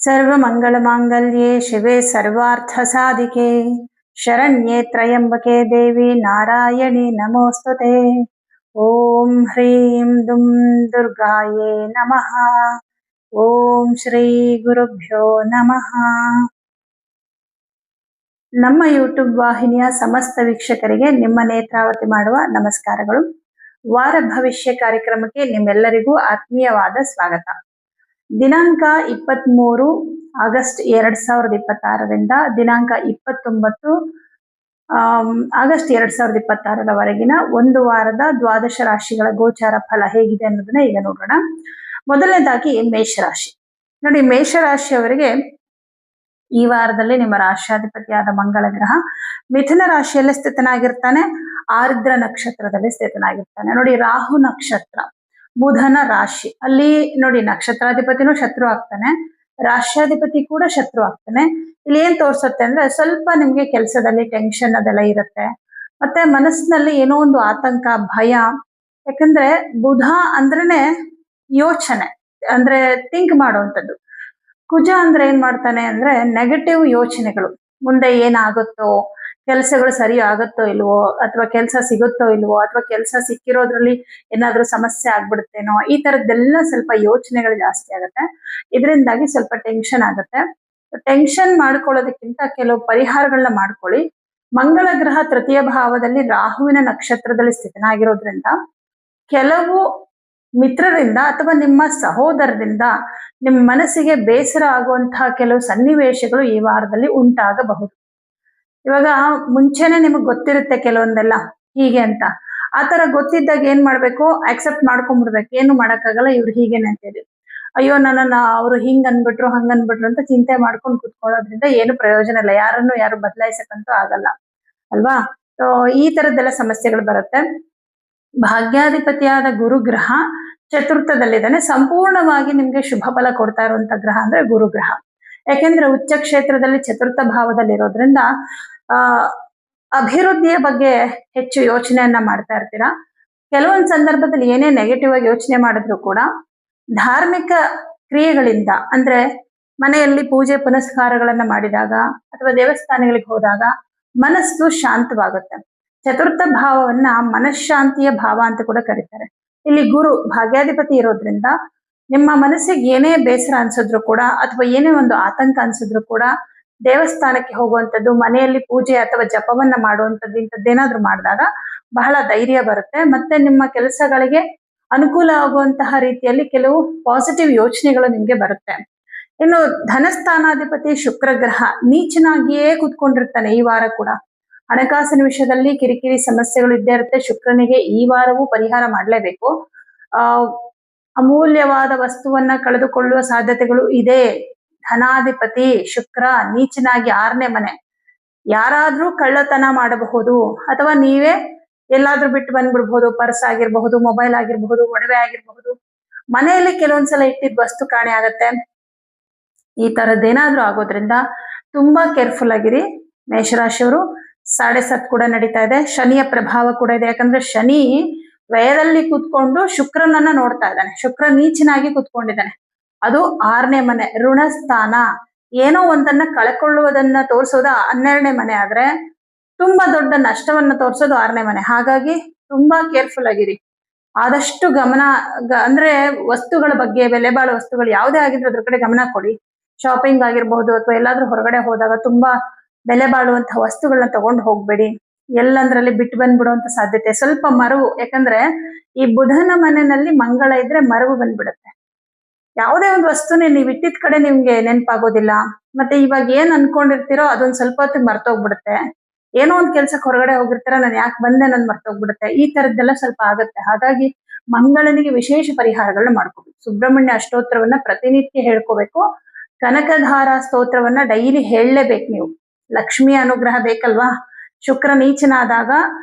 सर्वमङ्गलमाङ्गल्ये शिवे सर्वार्थसाधिके शरण्ये त्र्यम्बके देवी नारायणी नमोस्तुते। ॐ ह्रीं दुं दुर्गाये नमः। ಓಂ ಶ್ರೀ ಗುರುಭ್ಯೋ ನಮಃ. ನಮ್ಮ ಯೂಟ್ಯೂಬ್ ವಾಹಿನಿಯ ಸಮಸ್ತ ವೀಕ್ಷಕರಿಗೆ ನಿಮ್ಮ ನೇತ್ರಾವತಿ ಮಾಡುವ ನಮಸ್ಕಾರಗಳು. ವಾರ ಭವಿಷ್ಯ ಕಾರ್ಯಕ್ರಮಕ್ಕೆ ನಿಮ್ಮೆಲ್ಲರಿಗೂ ಆತ್ಮೀಯವಾದ ಸ್ವಾಗತ. ದಿನಾಂಕ 23 ಆಗಸ್ಟ್ 2026ರಿಂದ ದಿನಾಂಕ 29 ಆಗಸ್ಟ್ 2026ರವರೆಗಿನ ಒಂದು ವಾರದ ದ್ವಾದಶ ರಾಶಿಗಳ ಗೋಚಾರ ಫಲ ಹೇಗಿದೆ ಅನ್ನೋದನ್ನ ಈಗ ನೋಡೋಣ. ಮೊದಲನೇದಾಗಿ ಮೇಷರಾಶಿ. ನೋಡಿ, ಮೇಷರಾಶಿಯವರಿಗೆ ಈ ವಾರದಲ್ಲಿ ನಿಮ್ಮ ರಾಶ್ಯಾಧಿಪತಿಯಾದ ಮಂಗಳ ಗ್ರಹ ಮಿಥುನ ರಾಶಿಯಲ್ಲಿ ಸ್ಥಿತನಾಗಿರ್ತಾನೆ, ಆರ್ದ್ರ ನಕ್ಷತ್ರದಲ್ಲಿ ಸ್ಥಿತನಾಗಿರ್ತಾನೆ. ನೋಡಿ, ರಾಹು ನಕ್ಷತ್ರ, ಬುಧನ ರಾಶಿ, ಅಲ್ಲಿ ನೋಡಿ ನಕ್ಷತ್ರಾಧಿಪತಿನೂ ಶತ್ರು ಆಗ್ತಾನೆ, ರಾಶ್ಯಾಧಿಪತಿ ಕೂಡ ಶತ್ರು ಆಗ್ತಾನೆ. ಇಲ್ಲಿ ಏನ್ ತೋರ್ಸುತ್ತೆ ಅಂದ್ರೆ ಸ್ವಲ್ಪ ನಿಮ್ಗೆ ಕೆಲಸದಲ್ಲಿ ಟೆನ್ಷನ್ ಅದೆಲ್ಲ ಇರುತ್ತೆ, ಮತ್ತೆ ಮನಸ್ಸಿನಲ್ಲಿ ಏನೋ ಒಂದು ಆತಂಕ, ಭಯ. ಯಾಕಂದ್ರೆ ಬುಧ ಅಂದ್ರೇನೆ ಯೋಚನೆ, ಅಂದ್ರೆ ಥಿಂಕ್ ಮಾಡುವಂಥದ್ದು. ಕುಜ ಅಂದ್ರೆ ಏನ್ ಮಾಡ್ತಾನೆ ಅಂದ್ರೆ ನೆಗೆಟಿವ್ ಯೋಚನೆಗಳು, ಮುಂದೆ ಏನಾಗುತ್ತೋ, ಕೆಲಸಗಳು ಸರಿ ಆಗುತ್ತೋ ಇಲ್ವೋ, ಅಥವಾ ಕೆಲಸ ಸಿಗುತ್ತೋ ಇಲ್ವೋ, ಅಥವಾ ಕೆಲಸ ಸಿಕ್ಕಿರೋದ್ರಲ್ಲಿ ಏನಾದ್ರೂ ಸಮಸ್ಯೆ ಆಗ್ಬಿಡುತ್ತೇನೋ, ಈ ತರದ್ದೆಲ್ಲ ಸ್ವಲ್ಪ ಯೋಚನೆಗಳು ಜಾಸ್ತಿ ಆಗುತ್ತೆ. ಇದರಿಂದಾಗಿ ಸ್ವಲ್ಪ ಟೆನ್ಷನ್ ಆಗುತ್ತೆ. ಟೆನ್ಷನ್ ಮಾಡ್ಕೊಳ್ಳೋದಕ್ಕಿಂತ ಕೆಲವು ಪರಿಹಾರಗಳನ್ನ ಮಾಡ್ಕೊಳ್ಳಿ. ಮಂಗಳ ಗ್ರಹ ತೃತೀಯ ಭಾವದಲ್ಲಿ ರಾಹುವಿನ ನಕ್ಷತ್ರದಲ್ಲಿ ಸ್ಥಿತನಾಗಿರೋದ್ರಿಂದ ಕೆಲವು ಮಿತ್ರರಿಂದ ಅಥವಾ ನಿಮ್ಮ ಸಹೋದರರಿಂದ ನಿಮ್ಮ ಮನಸ್ಸಿಗೆ ಬೇಸರ ಆಗುವಂತಹ ಕೆಲವು ಸನ್ನಿವೇಶಗಳು ಈ ವಾರದಲ್ಲಿ ಉಂಟಾಗಬಹುದು. ಇವಾಗ ಮುಂಚೆನೆ ನಿಮಗೆ ಗೊತ್ತಿರುತ್ತೆ ಕೆಲವೊಂದೆಲ್ಲ ಹೀಗೆ ಅಂತ. ಆ ತರ ಗೊತ್ತಿದ್ದಾಗ ಏನ್ ಮಾಡ್ಬೇಕು, ಆಕ್ಸೆಪ್ಟ್ ಮಾಡ್ಕೊಂಡ್ಬಿಡ್ಬೇಕು. ಏನು ಮಾಡಕ್ಕಾಗಲ್ಲ, ಇವ್ರು ಹೀಗೇನೆ ಅಂತೇಳಿ, ಅಯ್ಯೋ ನನ್ನನ್ನ ಅವ್ರು ಹಿಂಗ್ ಅನ್ಬಿಟ್ರು ಹಂಗ್ ಅನ್ಬಿಟ್ರು ಅಂತ ಚಿಂತೆ ಮಾಡ್ಕೊಂಡು ಕುತ್ಕೊಳ್ಳೋದ್ರಿಂದ ಏನು ಪ್ರಯೋಜನ ಇಲ್ಲ. ಯಾರು ಬದಲಾಯಿಸಕ್ಕಂತೂ ಆಗಲ್ಲ ಅಲ್ವಾ. ಸೊ ಈ ತರದ್ದೆಲ್ಲ ಸಮಸ್ಯೆಗಳು ಬರುತ್ತೆ. ಭಾಗ್ಯಾಧಿಪತಿಯಾದ ಗುರುಗ್ರಹ ಚತುರ್ಥದಲ್ಲಿದ್ದಾನೆ. ಸಂಪೂರ್ಣವಾಗಿ ನಿಮ್ಗೆ ಶುಭ ಫಲ ಕೊಡ್ತಾ ಇರುವಂತ ಗ್ರಹ ಅಂದ್ರೆ ಗುರುಗ್ರಹ. ಯಾಕೆಂದ್ರೆ ಉಚ್ಚ ಕ್ಷೇತ್ರದಲ್ಲಿ ಚತುರ್ಥ ಭಾವದಲ್ಲಿರೋದ್ರಿಂದ ಅಭಿವೃದ್ಧಿಯ ಬಗ್ಗೆ ಹೆಚ್ಚು ಯೋಚನೆಯನ್ನ ಮಾಡ್ತಾ ಇರ್ತೀರಾ. ಕೆಲವೊಂದು ಸಂದರ್ಭದಲ್ಲಿ ಏನೇ ನೆಗೆಟಿವ್ ಆಗಿ ಯೋಚನೆ ಮಾಡಿದ್ರು ಕೂಡ ಧಾರ್ಮಿಕ ಕ್ರಿಯೆಗಳಿಂದ, ಅಂದ್ರೆ ಮನೆಯಲ್ಲಿ ಪೂಜೆ ಪುನಸ್ಕಾರಗಳನ್ನ ಮಾಡಿದಾಗ ಅಥವಾ ದೇವಸ್ಥಾನಗಳಿಗೆ ಹೋದಾಗ ಮನಸ್ಸು ಶಾಂತವಾಗುತ್ತೆ. ಚತುರ್ಥ ಭಾವವನ್ನ ಮನಃಶಾಂತಿಯ ಭಾವ ಅಂತ ಕೂಡ ಕರೀತಾರೆ. ಇಲ್ಲಿ ಗುರು ಭಾಗ್ಯಾಧಿಪತಿ ಇರೋದ್ರಿಂದ ನಿಮ್ಮ ಮನಸ್ಸಿಗೆ ಏನೇ ಬೇಸರ ಅನ್ಸಿದ್ರು ಕೂಡ, ಅಥವಾ ಏನೇ ಒಂದು ಆತಂಕ ಅನ್ಸಿದ್ರು ಕೂಡ ದೇವಸ್ಥಾನಕ್ಕೆ ಹೋಗುವಂಥದ್ದು, ಮನೆಯಲ್ಲಿ ಪೂಜೆ ಅಥವಾ ಜಪವನ್ನ ಮಾಡುವಂಥದ್ದು, ಇಂಥದ್ದೇನಾದ್ರೂ ಮಾಡಿದಾಗ ಬಹಳ ಧೈರ್ಯ ಬರುತ್ತೆ. ಮತ್ತೆ ನಿಮ್ಮ ಕೆಲಸಗಳಿಗೆ ಅನುಕೂಲ ಆಗುವಂತಹ ರೀತಿಯಲ್ಲಿ ಕೆಲವು ಪಾಸಿಟಿವ್ ಯೋಚನೆಗಳು ನಿಮ್ಗೆ ಬರುತ್ತೆ. ಇನ್ನು ಧನಸ್ಥಾನಾಧಿಪತಿ ಶುಕ್ರ ಗ್ರಹ ನೀಚನಾಗಿಯೇ ಕೂತ್ಕೊಂಡಿರ್ತಾನೆ ಈ ವಾರ ಕೂಡ. ಹಣಕಾಸಿನ ವಿಷಯದಲ್ಲಿ ಕಿರಿಕಿರಿ ಸಮಸ್ಯೆಗಳು ಇದ್ದೇ ಇರುತ್ತೆ. ಶುಕ್ರನಿಗೆ ಈ ವಾರವೂ ಪರಿಹಾರ ಮಾಡಲೇಬೇಕು. ಅಮೂಲ್ಯವಾದ ವಸ್ತುವನ್ನ ಕಳೆದುಕೊಳ್ಳುವ ಸಾಧ್ಯತೆಗಳು ಇದೆ. ಧನಾಧಿಪತಿ ಶುಕ್ರ ನೀಚನಾಗಿ 6ನೇ ಮನೆ, ಯಾರಾದ್ರೂ ಕಳ್ಳತನ ಮಾಡಬಹುದು, ಅಥವಾ ನೀವೇ ಎಲ್ಲಾದ್ರೂ ಬಿಟ್ಟು ಬಂದ್ಬಿಡ್ಬಹುದು. ಪರ್ಸ್ ಆಗಿರ್ಬಹುದು, ಮೊಬೈಲ್ ಆಗಿರ್ಬಹುದು, ಒಡವೆ ಆಗಿರ್ಬಹುದು, ಮನೆಯಲ್ಲಿ ಕೆಲವೊಂದ್ಸಲ ಇಟ್ಟಿದ್ದ ವಸ್ತು ಕಾಣೆ ಆಗತ್ತೆ. ಈ ತರದ್ದೇನಾದ್ರೂ ಆಗೋದ್ರಿಂದ ತುಂಬಾ ಕೇರ್ಫುಲ್ ಆಗಿರಿ ಮೇಷರಾಶಿಯವರು. 7.5 ಕೂಡ ನಡೀತಾ ಇದೆ. ಶನಿಯ ಪ್ರಭಾವ ಕೂಡ ಇದೆ. ಯಾಕಂದ್ರೆ ಶನಿ ವ್ಯಯದಲ್ಲಿ ಕೂತ್ಕೊಂಡು ಶುಕ್ರನನ್ನ ನೋಡ್ತಾ ಇದ್ದಾನೆ. ಶುಕ್ರ ನೀಚನಾಗಿ ಕೂತ್ಕೊಂಡಿದ್ದಾನೆ. ಅದು 6ನೇ ಮನೆ, ಋಣಸ್ಥಾನ. ಏನೋ ಒಂದನ್ನ ಕಳ್ಕೊಳ್ಳುವುದನ್ನ ತೋರಿಸೋದು 12ನೇ ಮನೆ ಆದ್ರೆ ತುಂಬಾ ದೊಡ್ಡ ನಷ್ಟವನ್ನ ತೋರಿಸೋದು 6ನೇ ಮನೆ. ಹಾಗಾಗಿ ತುಂಬಾ ಕೇರ್ಫುಲ್ ಆಗಿರಿ. ಆದಷ್ಟು ಗಮನ ಅಂದ್ರೆ ವಸ್ತುಗಳ ಬಗ್ಗೆ, ಬೆಲೆ ಬಾಳುವ ವಸ್ತುಗಳು ಯಾವುದೇ ಆಗಿದ್ರು ಅದ್ರ ಕಡೆ ಗಮನ ಕೊಡಿ. ಶಾಪಿಂಗ್ ಆಗಿರ್ಬಹುದು, ಅಥವಾ ಎಲ್ಲಾದ್ರೂ ಹೊರಗಡೆ ಹೋದಾಗ ತುಂಬಾ ಬೆಲೆ ಬಾಳುವಂತಹ ವಸ್ತುಗಳನ್ನ ತಗೊಂಡು ಹೋಗ್ಬೇಡಿ. ಎಲ್ಲಂದ್ರಲ್ಲಿ ಬಿಟ್ಟು ಬಂದ್ಬಿಡುವಂತ ಸಾಧ್ಯತೆ ಸ್ವಲ್ಪ ಮರವು. ಯಾಕಂದ್ರೆ ಈ ಬುಧನ ಮನೆಯಲ್ಲಿ ಮಂಗಳ ಇದ್ರೆ ಮರವು ಬಂದ್ಬಿಡುತ್ತೆ. ಯಾವುದೇ ಒಂದು ವಸ್ತುನೇ ನೀವು ಇಟ್ಟಿದ ಕಡೆ ನಿಮ್ಗೆ ನೆನಪಾಗೋದಿಲ್ಲ. ಮತ್ತೆ ಇವಾಗ ಏನ್ ಅನ್ಕೊಂಡಿರ್ತೀರೋ ಅದೊಂದ್ ಸ್ವಲ್ಪ ಹೊತ್ತಿಗೆ ಮರ್ತೋಗ್ಬಿಡುತ್ತೆ. ಏನೋ ಒಂದ್ ಕೆಲ್ಸಕ್ಕೆ ಹೊರಗಡೆ ಹೋಗಿರ್ತೀರ, ನಾನು ಯಾಕೆ ಬಂದೆ ನನ್ ಮರ್ತೋಗ್ಬಿಡುತ್ತೆ. ಈ ತರದ್ದೆಲ್ಲ ಸ್ವಲ್ಪ ಆಗುತ್ತೆ. ಹಾಗಾಗಿ ಮಂಗಳನಿಗೆ ವಿಶೇಷ ಪರಿಹಾರಗಳನ್ನ ಮಾಡ್ಕೋಬೇಕು. ಸುಬ್ರಹ್ಮಣ್ಯ ಅಷ್ಟೋತ್ರವನ್ನ ಪ್ರತಿನಿತ್ಯ ಹೇಳ್ಕೋಬೇಕು. ಕನಕಧಾರ ಸ್ತೋತ್ರವನ್ನ ಡೈಲಿ ಹೇಳಲೇಬೇಕು ನೀವು. ಲಕ್ಷ್ಮಿಯ ಅನುಗ್ರಹ ಬೇಕಲ್ವಾ. ಶುಕ್ರ ನೀಚನಾದಾಗ,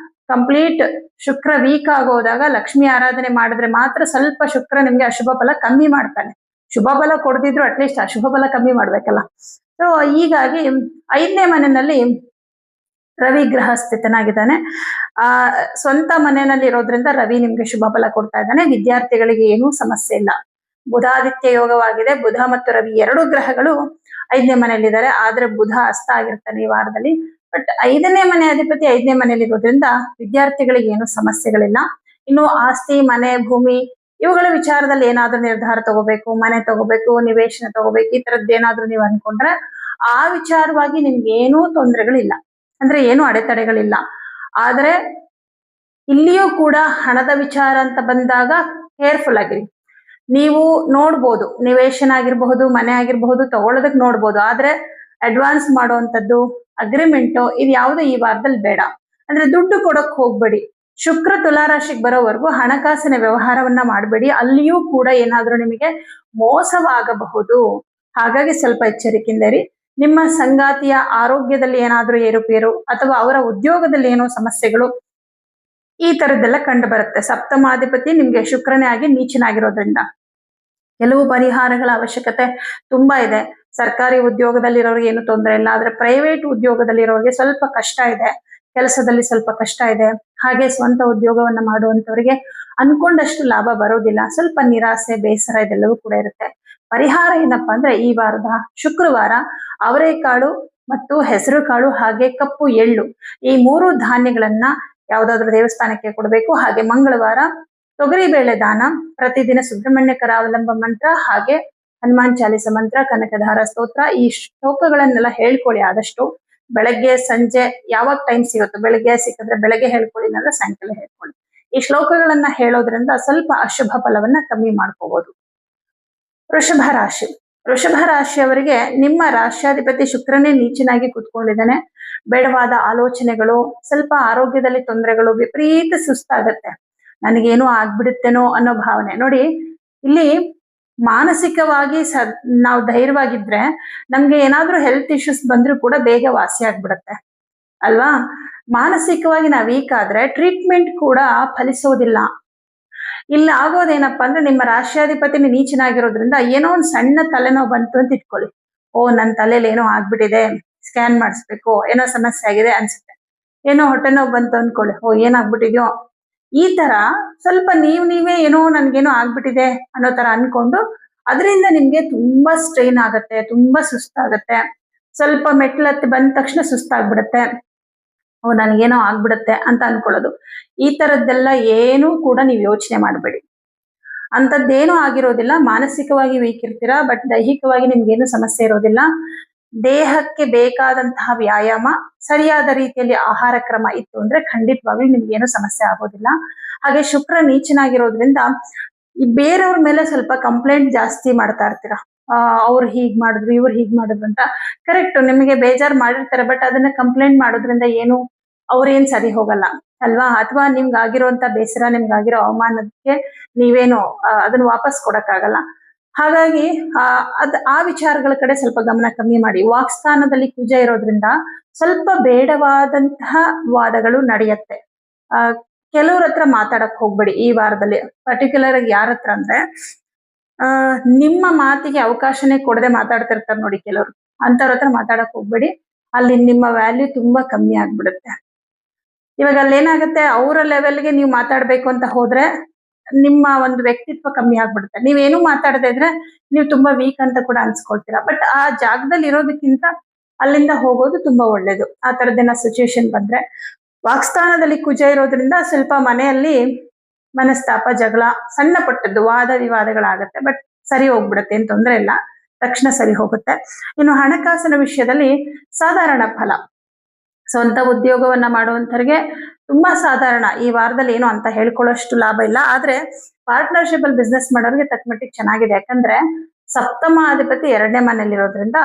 ಕಂಪ್ಲೀಟ್ ಶುಕ್ರ ವೀಕ್ ಆಗೋದಾಗ ಲಕ್ಷ್ಮಿ ಆರಾಧನೆ ಮಾಡಿದ್ರೆ ಮಾತ್ರ ಸ್ವಲ್ಪ ಶುಕ್ರ ನಿಮ್ಗೆ ಅಶುಭ ಫಲ ಕಮ್ಮಿ ಮಾಡ್ತಾನೆ. ಶುಭ ಫಲ ಕೊಡದಿದ್ರು ಅಟ್ಲೀಸ್ಟ್ ಅಶುಭ ಫಲ ಕಮ್ಮಿ ಮಾಡ್ಬೇಕಲ್ಲ. ಸೊ ಹೀಗಾಗಿ 5ನೇ ಮನೆಯಲ್ಲಿ ರವಿ ಗ್ರಹ ಸ್ಥಿತನಾಗಿದ್ದಾನೆ. ಸ್ವಂತ ಮನೆಯಲ್ಲಿ ಇರೋದ್ರಿಂದ ರವಿ ನಿಮ್ಗೆ ಶುಭ ಫಲ ಕೊಡ್ತಾ ಇದ್ದಾನೆ. ವಿದ್ಯಾರ್ಥಿಗಳಿಗೆ ಏನೂ ಸಮಸ್ಯೆ ಇಲ್ಲ. ಬುಧಾದಿತ್ಯ ಯೋಗವಾಗಿದೆ. ಬುಧ ಮತ್ತು ರವಿ ಎರಡು ಗ್ರಹಗಳು 5ನೇ ಮನೆಯಲ್ಲಿದ್ದಾರೆ. ಆದ್ರೆ ಬುಧ ಅಸ್ತ ಆಗಿರ್ತಾನೆ ಈ ವಾರದಲ್ಲಿ. ಬಟ್ 5ನೇ ಮನೆ ಅಧಿಪತಿ 5ನೇ ಮನೆಯಲ್ಲಿ ಇರೋದ್ರಿಂದ ವಿದ್ಯಾರ್ಥಿಗಳಿಗೆ ಏನು ಸಮಸ್ಯೆಗಳಿಲ್ಲ. ಇನ್ನು ಆಸ್ತಿ, ಮನೆ, ಭೂಮಿ ಇವುಗಳ ವಿಚಾರದಲ್ಲಿ ಏನಾದ್ರೂ ನಿರ್ಧಾರ ತಗೋಬೇಕು, ಮನೆ ತಗೋಬೇಕು, ನಿವೇಶನ ತಗೋಬೇಕು, ಈ ತರದ್ದು ಏನಾದ್ರೂ ನೀವು ಅನ್ಕೊಂಡ್ರೆ ಆ ವಿಚಾರವಾಗಿ ನಿಮ್ಗೆ ಏನೂ ತೊಂದರೆಗಳಿಲ್ಲ, ಅಂದ್ರೆ ಏನು ಅಡೆತಡೆಗಳಿಲ್ಲ. ಆದ್ರೆ ಇಲ್ಲಿಯೂ ಕೂಡ ಹಣದ ವಿಚಾರ ಅಂತ ಬಂದಾಗ ಕೇರ್ಫುಲ್ ಆಗಿರಿ. ನೀವು ನೋಡ್ಬೋದು, ನಿವೇಶನ ಆಗಿರಬಹುದು, ಮನೆ ಆಗಿರಬಹುದು, ತಗೊಳ್ಳೋದಕ್ಕೆ ನೋಡ್ಬೋದು. ಆದ್ರೆ ಅಡ್ವಾನ್ಸ್ ಮಾಡುವಂಥದ್ದು, ಅಗ್ರಿಮೆಂಟ್ ಇದು ಯಾವುದು ಈ ವಾರದಲ್ಲಿ ಬೇಡ. ಅಂದ್ರೆ ದುಡ್ಡು ಕೊಡಕ್ ಹೋಗ್ಬೇಡಿ. ಶುಕ್ರ ತುಲಾರಾಶಿಗೆ ಬರೋವರೆಗೂ ಹಣಕಾಸಿನ ವ್ಯವಹಾರವನ್ನ ಮಾಡಬೇಡಿ. ಅಲ್ಲಿಯೂ ಕೂಡ ಏನಾದ್ರೂ ನಿಮಗೆ ಮೋಸವಾಗಬಹುದು. ಹಾಗಾಗಿ ಸ್ವಲ್ಪ ಎಚ್ಚರಿಕೆಯಿಂದ ಇರಿ. ನಿಮ್ಮ ಸಂಗಾತಿಯ ಆರೋಗ್ಯದಲ್ಲಿ ಏನಾದ್ರೂ ಏರುಪೇರು ಅಥವಾ ಅವರ ಉದ್ಯೋಗದಲ್ಲಿ ಏನೋ ಸಮಸ್ಯೆಗಳು ಈ ತರದ್ದೆಲ್ಲ ಕಂಡು ಬರುತ್ತೆ. ಸಪ್ತಮಾಧಿಪತಿ ನಿಮ್ಗೆ ಶುಕ್ರನೇ ಆಗಿ ನೀಚನಾಗಿರೋದ್ರಿಂದ ಕೆಲವು ಪರಿಹಾರಗಳ ಅವಶ್ಯಕತೆ ತುಂಬಾ ಇದೆ. ಸರ್ಕಾರಿ ಉದ್ಯೋಗದಲ್ಲಿರೋರಿಗೆ ಏನು ತೊಂದರೆ ಇಲ್ಲ, ಆದ್ರೆ ಪ್ರೈವೇಟ್ ಉದ್ಯೋಗದಲ್ಲಿರೋರಿಗೆ ಸ್ವಲ್ಪ ಕಷ್ಟ ಇದೆ, ಕೆಲಸದಲ್ಲಿ ಸ್ವಲ್ಪ ಕಷ್ಟ ಇದೆ. ಹಾಗೆ ಸ್ವಂತ ಉದ್ಯೋಗವನ್ನ ಮಾಡುವಂತವರಿಗೆ ಅನ್ಕೊಂಡಷ್ಟು ಲಾಭ ಬರೋದಿಲ್ಲ, ಸ್ವಲ್ಪ ನಿರಾಸೆ, ಬೇಸರ ಇದೆಲ್ಲವೂ ಕೂಡ ಇರುತ್ತೆ. ಪರಿಹಾರ ಏನಪ್ಪಾ ಅಂದ್ರೆ ಈ ವಾರದ ಶುಕ್ರವಾರ ಅವರೆಕಾಳು ಮತ್ತು ಹೆಸರು ಕಾಳು ಹಾಗೆ ಕಪ್ಪು ಎಳ್ಳು ಈ 3 ಧಾನ್ಯಗಳನ್ನ ಯಾವ್ದಾದ್ರು ದೇವಸ್ಥಾನಕ್ಕೆ ಕೊಡಬೇಕು. ಹಾಗೆ ಮಂಗಳವಾರ ತೊಗರಿಬೇಳೆ ದಾನ, ಪ್ರತಿದಿನ ಸುಬ್ರಹ್ಮಣ್ಯ ಕರಾವಲಂಬ ಮಂತ್ರ ಹಾಗೆ ಹನುಮಾನ್ ಚಾಲಿಸ ಮಂತ್ರ, ಕನಕಧಾರ ಸ್ತೋತ್ರ ಈ ಶ್ಲೋಕಗಳನ್ನೆಲ್ಲ ಹೇಳ್ಕೊಳ್ಳಿ. ಆದಷ್ಟು ಬೆಳಗ್ಗೆ ಸಂಜೆ ಯಾವಾಗ ಟೈಮ್ ಸಿಗುತ್ತೋ, ಬೆಳಗ್ಗೆ ಸಿಕ್ಕಿದ್ರೆ ಬೆಳಗ್ಗೆ ಹೇಳ್ಕೊಳ್ಳಿ, ಇಲ್ಲ ಸಾಯಂಕಾಲ ಹೇಳ್ಕೊಳ್ಳಿ. ಈ ಶ್ಲೋಕಗಳನ್ನ ಹೇಳೋದ್ರಿಂದ ಸ್ವಲ್ಪ ಅಶುಭ ಫಲವನ್ನ ಕಮ್ಮಿ ಮಾಡ್ಕೋಬಹುದು. ವೃಷಭ ರಾಶಿ. ವೃಷಭ ರಾಶಿಯವರಿಗೆ ನಿಮ್ಮ ರಾಶ್ಯಾಧಿಪತಿ ಶುಕ್ರನೇ ನೀಚನಾಗಿ ಕೂತ್ಕೊಂಡಿದ್ದಾನೆ. ಬೇಡವಾದ ಆಲೋಚನೆಗಳು, ಸ್ವಲ್ಪ ಆರೋಗ್ಯದಲ್ಲಿ ತೊಂದರೆಗಳು, ವಿಪರೀತ ಸುಸ್ತಾಗತ್ತೆ, ನನಗೇನೋ ಆಗ್ಬಿಡುತ್ತೇನೋ ಅನ್ನೋ ಭಾವನೆ. ನೋಡಿ, ಇಲ್ಲಿ ಮಾನಸಿಕವಾಗಿ ನಾವು ಧೈರ್ಯವಾಗಿದ್ರೆ ನಮ್ಗೆ ಏನಾದ್ರೂ ಹೆಲ್ತ್ ಇಶ್ಯೂಸ್ ಬಂದ್ರೂ ಕೂಡ ಬೇಗ ವಾಸಿ ಆಗ್ಬಿಡತ್ತೆ ಅಲ್ವಾ. ಮಾನಸಿಕವಾಗಿ ನಾವು ವೀಕ್ ಆದ್ರೆ ಟ್ರೀಟ್ಮೆಂಟ್ ಕೂಡ ಫಲಿಸೋದಿಲ್ಲ. ಇಲ್ಲಿ ಆಗೋದೇನಪ್ಪಾ ಅಂದ್ರೆ ನಿಮ್ಮ ರಾಶ್ಯಾಧಿಪತಿನ ನೀಚನಾಗಿರೋದ್ರಿಂದ ಏನೋ ಒಂದು ಸಣ್ಣ ತಲೆನೋವು ಬಂತು ಅಂತ ಇಟ್ಕೊಳ್ಳಿ. ನನ್ನ ತಲೆಯಲ್ಲಿ ಏನೋ ಆಗ್ಬಿಟ್ಟಿದೆ, ಸ್ಕ್ಯಾನ್ ಮಾಡಿಸ್ಬೇಕು, ಏನೋ ಸಮಸ್ಯೆ ಆಗಿದೆ ಅನ್ಸುತ್ತೆ. ಏನೋ ಹೊಟ್ಟೆ ನೋವು ಬಂತು ಅನ್ಕೊಳ್ಳಿ, ಏನಾಗ್ಬಿಟ್ಟಿದ್ಯೋ, ಈ ತರ ಸ್ವಲ್ಪ ನೀವೇ ಏನೋ ನನ್ಗೇನೋ ಆಗ್ಬಿಟ್ಟಿದೆ ಅನ್ನೋ ತರ ಅನ್ಕೊಂಡು ಅದರಿಂದ ನಿಮ್ಗೆ ತುಂಬಾ ಸ್ಟ್ರೈನ್ ಆಗತ್ತೆ, ತುಂಬಾ ಸುಸ್ತಾಗತ್ತೆ. ಸ್ವಲ್ಪ ಮೆಟ್ಲತ್ತಿ ಬಂದ ತಕ್ಷಣ ಸುಸ್ತಾಗ್ಬಿಡತ್ತೆ, ನನಗೇನೋ ಆಗ್ಬಿಡತ್ತೆ ಅಂತ ಅನ್ಕೊಳ್ಳೋದು. ಈ ತರದ್ದೆಲ್ಲ ಏನೂ ಕೂಡ ನೀವು ಯೋಚನೆ ಮಾಡಬೇಡಿ. ಅಂಥದ್ದೇನೂ ಆಗಿರೋದಿಲ್ಲ. ಮಾನಸಿಕವಾಗಿ ವೀಕ್ ಇರ್ತೀರಾ, ಬಟ್ ದೈಹಿಕವಾಗಿ ನಿಮ್ಗೇನು ಸಮಸ್ಯೆ ಇರೋದಿಲ್ಲ. ದೇಹಕ್ಕೆ ಬೇಕಾದಂತಹ ವ್ಯಾಯಾಮ, ಸರಿಯಾದ ರೀತಿಯಲ್ಲಿ ಆಹಾರ ಕ್ರಮ ಇತ್ತು ಅಂದ್ರೆ ಖಂಡಿತವಾಗ್ಲೂ ನಿಮ್ಗೇನು ಸಮಸ್ಯೆ ಆಗೋದಿಲ್ಲ. ಹಾಗೆ ಶುಕ್ರ ನೀಚನಾಗಿರೋದ್ರಿಂದ ಈ ಬೇರೆಯವ್ರ ಮೇಲೆ ಸ್ವಲ್ಪ ಕಂಪ್ಲೇಂಟ್ ಜಾಸ್ತಿ ಮಾಡ್ತಾ ಇರ್ತೀರಾ. ಅವ್ರು ಹೀಗ್ ಮಾಡಿದ್ರು, ಇವ್ರು ಹೀಗ್ ಮಾಡಿದ್ರು ಅಂತ. ಕರೆಕ್ಟ್, ನಿಮಗೆ ಬೇಜಾರು ಮಾಡಿರ್ತಾರೆ, ಬಟ್ ಅದನ್ನ ಕಂಪ್ಲೇಂಟ್ ಮಾಡೋದ್ರಿಂದ ಏನು ಅವ್ರೇನ್ ಸರಿ ಹೋಗಲ್ಲ ಅಲ್ವಾ. ಅಥವಾ ನಿಮ್ಗಾಗಿರುವಂತ ಬೇಸರ, ನಿಮ್ಗಾಗಿರೋ ಅವಮಾನಕ್ಕೆ ನೀವೇನು ಅದನ್ನ ವಾಪಸ್ ಕೊಡಕ್ಕಾಗಲ್ಲ. ಹಾಗಾಗಿ ಆ ವಿಚಾರಗಳ ಕಡೆ ಸ್ವಲ್ಪ ಗಮನ ಕಮ್ಮಿ ಮಾಡಿ. ವಾಕ್ಸ್ಥಾನದಲ್ಲಿ ಕುಜ ಇರೋದ್ರಿಂದ ಸ್ವಲ್ಪ ಬೇಡವಾದಂತಹ ವಾದಗಳು ನಡೆಯುತ್ತೆ. ಕೆಲವ್ರ ಹತ್ರ ಮಾತಾಡಕ್ ಹೋಗ್ಬೇಡಿ ಈ ವಾರದಲ್ಲಿ. ಪರ್ಟಿಕ್ಯುಲರ್ ಆಗಿ ಯಾರ ಹತ್ರ ಅಂದ್ರೆ ನಿಮ್ಮ ಮಾತಿಗೆ ಅವಕಾಶನೇ ಕೊಡದೆ ಮಾತಾಡ್ತಿರ್ತಾರೆ ನೋಡಿ ಕೆಲವರು, ಅಂತವ್ರ ಹತ್ರ ಮಾತಾಡಕ್ ಹೋಗ್ಬೇಡಿ. ಅಲ್ಲಿ ನಿಮ್ಮ ವ್ಯಾಲ್ಯೂ ತುಂಬಾ ಕಮ್ಮಿ ಆಗ್ಬಿಡುತ್ತೆ. ಇವಾಗ ಅಲ್ಲಿ ಏನಾಗುತ್ತೆ, ಅವರ ಲೆವೆಲ್ಗೆ ನೀವು ಮಾತಾಡ್ಬೇಕು ಅಂತ ಹೋದ್ರೆ ನಿಮ್ಮ ಒಂದು ವ್ಯಕ್ತಿತ್ವ ಕಮ್ಮಿ ಆಗ್ಬಿಡುತ್ತೆ. ನೀವೇನು ಮಾತಾಡದೇ ಇದ್ರೆ ನೀವು ತುಂಬಾ ವೀಕ್ ಅಂತ ಕೂಡ ಅನ್ಸ್ಕೊಳ್ತೀರಾ. ಬಟ್ ಆ ಜಾಗದಲ್ಲಿ ಇರೋದಕ್ಕಿಂತ ಅಲ್ಲಿಂದ ಹೋಗೋದು ತುಂಬಾ ಒಳ್ಳೇದು. ಆ ತರದೇನ ಸಿಚುವೇಶನ್ ಬಂದ್ರೆ. ವಾಕ್ಸ್ಥಾನದಲ್ಲಿ ಕುಜ ಇರೋದ್ರಿಂದ ಸ್ವಲ್ಪ ಮನೆಯಲ್ಲಿ ಮನಸ್ತಾಪ, ಜಗಳ, ಸಣ್ಣ ಪಟ್ಟದ್ದು ವಾದ ವಿವಾದಗಳಾಗತ್ತೆ. ಬಟ್ ಸರಿ ಹೋಗ್ಬಿಡುತ್ತೆ, ಏನ್ ತೊಂದರೆ ಇಲ್ಲ, ತಕ್ಷಣ ಸರಿ ಹೋಗುತ್ತೆ. ಇನ್ನು ಹಣಕಾಸಿನ ವಿಷಯದಲ್ಲಿ ಸಾಧಾರಣ ಫಲ. ಸ್ವಂತ ಉದ್ಯೋಗವನ್ನ ಮಾಡುವಂತವ್ರಿಗೆ ತುಂಬಾ ಸಾಧಾರಣ. ಈ ವಾರದಲ್ಲಿ ಏನು ಅಂತ ಹೇಳ್ಕೊಳ್ಳೋಷ್ಟು ಲಾಭ ಇಲ್ಲ. ಆದ್ರೆ ಪಾರ್ಟ್ನರ್ಶಿಪ್ ಅಲ್ಲಿ ಬಿಸ್ನೆಸ್ ಮಾಡೋರಿಗೆ ತಕ್ಕ ಮಟ್ಟಿಗೆ ಚೆನ್ನಾಗಿದೆ. ಯಾಕಂದ್ರೆ ಸಪ್ತಮ ಅಧಿಪತಿ 2ನೇ ಮನೆಯಲ್ಲಿರೋದ್ರಿಂದ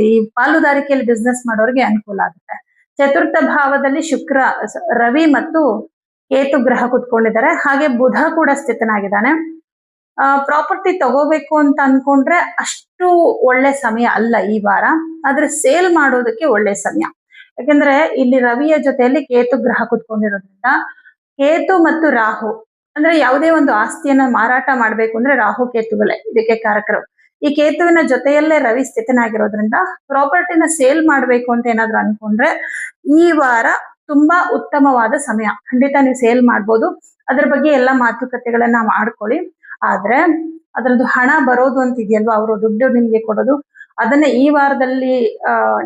ಈ ಪಾಲುದಾರಿಕೆಯಲ್ಲಿ ಬಿಸ್ನೆಸ್ ಮಾಡೋರಿಗೆ ಅನುಕೂಲ ಆಗುತ್ತೆ. ಚತುರ್ಥ ಭಾವದಲ್ಲಿ ಶುಕ್ರ, ರವಿ ಮತ್ತು ಕೇತು ಗ್ರಹ ಕುತ್ಕೊಂಡಿದ್ದಾರೆ. ಹಾಗೆ ಬುಧ ಕೂಡ ಸ್ಥಿತನಾಗಿದ್ದಾನೆ. ಪ್ರಾಪರ್ಟಿ ತಗೋಬೇಕು ಅಂತ ಅನ್ಕೊಂಡ್ರೆ ಅಷ್ಟು ಒಳ್ಳೆ ಸಮಯ ಅಲ್ಲ ಈ ವಾರ. ಆದ್ರೆ ಸೇಲ್ ಮಾಡೋದಕ್ಕೆ ಒಳ್ಳೆ ಸಮಯ. ಯಾಕಂದ್ರೆ ಇಲ್ಲಿ ರವಿಯ ಜೊತೆಯಲ್ಲಿ ಕೇತು ಗ್ರಹ ಕುತ್ಕೊಂಡಿರೋದ್ರಿಂದ, ಕೇತು ಮತ್ತು ರಾಹು ಅಂದ್ರೆ ಯಾವುದೇ ಒಂದು ಆಸ್ತಿಯನ್ನ ಮಾರಾಟ ಮಾಡ್ಬೇಕು ಅಂದ್ರೆ ರಾಹು ಕೇತುಗಳೇ ಇದಕ್ಕೆ ಕಾರಕರು. ಈ ಕೇತುವಿನ ಜೊತೆಯಲ್ಲೇ ರವಿ ಸ್ಥಿತನಾಗಿರೋದ್ರಿಂದ ಪ್ರಾಪರ್ಟಿನ ಸೇಲ್ ಮಾಡ್ಬೇಕು ಅಂತ ಏನಾದ್ರು ಅನ್ಕೊಂಡ್ರೆ ಈ ವಾರ ತುಂಬಾ ಉತ್ತಮವಾದ ಸಮಯ. ಖಂಡಿತ ನೀವು ಸೇಲ್ ಮಾಡ್ಬೋದು. ಅದ್ರ ಬಗ್ಗೆ ಎಲ್ಲ ಮಾತುಕತೆಗಳನ್ನ ಮಾಡ್ಕೊಳ್ಳಿ. ಆದ್ರೆ ಅದ್ರದ್ದು ಹಣ ಬರೋದು ಅಂತ ಇದೆಯಲ್ವಾ, ಅವರು ದುಡ್ಡು ನಿಮ್ಗೆ ಕೊಡೋದು, ಅದನ್ನ ಈ ವಾರದಲ್ಲಿ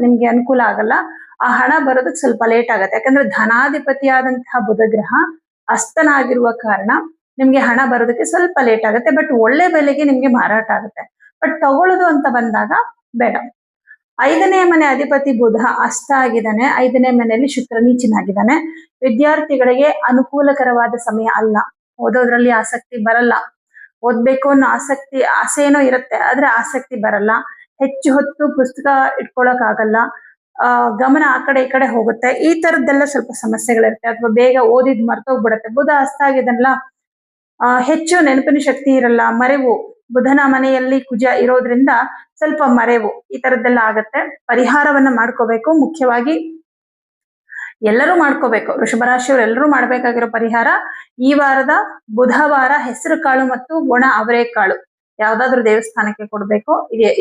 ನಿಮ್ಗೆ ಅನುಕೂಲ ಆಗಲ್ಲ. ಆ ಹಣ ಬರೋದಕ್ಕೆ ಸ್ವಲ್ಪ ಲೇಟ್ ಆಗತ್ತೆ. ಯಾಕಂದ್ರೆ ಧನಾಧಿಪತಿಯಾದಂತಹ ಬುಧ ಗ್ರಹ ಅಸ್ತನಾಗಿರುವ ಕಾರಣ ನಿಮ್ಗೆ ಹಣ ಬರೋದಕ್ಕೆ ಸ್ವಲ್ಪ ಲೇಟ್ ಆಗುತ್ತೆ. ಬಟ್ ಒಳ್ಳೆ ಬೆಲೆಗೆ ನಿಮ್ಗೆ ಮಾರಾಟ ಆಗುತ್ತೆ. ಬಟ್ ತಗೊಳ್ಳೋದು ಅಂತ ಬಂದಾಗ ಬೇಡ. 5ನೇ ಮನೆ ಅಧಿಪತಿ ಬುಧ ಅಸ್ತ ಆಗಿದ್ದಾನೆ. 5ನೇ ಮನೆಯಲ್ಲಿ ಶುಕ್ರ ನೀಚನಾಗಿದ್ದಾನೆ. ವಿದ್ಯಾರ್ಥಿಗಳಿಗೆ ಅನುಕೂಲಕರವಾದ ಸಮಯ ಅಲ್ಲ. ಓದೋದ್ರಲ್ಲಿ ಆಸಕ್ತಿ ಬರಲ್ಲ. ಓದ್ಬೇಕು ಅನ್ನೋ ಆಸೆ ಏನೋ ಇರುತ್ತೆ, ಆದ್ರೆ ಆಸಕ್ತಿ ಬರಲ್ಲ. ಹೆಚ್ಚು ಹೊತ್ತು ಪುಸ್ತಕ ಇಟ್ಕೊಳಕ್ ಆಗಲ್ಲ. ಗಮನ ಆ ಕಡೆ ಈ ಕಡೆ ಹೋಗುತ್ತೆ. ಈ ತರದ್ದೆಲ್ಲ ಸ್ವಲ್ಪ ಸಮಸ್ಯೆಗಳಿರುತ್ತೆ. ಅಥವಾ ಬೇಗ ಓದಿದ್ ಮರ್ತೋಗ್ಬಿಡುತ್ತೆ. ಬುಧ ಅಸ್ತ ಆಗಿದನಲ್ಲ, ಹೆಚ್ಚು ನೆನಪಿನ ಶಕ್ತಿ ಇರಲ್ಲ, ಮರೆವು. ಬುಧನ ಮನೆಯಲ್ಲಿ ಕುಜ ಇರೋದ್ರಿಂದ ಸ್ವಲ್ಪ ಮರೆವು, ಈ ತರದ್ದೆಲ್ಲ ಆಗತ್ತೆ. ಪರಿಹಾರವನ್ನ ಮಾಡ್ಕೋಬೇಕು. ಮುಖ್ಯವಾಗಿ ಎಲ್ಲರೂ ಮಾಡ್ಕೋಬೇಕು. ವೃಷಭ ರಾಶಿಯವರು ಎಲ್ಲರೂ ಮಾಡ್ಬೇಕಾಗಿರೋ ಪರಿಹಾರ ಈ ವಾರದ ಬುಧವಾರ ಹೆಸರು ಕಾಳು ಮತ್ತು ಒಣ ಅವರೆಕಾಳು ಯಾವ್ದಾದ್ರು ದೇವಸ್ಥಾನಕ್ಕೆ ಕೊಡ್ಬೇಕು.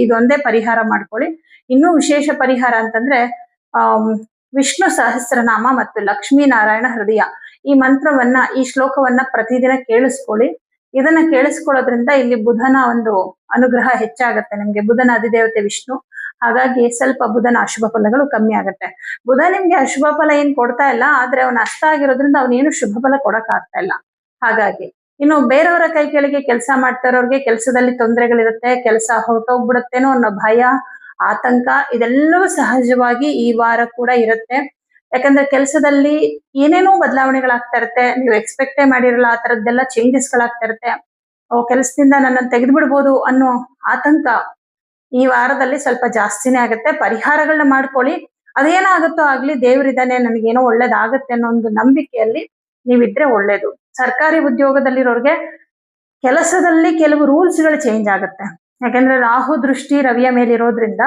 ಇದೊಂದೇ ಪರಿಹಾರ ಮಾಡ್ಕೊಳ್ಳಿ. ಇನ್ನೂ ವಿಶೇಷ ಪರಿಹಾರ ಅಂತಂದ್ರೆ ವಿಷ್ಣು ಸಹಸ್ರನಾಮ ಮತ್ತು ಲಕ್ಷ್ಮೀ ನಾರಾಯಣ ಹೃದಯ ಈ ಮಂತ್ರವನ್ನ, ಈ ಶ್ಲೋಕವನ್ನ ಪ್ರತಿದಿನ ಕೇಳಿಸ್ಕೊಳ್ಳಿ. ಇದನ್ನ ಕೇಳಿಸ್ಕೊಳ್ಳೋದ್ರಿಂದ ಇಲ್ಲಿ ಬುಧನ ಒಂದು ಅನುಗ್ರಹ ಹೆಚ್ಚಾಗತ್ತೆ ನಿಮ್ಗೆ. ಬುಧನ ಅಧಿದೇವತೆ ವಿಷ್ಣು, ಹಾಗಾಗಿ ಸ್ವಲ್ಪ ಬುಧನ ಅಶುಭ ಫಲಗಳು ಕಮ್ಮಿ ಆಗುತ್ತೆ. ಬುಧ ನಿಮ್ಗೆ ಅಶುಭ ಫಲ ಏನ್ ಕೊಡ್ತಾ ಇಲ್ಲ, ಆದ್ರೆ ಅವನ ಅಸ್ತ ಆಗಿರೋದ್ರಿಂದ ಅವನೇನು ಶುಭ ಫಲ ಕೊಡಕ್ ಆಗ್ತಾ ಇಲ್ಲ. ಹಾಗಾಗಿ ಇನ್ನು ಬೇರೆಯವರ ಕೈ ಕೆಳಗೆ ಕೆಲಸ ಮಾಡ್ತಾ ಇರೋರ್ಗೆ ಕೆಲಸದಲ್ಲಿ ತೊಂದರೆಗಳಿರುತ್ತೆ, ಕೆಲಸ ಹೊರಟೋಗ್ಬಿಡುತ್ತೇನೋ ಅನ್ನೋ ಭಯ, ಆತಂಕ ಇದೆಲ್ಲವೂ ಸಹಜವಾಗಿ ಈ ವಾರ ಕೂಡ ಇರುತ್ತೆ. ಯಾಕಂದ್ರೆ ಕೆಲಸದಲ್ಲಿ ಏನೇನೋ ಬದಲಾವಣೆಗಳಾಗ್ತಾ ಇರುತ್ತೆ. ನೀವು ಎಕ್ಸ್ಪೆಕ್ಟೇ ಮಾಡಿರಲ್ಲ ಆ ತರದ್ದೆಲ್ಲ ಚೇಂಜಸ್ಗಳಾಗ್ತಾ ಇರುತ್ತೆ. ಕೆಲಸದಿಂದ ನನ್ನನ್ನು ತೆಗೆದು ಬಿಡ್ಬೋದು ಅನ್ನೋ ಆತಂಕ ಈ ವಾರದಲ್ಲಿ ಸ್ವಲ್ಪ ಜಾಸ್ತಿನೇ ಆಗುತ್ತೆ. ಪರಿಹಾರಗಳನ್ನ ಮಾಡ್ಕೊಳ್ಳಿ. ಅದೇನಾಗುತ್ತೋ ಆಗ್ಲಿ, ದೇವರಿದ್ದಾನೆ, ನನಗೇನೋ ಒಳ್ಳೇದಾಗತ್ತೆ ಅನ್ನೋ ಒಂದು ನಂಬಿಕೆಯಲ್ಲಿ ನೀವಿದ್ರೆ ಒಳ್ಳೇದು. ಸರ್ಕಾರಿ ಉದ್ಯೋಗದಲ್ಲಿರೋರ್ಗೆ ಕೆಲಸದಲ್ಲಿ ಕೆಲವು ರೂಲ್ಸ್ಗಳು ಚೇಂಜ್ ಆಗುತ್ತೆ. ಯಾಕಂದ್ರೆ ರಾಹು ದೃಷ್ಟಿ ರವಿಯ ಮೇಲೆ ಇರೋದ್ರಿಂದ.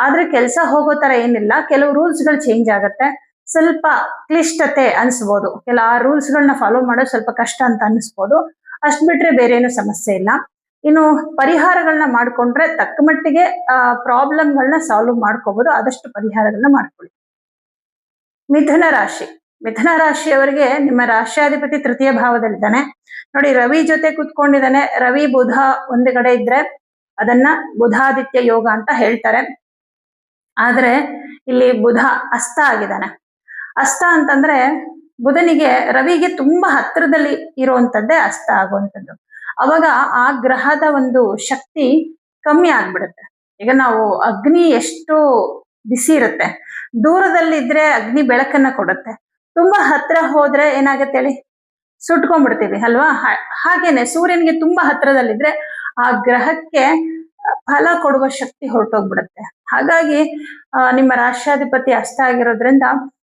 ಆದ್ರೆ ಕೆಲಸ ಹೋಗೋ ತರ ಏನಿಲ್ಲ, ಕೆಲವು ರೂಲ್ಸ್ಗಳು ಚೇಂಜ್ ಆಗುತ್ತೆ. ಸ್ವಲ್ಪ ಕ್ಲಿಷ್ಟತೆ ಅನ್ಸ್ಬೋದು. ಆ ರೂಲ್ಸ್ಗಳನ್ನ ಫಾಲೋ ಮಾಡೋದು ಸ್ವಲ್ಪ ಕಷ್ಟ ಅಂತ ಅನ್ಸ್ಬೋದು. ಅಷ್ಟ್ ಬಿಟ್ರೆ ಬೇರೆ ಏನು ಸಮಸ್ಯೆ ಇಲ್ಲ. ಇನ್ನು ಪರಿಹಾರಗಳನ್ನ ಮಾಡ್ಕೊಂಡ್ರೆ ತಕ್ಕ ಮಟ್ಟಿಗೆ ಪ್ರಾಬ್ಲಮ್ಗಳನ್ನ ಸಾಲ್ವ್ ಮಾಡ್ಕೋಬಹುದು. ಆದಷ್ಟು ಪರಿಹಾರಗಳನ್ನ ಮಾಡ್ಕೊಳ್ಳಿ. ಮಿಥುನ ರಾಶಿ. ಮಿಥುನ ರಾಶಿಯವರಿಗೆ ನಿಮ್ಮ ರಾಶ್ಯಾಧಿಪತಿ ತೃತೀಯ ಭಾವದಲ್ಲಿದ್ದಾನೆ. ನೋಡಿ, ರವಿ ಜೊತೆ ಕುತ್ಕೊಂಡಿದ್ದಾನೆ. ರವಿ ಬುಧ ಒಂದು ಕಡೆ ಇದ್ರೆ ಅದನ್ನ ಬುಧಾದಿತ್ಯ ಯೋಗ ಅಂತ ಹೇಳ್ತಾರೆ. ಆದ್ರೆ ಇಲ್ಲಿ ಬುಧ ಅಸ್ತ ಆಗಿದ್ದಾನೆ. ಅಸ್ತ ಅಂತಂದ್ರೆ ಬುಧನಿಗೆ ರವಿಗೆ ತುಂಬಾ ಹತ್ತಿರದಲ್ಲಿ ಇರುವಂತದ್ದೇ ಅಸ್ತ ಆಗುವಂಥದ್ದು. ಅವಾಗ ಆ ಗ್ರಹದ ಒಂದು ಶಕ್ತಿ ಕಮ್ಮಿ ಆಗ್ಬಿಡುತ್ತೆ. ಈಗ ನಾವು ಅಗ್ನಿ ಎಷ್ಟು ಬಿಸಿ ಇರುತ್ತೆ, ದೂರದಲ್ಲಿದ್ರೆ ಅಗ್ನಿ ಬೆಳಕನ್ನ ಕೊಡುತ್ತೆ. ತುಂಬಾ ಹತ್ರ ಹೋದ್ರೆ ಏನಾಗತ್ತೆ ಹೇಳಿ, ಸುಟ್ಕೊಂಡ್ಬಿಡ್ತೀವಿ ಅಲ್ವಾ? ಹಾಗೇನೆ ಸೂರ್ಯನಿಗೆ ತುಂಬಾ ಹತ್ರದಲ್ಲಿದ್ರೆ ಆ ಗ್ರಹಕ್ಕೆ ಫಲ ಕೊಡುವ ಶಕ್ತಿ ಹೊರಟೋಗ್ಬಿಡುತ್ತೆ. ಹಾಗಾಗಿ ನಿಮ್ಮ ರಾಷ್ಟ್ರಾಧಿಪತಿ ಅಸ್ತ ಆಗಿರೋದ್ರಿಂದ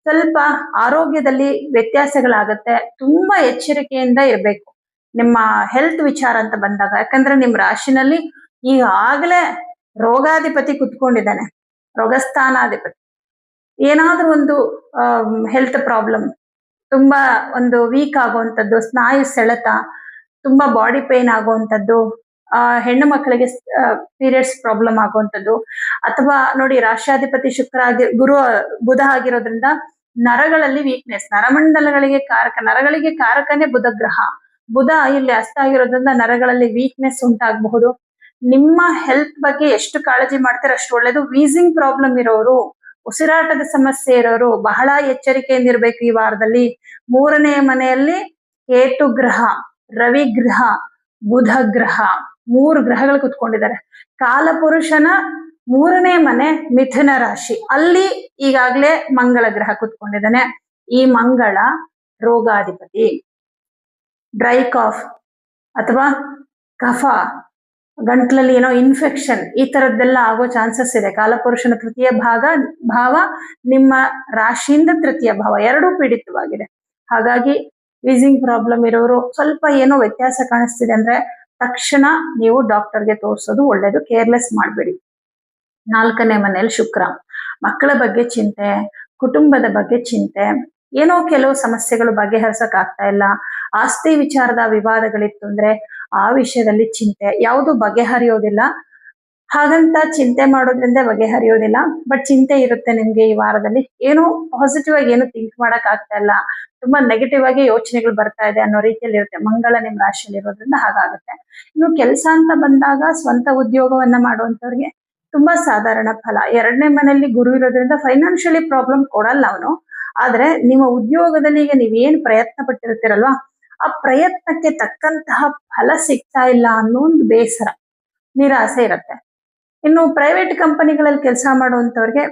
ಸ್ವಲ್ಪ ಆರೋಗ್ಯದಲ್ಲಿ ವ್ಯತ್ಯಾಸಗಳಾಗತ್ತೆ. ತುಂಬಾ ಎಚ್ಚರಿಕೆಯಿಂದ ಇರಬೇಕು ನಿಮ್ಮ ಹೆಲ್ತ್ ವಿಚಾರ ಅಂತ ಬಂದಾಗ. ಯಾಕಂದ್ರೆ ನಿಮ್ ರಾಶಿನಲ್ಲಿ ಈಗಾಗಲೇ ರೋಗಾಧಿಪತಿ ಕುತ್ಕೊಂಡಿದ್ದಾನೆ, ರೋಗಸ್ಥಾನಾಧಿಪತಿ. ಏನಾದ್ರೂ ಒಂದು ಹೆಲ್ತ್ ಪ್ರಾಬ್ಲಮ್, ತುಂಬಾ ಒಂದು ವೀಕ್ ಆಗುವಂಥದ್ದು, ಸ್ನಾಯು ಸೆಳೆತ, ತುಂಬಾ ಬಾಡಿ ಪೇನ್ ಆಗುವಂಥದ್ದು, ಹೆಣ್ಣು ಮಕ್ಕಳಿಗೆ ಪೀರಿಯಡ್ಸ್ ಪ್ರಾಬ್ಲಮ್ ಆಗುವಂಥದ್ದು, ಅಥವಾ ನೋಡಿ ರಾಷ್ಟ್ರಾಧಿಪತಿ ಶುಕ್ರ ಬುಧ ಆಗಿರೋದ್ರಿಂದ ನರಗಳಲ್ಲಿ ವೀಕ್ನೆಸ್, ನರಮಂಡಲಗಳಿಗೆ ಕಾರಕ, ನರಗಳಿಗೆ ಕಾರಕನೇ ಬುಧ ಗ್ರಹ. ಬುಧ ಇಲ್ಲಿ ಅಸ್ತ ಆಗಿರೋದ್ರಿಂದ ನರಗಳಲ್ಲಿ ವೀಕ್ನೆಸ್ ಉಂಟಾಗಬಹುದು. ನಿಮ್ಮ ಹೆಲ್ತ್ ಬಗ್ಗೆ ಎಷ್ಟು ಕಾಳಜಿ ಮಾಡ್ತಾರೆ ಅಷ್ಟು ಒಳ್ಳೇದು. ವೀಸಿಂಗ್ ಪ್ರಾಬ್ಲಮ್ ಇರೋರು, ಉಸಿರಾಟದ ಸಮಸ್ಯೆ ಇರೋರು ಬಹಳ ಎಚ್ಚರಿಕೆಯಿಂದ ಇರ್ಬೇಕು ಈ ವಾರದಲ್ಲಿ. 3ನೇ ಮನೆಯಲ್ಲಿ ಕೇತು ಗ್ರಹ, ರವಿ ಗ್ರಹ, ಬುಧ ಗ್ರಹ, 3 ಗ್ರಹಗಳು ಕುತ್ಕೊಂಡಿದ್ದಾರೆ. ಕಾಲಪುರುಷನ 3ನೇ ಮನೆ ಮಿಥುನ ರಾಶಿ, ಅಲ್ಲಿ ಈಗಾಗ್ಲೇ ಮಂಗಳ ಗ್ರಹ ಕುತ್ಕೊಂಡಿದ್ದಾನೆ. ಈ ಮಂಗಳ ರೋಗಾಧಿಪತಿ. ಡ್ರೈ ಕಾಫ್ ಅಥವಾ ಕಫ, ಗಂಟ್ಲಲ್ಲಿ ಏನೋ ಇನ್ಫೆಕ್ಷನ್, ಈ ತರದ್ದೆಲ್ಲ ಆಗೋ ಚಾನ್ಸಸ್ ಇದೆ. ಕಾಲಪುರುಷನ ತೃತೀಯ ಭಾವ ನಿಮ್ಮ ರಾಶಿಯಿಂದ ತೃತೀಯ ಭಾವ ಎರಡೂ ಪೀಡಿತವಾಗಿದೆ. ಹಾಗಾಗಿ ವೀಸಿಂಗ್ ಪ್ರಾಬ್ಲಮ್ ಇರೋರು, ಸ್ವಲ್ಪ ಏನೋ ವ್ಯತ್ಯಾಸ ಕಾಣಿಸ್ತಿದೆ ಅಂದ್ರೆ ತಕ್ಷಣ ನೀವು ಡಾಕ್ಟರ್ಗೆ ತೋರಿಸೋದು ಒಳ್ಳೇದು. ಕೇರ್ಲೆಸ್ ಮಾಡಬೇಡಿ. 4ನೇ ಮನೆಯಲ್ಲಿ ಶುಕ್ರ, ಮಕ್ಕಳ ಬಗ್ಗೆ ಚಿಂತೆ, ಕುಟುಂಬದ ಬಗ್ಗೆ ಚಿಂತೆ, ಏನೋ ಕೆಲವು ಸಮಸ್ಯೆಗಳು ಬಗೆಹರಿಸಕ್ ಆಗ್ತಾ ಇಲ್ಲ, ಆಸ್ತಿ ವಿಚಾರದ ವಿವಾದಗಳಿತ್ತು ಅಂದ್ರೆ ಆ ವಿಷಯದಲ್ಲಿ ಚಿಂತೆ, ಯಾವುದು ಬಗೆಹರಿಯೋದಿಲ್ಲ. ಹಾಗಂತ ಚಿಂತೆ ಮಾಡೋದ್ರಿಂದ ಬಗೆಹರಿಯೋದಿಲ್ಲ. ಬಟ್ ಚಿಂತೆ ಇರುತ್ತೆ ನಿಮ್ಗೆ ಈ ವಾರದಲ್ಲಿ. ಏನು ಪಾಸಿಟಿವ್ ಆಗಿ ಏನು ಥಿಂಕ್ ಮಾಡಕ್ ಆಗ್ತಾ ಇಲ್ಲ, ತುಂಬಾ ನೆಗೆಟಿವ್ ಆಗಿ ಯೋಚನೆಗಳು ಬರ್ತಾ ಇದೆ ಅನ್ನೋ ರೀತಿಯಲ್ಲಿ ಇರುತ್ತೆ. ಮಂಗಳ ನಿಮ್ ರಾಶಿಯಲ್ಲಿ ಇರೋದ್ರಿಂದ ಹಾಗಾಗುತ್ತೆ. ಇನ್ನು ಕೆಲಸ ಅಂತ ಬಂದಾಗ ಸ್ವಂತ ಉದ್ಯೋಗವನ್ನ ಮಾಡುವಂತವ್ರಿಗೆ ತುಂಬಾ ಸಾಧಾರಣ ಫಲ. 2ನೇ ಮನೆಯಲ್ಲಿ ಗುರು ಇರೋದ್ರಿಂದ ಫೈನಾನ್ಷಿಯಲಿ ಪ್ರಾಬ್ಲಮ್ ಕೊಡಲ್ಲ ಅವನು. ಆದ್ರೆ ನಿಮ್ಮ ಉದ್ಯೋಗದಲ್ಲಿ ಈಗ ನೀವೇನ್ ಪ್ರಯತ್ನ ಪಟ್ಟಿರ್ತೀರಲ್ವಾ, ಆ ಪ್ರಯತ್ನಕ್ಕೆ ತಕ್ಕಂತಹ ಫಲ ಸಿಗ್ತಾ ಇಲ್ಲ ಅನ್ನೋ ಒಂದು ಬೇಸರ, ನಿರಾಸೆ ಇರುತ್ತೆ. ಇನ್ನು ಪ್ರೈವೇಟ್ ಕಂಪನಿಗಳಲ್ಲಿ ಕೆಲಸ ಮಾಡುವಂತವ್ರಿಗೆ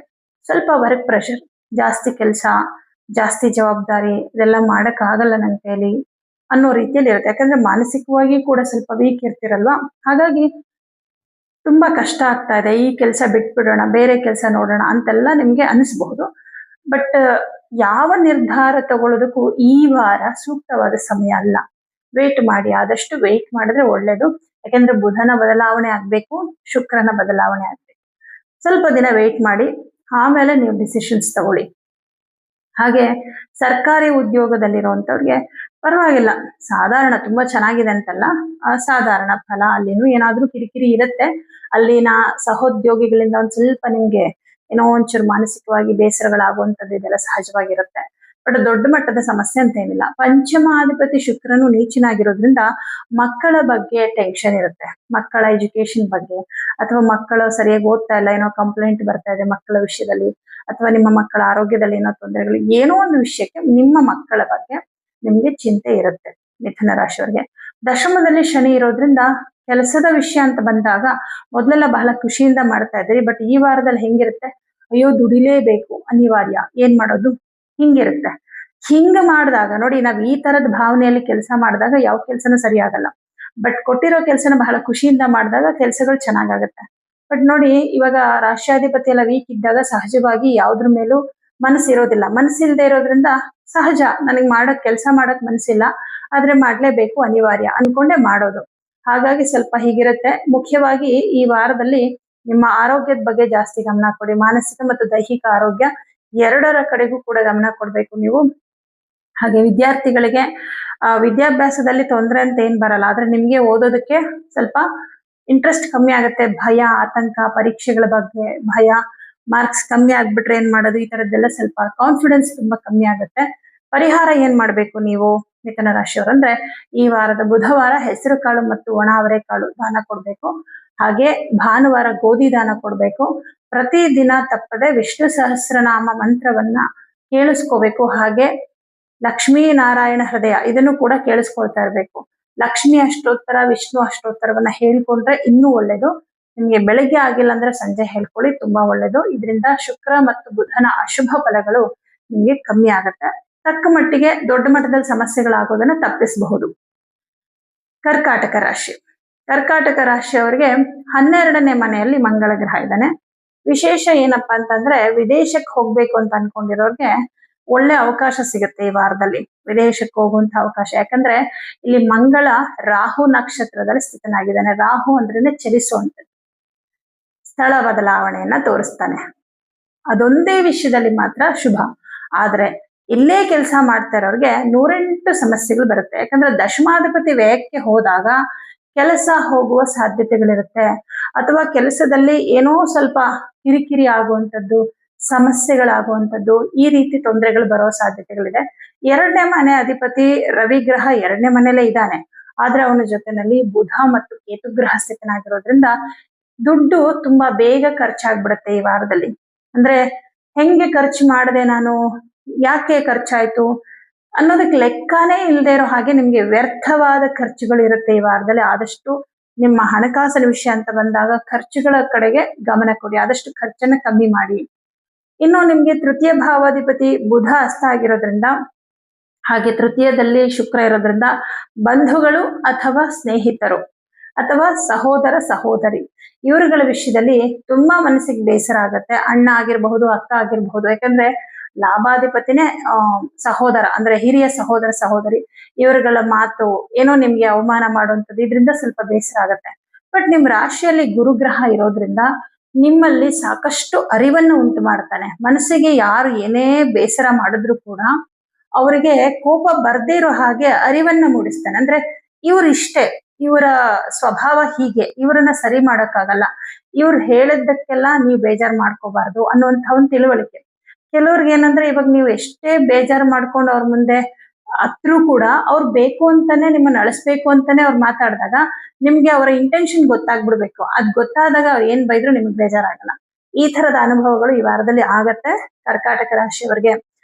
ಸ್ವಲ್ಪ ವರ್ಕ್ ಪ್ರೆಷರ್, ಜಾಸ್ತಿ ಕೆಲಸ, ಜಾಸ್ತಿ ಜವಾಬ್ದಾರಿ, ಇದೆಲ್ಲ ಮಾಡಕ್ ಆಗಲ್ಲ ನನ್ನ ಕೈಲಿ ಅನ್ನೋ ರೀತಿಯಲ್ಲಿ ಇರುತ್ತೆ. ಯಾಕಂದ್ರೆ ಮಾನಸಿಕವಾಗಿ ಕೂಡ ಸ್ವಲ್ಪ ವೀಕ್ ಇರ್ತಿರಲ್ವಾ, ಹಾಗಾಗಿ ತುಂಬಾ ಕಷ್ಟ ಆಗ್ತಾ ಇದೆ, ಈ ಕೆಲಸ ಬಿಟ್ಬಿಡೋಣ, ಬೇರೆ ಕೆಲಸ ನೋಡೋಣ ಅಂತೆಲ್ಲ ನಿಮ್ಗೆ ಅನಿಸ್ಬಹುದು. ಬಟ್ ಯಾವ ನಿರ್ಧಾರ ತಗೊಳ್ಳೋದಕ್ಕೂ ಈ ವಾರ ಸೂಕ್ತವಾದ ಸಮಯ ಅಲ್ಲ. ವೇಟ್ ಮಾಡಿ, ಆದಷ್ಟು ವೇಟ್ ಮಾಡಿದ್ರೆ ಒಳ್ಳೇದು. ಯಾಕಂದ್ರೆ ಬುಧನ ಬದಲಾವಣೆ ಆಗ್ಬೇಕು, ಶುಕ್ರನ ಬದಲಾವಣೆ ಆಗ್ಬೇಕು. ಸ್ವಲ್ಪ ದಿನ ವೇಟ್ ಮಾಡಿ, ಆಮೇಲೆ ನೀವು ಡಿಸಿಷನ್ಸ್ ತಗೊಳ್ಳಿ. ಹಾಗೆ ಸರ್ಕಾರಿ ಉದ್ಯೋಗದಲ್ಲಿರುವಂತವ್ರಿಗೆ ಪರವಾಗಿಲ್ಲ, ಸಾಧಾರಣ, ತುಂಬಾ ಚೆನ್ನಾಗಿದೆ ಅಂತಲ್ಲ, ಅಸಾಧಾರಣ ಫಲ. ಅಲ್ಲಿನೂ ಏನಾದ್ರೂ ಕಿರಿಕಿರಿ ಇರುತ್ತೆ. ಅಲ್ಲಿನ ಸಹೋದ್ಯೋಗಿಗಳಿಂದ ಒಂದ್ ಸ್ವಲ್ಪ ನಿಮ್ಗೆ ಏನೋ ಒಂಚೂರು ಮಾನಸಿಕವಾಗಿ ಬೇಸರಗಳಾಗುವಂಥದ್ದು ಇದೆಲ್ಲ ಸಹಜವಾಗಿರುತ್ತೆ. ಬಟ್ ದೊಡ್ಡ ಮಟ್ಟದ ಸಮಸ್ಯೆ ಅಂತ ಏನಿಲ್ಲ. ಪಂಚಮಾಧಿಪತಿ ಶುಕ್ರನು ನೀಚನಾಗಿರೋದ್ರಿಂದ ಮಕ್ಕಳ ಬಗ್ಗೆ ಟೆನ್ಷನ್ ಇರುತ್ತೆ. ಮಕ್ಕಳ ಎಜುಕೇಶನ್ ಬಗ್ಗೆ, ಅಥವಾ ಮಕ್ಕಳು ಸರಿಯಾಗಿ ಓದ್ತಾ ಇಲ್ಲ, ಏನೋ ಕಂಪ್ಲೇಂಟ್ ಬರ್ತಾ ಇದೆ ಮಕ್ಕಳ ವಿಷಯದಲ್ಲಿ, ಅಥವಾ ನಿಮ್ಮ ಮಕ್ಕಳ ಆರೋಗ್ಯದಲ್ಲಿ ಏನೋ ತೊಂದರೆಗಳು, ಏನೋ ಒಂದು ವಿಷಯಕ್ಕೆ ನಿಮ್ಮ ಮಕ್ಕಳ ಬಗ್ಗೆ ನಿಮ್ಗೆ ಚಿಂತೆ ಇರುತ್ತೆ. ಮಿಥುನ ರಾಶಿಯವರಿಗೆ ದಶಮದಲ್ಲಿ ಶನಿ ಇರೋದ್ರಿಂದ ಕೆಲಸದ ವಿಷಯ ಅಂತ ಬಂದಾಗ ಮೊದಲೆಲ್ಲ ಬಹಳ ಖುಷಿಯಿಂದ ಮಾಡ್ತಾ ಇದ್ರಿ. ಬಟ್ ಈ ವಾರದಲ್ಲಿ ಹೆಂಗಿರುತ್ತೆ, ಅಯ್ಯೋ ದುಡಿಲೇಬೇಕು, ಅನಿವಾರ್ಯ, ಏನ್ ಮಾಡೋದು, ಹಿಂಗಿರುತ್ತೆ. ಹಿಂಗ ಮಾಡಿದಾಗ ನೋಡಿ, ನಾವ್ ಈ ತರದ ಭಾವನೆಯಲ್ಲಿ ಕೆಲಸ ಮಾಡಿದಾಗ ಯಾವ ಕೆಲಸನೂ ಸರಿ ಆಗಲ್ಲ. ಬಟ್ ಕೊಟ್ಟಿರೋ ಕೆಲಸನ ಬಹಳ ಖುಷಿಯಿಂದ ಮಾಡಿದಾಗ ಕೆಲಸಗಳು ಚೆನ್ನಾಗಾಗತ್ತೆ. ಬಟ್ ನೋಡಿ, ಇವಾಗ ರಾಷ್ಟ್ರಾಧಿಪತಿ ಎಲ್ಲ ವೀಕ್ ಇದ್ದಾಗ ಸಹಜವಾಗಿ ಯಾವ್ದ್ರ ಮೇಲೂ ಮನಸ್ಸಿರೋದಿಲ್ಲ. ಮನಸ್ಸಿಲ್ದೇ ಇರೋದ್ರಿಂದ ಸಹಜ, ನನಗೆ ಕೆಲಸ ಮಾಡಕ್ ಮನಸ್ಸಿಲ್ಲ, ಆದ್ರೆ ಮಾಡ್ಲೇಬೇಕು, ಅನಿವಾರ್ಯ ಅನ್ಕೊಂಡೆ ಮಾಡೋದು. ಹಾಗಾಗಿ ಸ್ವಲ್ಪ ಹೀಗಿರುತ್ತೆ. ಮುಖ್ಯವಾಗಿ ಈ ವಾರದಲ್ಲಿ ನಿಮ್ಮ ಆರೋಗ್ಯದ ಬಗ್ಗೆ ಜಾಸ್ತಿ ಗಮನ ಕೊಡಿ. ಮಾನಸಿಕ ಮತ್ತು ದೈಹಿಕ ಆರೋಗ್ಯ ಎರಡರ ಕಡೆಗೂ ಕೂಡ ಗಮನ ಕೊಡ್ಬೇಕು ನೀವು. ಹಾಗೆ ವಿದ್ಯಾರ್ಥಿಗಳಿಗೆ ವಿದ್ಯಾಭ್ಯಾಸದಲ್ಲಿ ತೊಂದರೆ ಅಂತ ಏನ್ ಬರಲ್ಲ, ಆದ್ರೆ ನಿಮ್ಗೆ ಓದೋದಕ್ಕೆ ಸ್ವಲ್ಪ ಇಂಟ್ರೆಸ್ಟ್ ಕಮ್ಮಿ ಆಗುತ್ತೆ. ಭಯ, ಆತಂಕ, ಪರೀಕ್ಷೆಗಳ ಬಗ್ಗೆ ಭಯ, ಮಾರ್ಕ್ಸ್ ಕಮ್ಮಿ ಆಗ್ಬಿಟ್ರೆ ಏನ್ ಮಾಡೋದು, ಈ ತರದ್ದೆಲ್ಲ ಸ್ವಲ್ಪ ಕಾನ್ಫಿಡೆನ್ಸ್ ತುಂಬಾ ಕಮ್ಮಿ ಆಗುತ್ತೆ. ಪರಿಹಾರ ಏನ್ ಮಾಡ್ಬೇಕು ನೀವು ಮಿಥುನ ರಾಶಿಯವರು ಅಂದ್ರೆ, ಈ ವಾರದ ಬುಧವಾರ ಹೆಸರು ಕಾಳು ಮತ್ತು ಒಣ ಅವರೆಕಾಳು ದಾನ ಕೊಡ್ಬೇಕು. ಹಾಗೆ ಭಾನುವಾರ ಗೋಧಿ ದಾನ ಕೊಡ್ಬೇಕು. ಪ್ರತಿ ದಿನ ತಪ್ಪದೆ ವಿಷ್ಣು ಸಹಸ್ರನಾಮ ಮಂತ್ರವನ್ನ ಕೇಳಿಸ್ಕೋಬೇಕು. ಹಾಗೆ ಲಕ್ಷ್ಮೀ ನಾರಾಯಣ ಹೃದಯ ಇದನ್ನು ಕೂಡ ಕೇಳಿಸ್ಕೊಳ್ತಾ ಇರ್ಬೇಕು. ಲಕ್ಷ್ಮಿ ಅಷ್ಟೋತ್ತರ, ವಿಷ್ಣು ಅಷ್ಟೋತ್ತರವನ್ನ ಹೇಳ್ಕೊಂಡ್ರೆ ಇನ್ನೂ ಒಳ್ಳೇದು. ನಿಮ್ಗೆ ಬೆಳಗ್ಗೆ ಆಗಿಲ್ಲ ಅಂದ್ರೆ ಸಂಜೆ ಹೇಳ್ಕೊಳ್ಳಿ, ತುಂಬಾ ಒಳ್ಳೇದು. ಇದರಿಂದ ಶುಕ್ರ ಮತ್ತು ಬುಧನ ಅಶುಭ ಫಲಗಳು ನಿಮ್ಗೆ ಕಮ್ಮಿ ಆಗತ್ತೆ. ತಕ್ಕ ಮಟ್ಟಿಗೆ ದೊಡ್ಡ ಮಟ್ಟದಲ್ಲಿ ಸಮಸ್ಯೆಗಳಾಗೋದನ್ನ ತಪ್ಪಿಸಬಹುದು. ಕರ್ಕಾಟಕ ರಾಶಿ. ಕರ್ಕಾಟಕ ರಾಶಿಯವರಿಗೆ 12ನೇ ಮನೆಯಲ್ಲಿ ಮಂಗಳ ಗ್ರಹ ಇದ್ದಾನೆ. ವಿಶೇಷ ಏನಪ್ಪಾ ಅಂತಂದ್ರೆ, ವಿದೇಶಕ್ಕೆ ಹೋಗ್ಬೇಕು ಅಂತ ಅನ್ಕೊಂಡಿರೋರ್ಗೆ ಒಳ್ಳೆ ಅವಕಾಶ ಸಿಗುತ್ತೆ ಈ ವಾರದಲ್ಲಿ, ವಿದೇಶಕ್ಕೆ ಹೋಗುವಂತ ಅವಕಾಶ. ಯಾಕಂದ್ರೆ ಇಲ್ಲಿ ಮಂಗಳ ರಾಹು ನಕ್ಷತ್ರದಲ್ಲಿ ಸ್ಥಿತನಾಗಿದ್ದಾನೆ. ರಾಹು ಅಂದ್ರೇನೆ ಚಲಿಸುವಂಥದ್ದು, ಸ್ಥಳ ಬದಲಾವಣೆಯನ್ನ ತೋರಿಸ್ತಾನೆ. ಅದೊಂದೇ ವಿಷಯದಲ್ಲಿ ಮಾತ್ರ ಶುಭ. ಆದ್ರೆ ಇಲ್ಲೇ ಕೆಲಸ ಮಾಡ್ತಾ ಇರೋರ್ಗೆ 108 ಸಮಸ್ಯೆಗಳು ಬರುತ್ತೆ. ಯಾಕಂದ್ರೆ ದಶಮಾಧಿಪತಿ ವ್ಯಯಕ್ಕೆ ಹೋದಾಗ ಕೆಲಸ ಹೋಗುವ ಸಾಧ್ಯತೆಗಳಿರುತ್ತೆ, ಅಥವಾ ಕೆಲಸದಲ್ಲಿ ಏನೋ ಸ್ವಲ್ಪ ಕಿರಿಕಿರಿ ಆಗುವಂಥದ್ದು, ಸಮಸ್ಯೆಗಳಾಗುವಂಥದ್ದು, ಈ ರೀತಿ ತೊಂದರೆಗಳು ಬರೋ ಸಾಧ್ಯತೆಗಳಿದೆ. 2ನೇ ಮನೆ ಅಧಿಪತಿ ರವಿ ಗ್ರಹ 2ನೇ ಮನೆಯಲ್ಲೇ ಇದ್ದಾನೆ. ಆದ್ರೆ ಅವನ ಜೊತೆನಲ್ಲಿ ಬುಧ ಮತ್ತು ಕೇತು ಗ್ರಹ ಸ್ಥಿತನಾಗಿರೋದ್ರಿಂದ ದುಡ್ಡು ತುಂಬಾ ಬೇಗ ಖರ್ಚಾಗ್ಬಿಡುತ್ತೆ ಈ ವಾರದಲ್ಲಿ. ಅಂದ್ರೆ ಹೆಂಗೆ ಖರ್ಚು ಮಾಡಿದೆ ನಾನು, ಯಾಕೆ ಖರ್ಚಾಯ್ತು ಅನ್ನೋದಕ್ಕೆ ಲೆಕ್ಕನೇ ಇಲ್ಲದೆ ಇರೋ ಹಾಗೆ ನಿಮ್ಗೆ ವ್ಯರ್ಥವಾದ ಖರ್ಚುಗಳು ಇರುತ್ತೆ ಈ ವಾರದಲ್ಲಿ. ಆದಷ್ಟು ನಿಮ್ಮ ಹಣಕಾಸಿನ ವಿಷಯ ಅಂತ ಬಂದಾಗ ಖರ್ಚುಗಳ ಕಡೆಗೆ ಗಮನ ಕೊಡಿ, ಆದಷ್ಟು ಖರ್ಚನ್ನ ಕಮ್ಮಿ ಮಾಡಿ. ಇನ್ನು ನಿಮ್ಗೆ ತೃತೀಯ ಭಾವಾಧಿಪತಿ ಬುಧ ಅಸ್ತ ಆಗಿರೋದ್ರಿಂದ, ಹಾಗೆ ತೃತೀಯದಲ್ಲಿ ಶುಕ್ರ ಇರೋದ್ರಿಂದ ಬಂಧುಗಳು ಅಥವಾ ಸ್ನೇಹಿತರು ಅಥವಾ ಸಹೋದರ ಸಹೋದರಿ ಇವರುಗಳ ವಿಷಯದಲ್ಲಿ ತುಂಬಾ ಮನಸ್ಸಿಗೆ ಬೇಸರ ಆಗತ್ತೆ. ಅಣ್ಣ ಆಗಿರಬಹುದು, ಅಕ್ಕ ಆಗಿರಬಹುದು. ಯಾಕಂದ್ರೆ ಲಾಭಾಧಿಪತಿನೇ ಸಹೋದರ, ಅಂದ್ರೆ ಹಿರಿಯ ಸಹೋದರ ಸಹೋದರಿ, ಇವರುಗಳ ಮಾತು ಏನೋ ನಿಮ್ಗೆ ಅವಮಾನ ಮಾಡುವಂಥದ್ದು, ಇದರಿಂದ ಸ್ವಲ್ಪ ಬೇಸರ ಆಗತ್ತೆ. ಬಟ್ ನಿಮ್ ರಾಶಿಯಲ್ಲಿ ಗುರುಗ್ರಹ ಇರೋದ್ರಿಂದ ನಿಮ್ಮಲ್ಲಿ ಸಾಕಷ್ಟು ಅರಿವನ್ನು ಉಂಟು ಮಾಡ್ತಾನೆ. ಮನಸ್ಸಿಗೆ ಯಾರು ಏನೇ ಬೇಸರ ಮಾಡಿದ್ರು ಕೂಡ ಅವರಿಗೆ ಕೋಪ ಬರ್ದೇ ಇರೋ ಹಾಗೆ ಅರಿವನ್ನ ಮೂಡಿಸ್ತಾನೆ. ಅಂದ್ರೆ ಇವ್ರು ಇಷ್ಟೇ, ಇವರ ಸ್ವಭಾವ ಹೀಗೆ, ಇವರನ್ನ ಸರಿ ಮಾಡಕ್ಕಾಗಲ್ಲ, ಇವ್ರು ಹೇಳಿದ್ದಕ್ಕೆಲ್ಲ ನೀವು ಬೇಜಾರು ಮಾಡ್ಕೋಬಾರ್ದು ಅನ್ನುವಂಥ ಒಂದು ತಿಳುವಳಿಕೆ. ಕೆಲವ್ರಿಗೆ ಏನಂದ್ರೆ ಇವಾಗ ನೀವು ಎಷ್ಟೇ ಬೇಜಾರು ಮಾಡ್ಕೊಂಡು ಅವ್ರ ಮುಂದೆ ಅತ್ರೂ ಕೂಡ ಅವ್ರು ಬೇಕು ಅಂತಾನೆ ನಿಮ್ಮನ್ನ ಅಳಿಸ್ಬೇಕು ಅಂತಾನೆ ಅವ್ರು ಮಾತಾಡಿದಾಗ ನಿಮ್ಗೆ ಅವರ ಇಂಟೆನ್ಷನ್ ಗೊತ್ತಾಗ್ಬಿಡ್ಬೇಕು. ಅದ್ ಗೊತ್ತಾದಾಗ ಅವ್ರು ಏನ್ ಬೈದ್ರು ನಿಮ್ಗೆ ಬೇಜಾರಾಗಲ್ಲ. ಈ ತರದ ಅನುಭವಗಳು ಈ ವಾರದಲ್ಲಿ ಆಗತ್ತೆ ಕರ್ಕಾಟಕ ರಾಶಿಯವರಿಗೆ.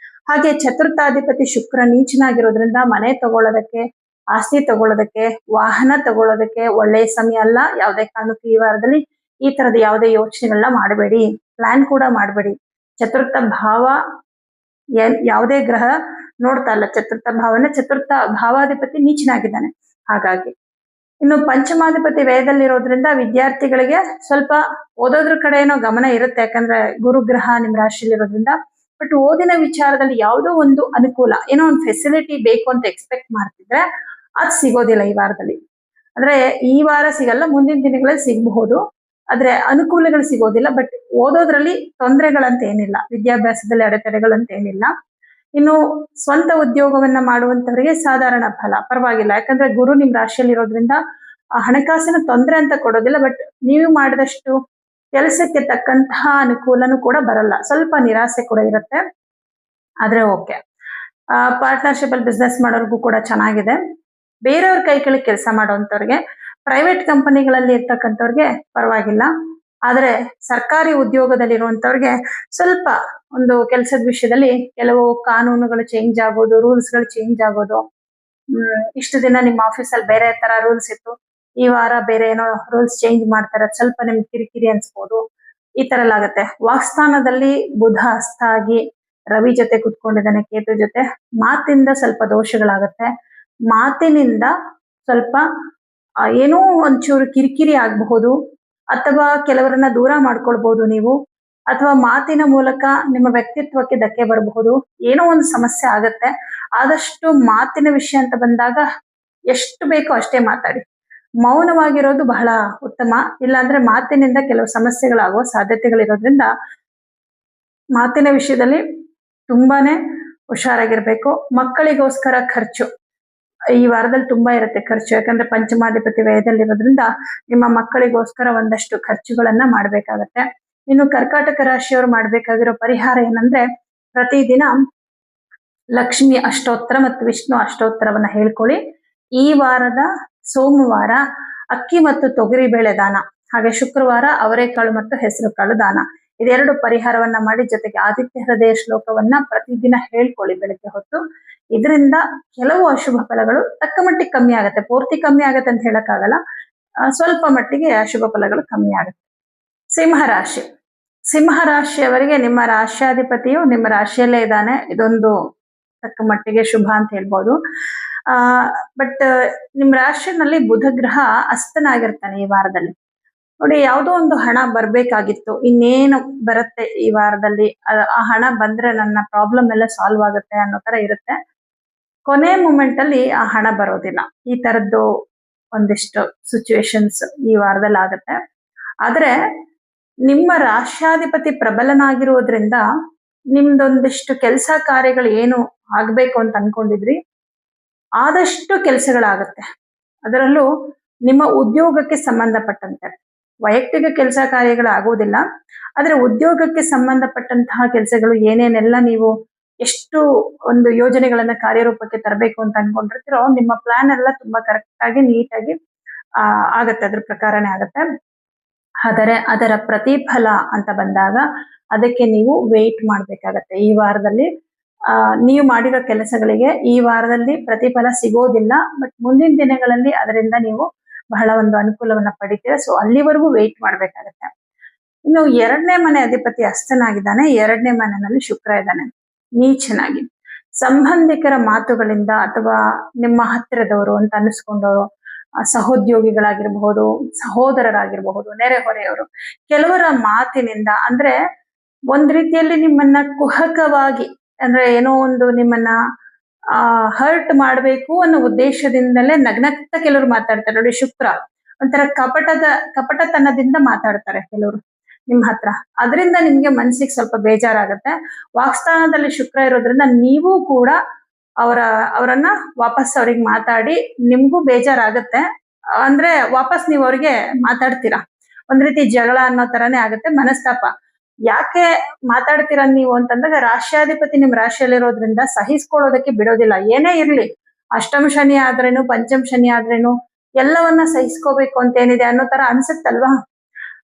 ಹಾಗೆ ಚತುರ್ಥಾಧಿಪತಿ ಶುಕ್ರ ನೀಚನಾಗಿರೋದ್ರಿಂದ ಮನೆ ತಗೊಳ್ಳೋದಕ್ಕೆ, ಆಸ್ತಿ ತಗೊಳ್ಳೋದಕ್ಕೆ, ವಾಹನ ತಗೊಳ್ಳೋದಕ್ಕೆ ಒಳ್ಳೆಯ ಸಮಯ ಅಲ್ಲ. ಯಾವುದೇ ಕಾರಣಕ್ಕೂ ಈ ವಾರದಲ್ಲಿ ಈ ತರದ ಯಾವುದೇ ಯೋಚನೆಗಳನ್ನ ಮಾಡಬೇಡಿ, ಪ್ಲಾನ್ ಕೂಡ ಮಾಡಬೇಡಿ. ಚತುರ್ಥ ಭಾವ ಯಾವುದೇ ಗ್ರಹ ನೋಡ್ತಾ ಇಲ್ಲ ಚತುರ್ಥ ಭಾವನ. ಚತುರ್ಥ ಭಾವಾಧಿಪತಿ ನೀಚನಾಗಿದ್ದಾನೆ. ಹಾಗಾಗಿ ಇನ್ನು ಪಂಚಮಾಧಿಪತಿ ವ್ಯಯದಲ್ಲಿರೋದ್ರಿಂದ ವಿದ್ಯಾರ್ಥಿಗಳಿಗೆ ಸ್ವಲ್ಪ ಓದೋದ್ರ ಕಡೆ ಏನೋ ಗಮನ ಇರುತ್ತೆ, ಯಾಕಂದ್ರೆ ಗುರುಗ್ರಹ ನಿಮ್ ರಾಶಿಯಲ್ಲಿರೋದ್ರಿಂದ. ಬಟ್ ಓದಿನ ವಿಚಾರದಲ್ಲಿ ಯಾವುದೋ ಒಂದು ಅನುಕೂಲ, ಏನೋ ಒಂದು ಫೆಸಿಲಿಟಿ ಬೇಕು ಅಂತ ಎಕ್ಸ್ಪೆಕ್ಟ್ ಮಾಡ್ತಿದ್ರೆ ಅದು ಸಿಗೋದಿಲ್ಲ ಈ ವಾರದಲ್ಲಿ. ಅಂದ್ರೆ ಈ ವಾರ ಸಿಗಲ್ಲ, ಮುಂದಿನ ದಿನಗಳಲ್ಲಿ ಸಿಗಬಹುದು, ಆದ್ರೆ ಅನುಕೂಲಗಳು ಸಿಗೋದಿಲ್ಲ. ಬಟ್ ಓದೋದ್ರಲ್ಲಿ ತೊಂದರೆಗಳಂತ ಏನಿಲ್ಲ, ವಿದ್ಯಾಭ್ಯಾಸದಲ್ಲಿ ಅಡೆತಡೆಗಳಂತ ಏನಿಲ್ಲ. ಇನ್ನು ಸ್ವಂತ ಉದ್ಯೋಗವನ್ನ ಮಾಡುವಂತವರಿಗೆ ಸಾಧಾರಣ ಫಲ, ಪರವಾಗಿಲ್ಲ. ಯಾಕಂದ್ರೆ ಗುರು ನಿಮ್ ರಾಶಿಯಲ್ಲಿರೋದ್ರಿಂದ ಹಣಕಾಸಿನ ತೊಂದರೆ ಅಂತ ಕೊಡೋದಿಲ್ಲ. ಬಟ್ ನೀವು ಮಾಡಿದಷ್ಟು ಕೆಲಸಕ್ಕೆ ತಕ್ಕಂತಹ ಅನುಕೂಲನೂ ಕೂಡ ಬರಲ್ಲ, ಸ್ವಲ್ಪ ನಿರಾಸೆ ಕೂಡ ಇರುತ್ತೆ. ಆದ್ರೆ ಓಕೆ. ಪಾರ್ಟ್ನರ್ಶಿಪ್ ಅಲ್ಲಿ ಬಿಸ್ನೆಸ್ ಮಾಡೋರ್ಗೂ ಕೂಡ ಚೆನ್ನಾಗಿದೆ. ಬೇರೆಯವ್ರ ಕೈ ಕೆಳಗೆ ಕೆಲಸ ಮಾಡುವಂತವ್ರಿಗೆ, ಪ್ರೈವೇಟ್ ಕಂಪನಿಗಳಲ್ಲಿ ಇರ್ತಕ್ಕಂಥವ್ರಿಗೆ ಪರವಾಗಿಲ್ಲ. ಆದ್ರೆ ಸರ್ಕಾರಿ ಉದ್ಯೋಗದಲ್ಲಿರುವಂತವ್ರಿಗೆ ಸ್ವಲ್ಪ ಒಂದು ಕೆಲಸದ ವಿಷಯದಲ್ಲಿ ಕೆಲವು ಕಾನೂನುಗಳು ಚೇಂಜ್ ಆಗೋದು, ರೂಲ್ಸ್ಗಳು ಚೇಂಜ್ ಆಗೋದು. ಇಷ್ಟು ದಿನ ನಿಮ್ಮ ಆಫೀಸಲ್ಲಿ ಬೇರೆ ತರ ರೂಲ್ಸ್ ಇತ್ತು, ಈ ವಾರ ಬೇರೆ ಏನೋ ರೂಲ್ಸ್ ಚೇಂಜ್ ಮಾಡ್ತಾರೆ, ಸ್ವಲ್ಪ ನಿಮ್ಗೆ ಕಿರಿಕಿರಿ ಅನ್ಸ್ಬೋದು. ಈ ತರ ಎಲ್ಲ ಆಗುತ್ತೆ. ವಾಕ್ಸ್ಥಾನದಲ್ಲಿ ಬುಧ ಹಸ್ತ ಆಗಿ ರವಿ ಜೊತೆ ಕುತ್ಕೊಂಡಿದ್ದಾನೆ, ಕೇತು ಜೊತೆ. ಮಾತಿಂದ ಸ್ವಲ್ಪ ದೋಷಗಳಾಗತ್ತೆ. ಮಾತಿನಿಂದ ಸ್ವಲ್ಪ ಏನೋ ಒಂಚೂರು ಕಿರಿಕಿರಿ ಆಗಬಹುದು, ಅಥವಾ ಕೆಲವರನ್ನ ದೂರ ಮಾಡ್ಕೊಳ್ಬಹುದು ನೀವು, ಅಥವಾ ಮಾತಿನ ಮೂಲಕ ನಿಮ್ಮ ವ್ಯಕ್ತಿತ್ವಕ್ಕೆ ಧಕ್ಕೆ ಬರಬಹುದು. ಏನೋ ಒಂದು ಸಮಸ್ಯೆ ಆಗತ್ತೆ. ಆದಷ್ಟು ಮಾತಿನ ವಿಷಯ ಅಂತ ಬಂದಾಗ ಎಷ್ಟು ಬೇಕೋ ಅಷ್ಟೇ ಮಾತಾಡಿ. ಮೌನವಾಗಿರೋದು ಬಹಳ ಉತ್ತಮ. ಇಲ್ಲಾಂದ್ರೆ ಮಾತಿನಿಂದ ಕೆಲವು ಸಮಸ್ಯೆಗಳಾಗುವ ಸಾಧ್ಯತೆಗಳಿರೋದ್ರಿಂದ ಮಾತಿನ ವಿಷಯದಲ್ಲಿ ತುಂಬಾನೇ ಹುಷಾರಾಗಿರ್ಬೇಕು. ಮಕ್ಕಳಿಗೋಸ್ಕರ ಖರ್ಚು ಈ ವಾರದಲ್ಲಿ ತುಂಬಾ ಇರುತ್ತೆ ಖರ್ಚು, ಯಾಕಂದ್ರೆ ಪಂಚಮಾಧಿಪತಿ ವ್ಯಯದಲ್ಲಿರೋದ್ರಿಂದ ನಿಮ್ಮ ಮಕ್ಕಳಿಗೋಸ್ಕರ ಒಂದಷ್ಟು ಖರ್ಚುಗಳನ್ನ ಮಾಡ್ಬೇಕಾಗತ್ತೆ. ಇನ್ನು ಕರ್ಕಾಟಕ ರಾಶಿಯವರು ಮಾಡ್ಬೇಕಾಗಿರೋ ಪರಿಹಾರ ಏನಂದ್ರೆ, ಪ್ರತಿದಿನ ಲಕ್ಷ್ಮಿ ಅಷ್ಟೋತ್ತರ ಮತ್ತು ವಿಷ್ಣು ಅಷ್ಟೋತ್ತರವನ್ನ ಹೇಳ್ಕೊಳ್ಳಿ. ಈ ವಾರದ ಸೋಮವಾರ ಅಕ್ಕಿ ಮತ್ತು ತೊಗರಿ ಬೇಳೆ ದಾನ, ಹಾಗೆ ಶುಕ್ರವಾರ ಅವರೆಕಾಳು ಮತ್ತು ಹೆಸರು ಕಾಳು ದಾನ, ಇದೆರಡು ಪರಿಹಾರವನ್ನ ಮಾಡಿ ಜೊತೆಗೆ ಆದಿತ್ಯ ಹೃದಯ ಶ್ಲೋಕವನ್ನ ಪ್ರತಿದಿನ ಹೇಳ್ಕೊಳ್ಳಿ ಬೆಳಗ್ಗೆ ಹೊತ್ತು. ಇದರಿಂದ ಕೆಲವು ಅಶುಭ ಫಲಗಳು ತಕ್ಕ ಮಟ್ಟಿಗೆ ಕಮ್ಮಿ ಆಗುತ್ತೆ. ಪೂರ್ತಿ ಕಮ್ಮಿ ಆಗತ್ತೆ ಅಂತ ಹೇಳಕ್ಕಾಗಲ್ಲ, ಸ್ವಲ್ಪ ಮಟ್ಟಿಗೆ ಅಶುಭ ಫಲಗಳು ಕಮ್ಮಿ ಆಗುತ್ತೆ. ಸಿಂಹರಾಶಿ. ಸಿಂಹರಾಶಿಯವರಿಗೆ ನಿಮ್ಮ ರಾಶ್ಯಾಧಿಪತಿಯು ನಿಮ್ಮ ರಾಶಿಯಲ್ಲೇ ಇದ್ದಾನೆ, ಇದೊಂದು ತಕ್ಕ ಮಟ್ಟಿಗೆ ಶುಭ ಅಂತ ಹೇಳ್ಬೋದು. ಬಟ್ ನಿಮ್ ರಾಶಿಯಲ್ಲಿ ಬುಧ ಗ್ರಹ ಅಸ್ತನಾಗಿರ್ತಾನೆ ಈ ವಾರದಲ್ಲಿ. ನೋಡಿ, ಯಾವುದೋ ಒಂದು ಹಣ ಬರ್ಬೇಕಾಗಿತ್ತು, ಇನ್ನೇನು ಬರುತ್ತೆ ಈ ವಾರದಲ್ಲಿ, ಆ ಹಣ ಬಂದ್ರೆ ನನ್ನ ಪ್ರಾಬ್ಲಮ್ ಎಲ್ಲ ಸಾಲ್ವ್ ಆಗುತ್ತೆ ಅನ್ನೋ ತರ ಇರುತ್ತೆ. ಕೊನೆ ಮೂಮೆಂಟ್ ಅಲ್ಲಿ ಆ ಹಣ ಬರೋದಿಲ್ಲ. ಈ ತರದ್ದು ಒಂದಿಷ್ಟು ಸಿಚುವೇಶನ್ಸ್ ಈ ವಾರದಲ್ಲಿ ಆಗುತ್ತೆ. ಆದ್ರೆ ನಿಮ್ಮ ರಾಶ್ಯಾಧಿಪತಿ ಪ್ರಬಲನಾಗಿರೋದ್ರಿಂದ ನಿಮ್ದೊಂದಿಷ್ಟು ಕೆಲಸ ಕಾರ್ಯಗಳು ಏನು ಆಗ್ಬೇಕು ಅಂತ ಅನ್ಕೊಂಡಿದ್ರಿ ಆದಷ್ಟು ಕೆಲಸಗಳಾಗತ್ತೆ. ಅದರಲ್ಲೂ ನಿಮ್ಮ ಉದ್ಯೋಗಕ್ಕೆ ಸಂಬಂಧಪಟ್ಟಂತೆ, ವೈಯಕ್ತಿಕ ಕೆಲಸ ಕಾರ್ಯಗಳು ಆಗೋದಿಲ್ಲ, ಆದ್ರೆ ಉದ್ಯೋಗಕ್ಕೆ ಸಂಬಂಧಪಟ್ಟಂತಹ ಕೆಲಸಗಳು ಏನೇನೆಲ್ಲ ನೀವು ಎಷ್ಟು ಒಂದು ಯೋಜನೆಗಳನ್ನ ಕಾರ್ಯರೂಪಕ್ಕೆ ತರಬೇಕು ಅಂತ ಅನ್ಕೊಂಡಿರ್ತೀರೋ, ನಿಮ್ಮ ಪ್ಲಾನ್ ಎಲ್ಲ ತುಂಬಾ ಕರೆಕ್ಟ್ ಆಗಿ ನೀಟಾಗಿ ಆಗತ್ತೆ, ಅದ್ರ ಪ್ರಕಾರನೇ ಆಗತ್ತೆ. ಆದರೆ ಅದರ ಪ್ರತಿಫಲ ಅಂತ ಬಂದಾಗ ಅದಕ್ಕೆ ನೀವು ವೇಟ್ ಮಾಡ್ಬೇಕಾಗತ್ತೆ. ಈ ವಾರದಲ್ಲಿ ನೀವು ಮಾಡಿರೋ ಕೆಲಸಗಳಿಗೆ ಈ ವಾರದಲ್ಲಿ ಪ್ರತಿಫಲ ಸಿಗೋದಿಲ್ಲ, ಬಟ್ ಮುಂದಿನ ದಿನಗಳಲ್ಲಿ ಅದರಿಂದ ನೀವು ಬಹಳ ಒಂದು ಅನುಕೂಲವನ್ನ ಪಡಿತೀರ. ಸೊ ಅಲ್ಲಿವರೆಗೂ ವೇಟ್ ಮಾಡ್ಬೇಕಾಗತ್ತೆ. ಇನ್ನು 2ನೇ ಮನೆ ಅಧಿಪತಿ ಅಸ್ತನಾಗಿದ್ದಾನೆ, 2ನೇ ಮನೆಯಲ್ಲಿ ಶುಕ್ರ ಇದ್ದಾನೆ ನೀಚನಾಗಿ. ಸಂಬಂಧಿಕರ ಮಾತುಗಳಿಂದ ಅಥವಾ ನಿಮ್ಮ ಹತ್ತಿರದವರು ಅಂತ ಅನಿಸ್ಕೊಂಡವರು, ಸಹೋದ್ಯೋಗಿಗಳಾಗಿರ್ಬಹುದು, ಸಹೋದರರಾಗಿರಬಹುದು, ನೆರೆಹೊರೆಯವರು, ಕೆಲವರ ಮಾತಿನಿಂದ, ಅಂದ್ರೆ ಒಂದ್ ರೀತಿಯಲ್ಲಿ ನಿಮ್ಮನ್ನ ಕುಹಕವಾಗಿ, ಅಂದ್ರೆ ಏನೋ ಒಂದು ನಿಮ್ಮನ್ನ ಹರ್ಟ್ ಮಾಡ್ಬೇಕು ಅನ್ನೋ ಉದ್ದೇಶದಿಂದಲೇ ನಗ್ನಗ್ತಾ ಕೆಲವರು ಮಾತಾಡ್ತಾರೆ. ನೋಡಿ, ಶುಕ್ರ ಒಂಥರ ಕಪಟತನದಿಂದ ಮಾತಾಡ್ತಾರೆ ಕೆಲವರು ನಿಮ್ ಹತ್ರ. ಅದರಿಂದ ನಿಮ್ಗೆ ಮನ್ಸಿಗೆ ಸ್ವಲ್ಪ ಬೇಜಾರಾಗತ್ತೆ. ವಾಕ್ಸ್ಥಾನದಲ್ಲಿ ಶುಕ್ರ ಇರೋದ್ರಿಂದ ನೀವು ಕೂಡ ಅವರನ್ನ ವಾಪಸ್ ಅವ್ರಿಗೆ ಮಾತಾಡಿ ನಿಮ್ಗೂ ಬೇಜಾರಾಗತ್ತೆ. ಅಂದ್ರೆ ವಾಪಸ್ ನೀವು ಅವ್ರಿಗೆ ಮಾತಾಡ್ತೀರಾ, ಒಂದ್ ರೀತಿ ಜಗಳ ಅನ್ನೋ ತರಾನೇ ಆಗುತ್ತೆ, ಮನಸ್ತಾಪ. ಯಾಕೆ ಮಾತಾಡ್ತೀರ ನೀವು ಅಂತಂದಾಗ ರಾಶ್ಯಾಧಿಪತಿ ನಿಮ್ ರಾಶಿಯಲ್ಲಿರೋದ್ರಿಂದ ಸಹಿಸ್ಕೊಳ್ಳೋದಕ್ಕೆ ಬಿಡೋದಿಲ್ಲ. ಏನೇ ಇರ್ಲಿ, ಅಷ್ಟಮ ಶನಿ ಆದ್ರೇನು ಪಂಚಮ ಶನಿ ಆದ್ರೇನು ಎಲ್ಲವನ್ನ ಸಹಿಸ್ಕೋಬೇಕು ಅಂತ ಏನಿದೆ ಅನ್ನೋ ತರ ಅನ್ಸುತ್ತಲ್ವಾ.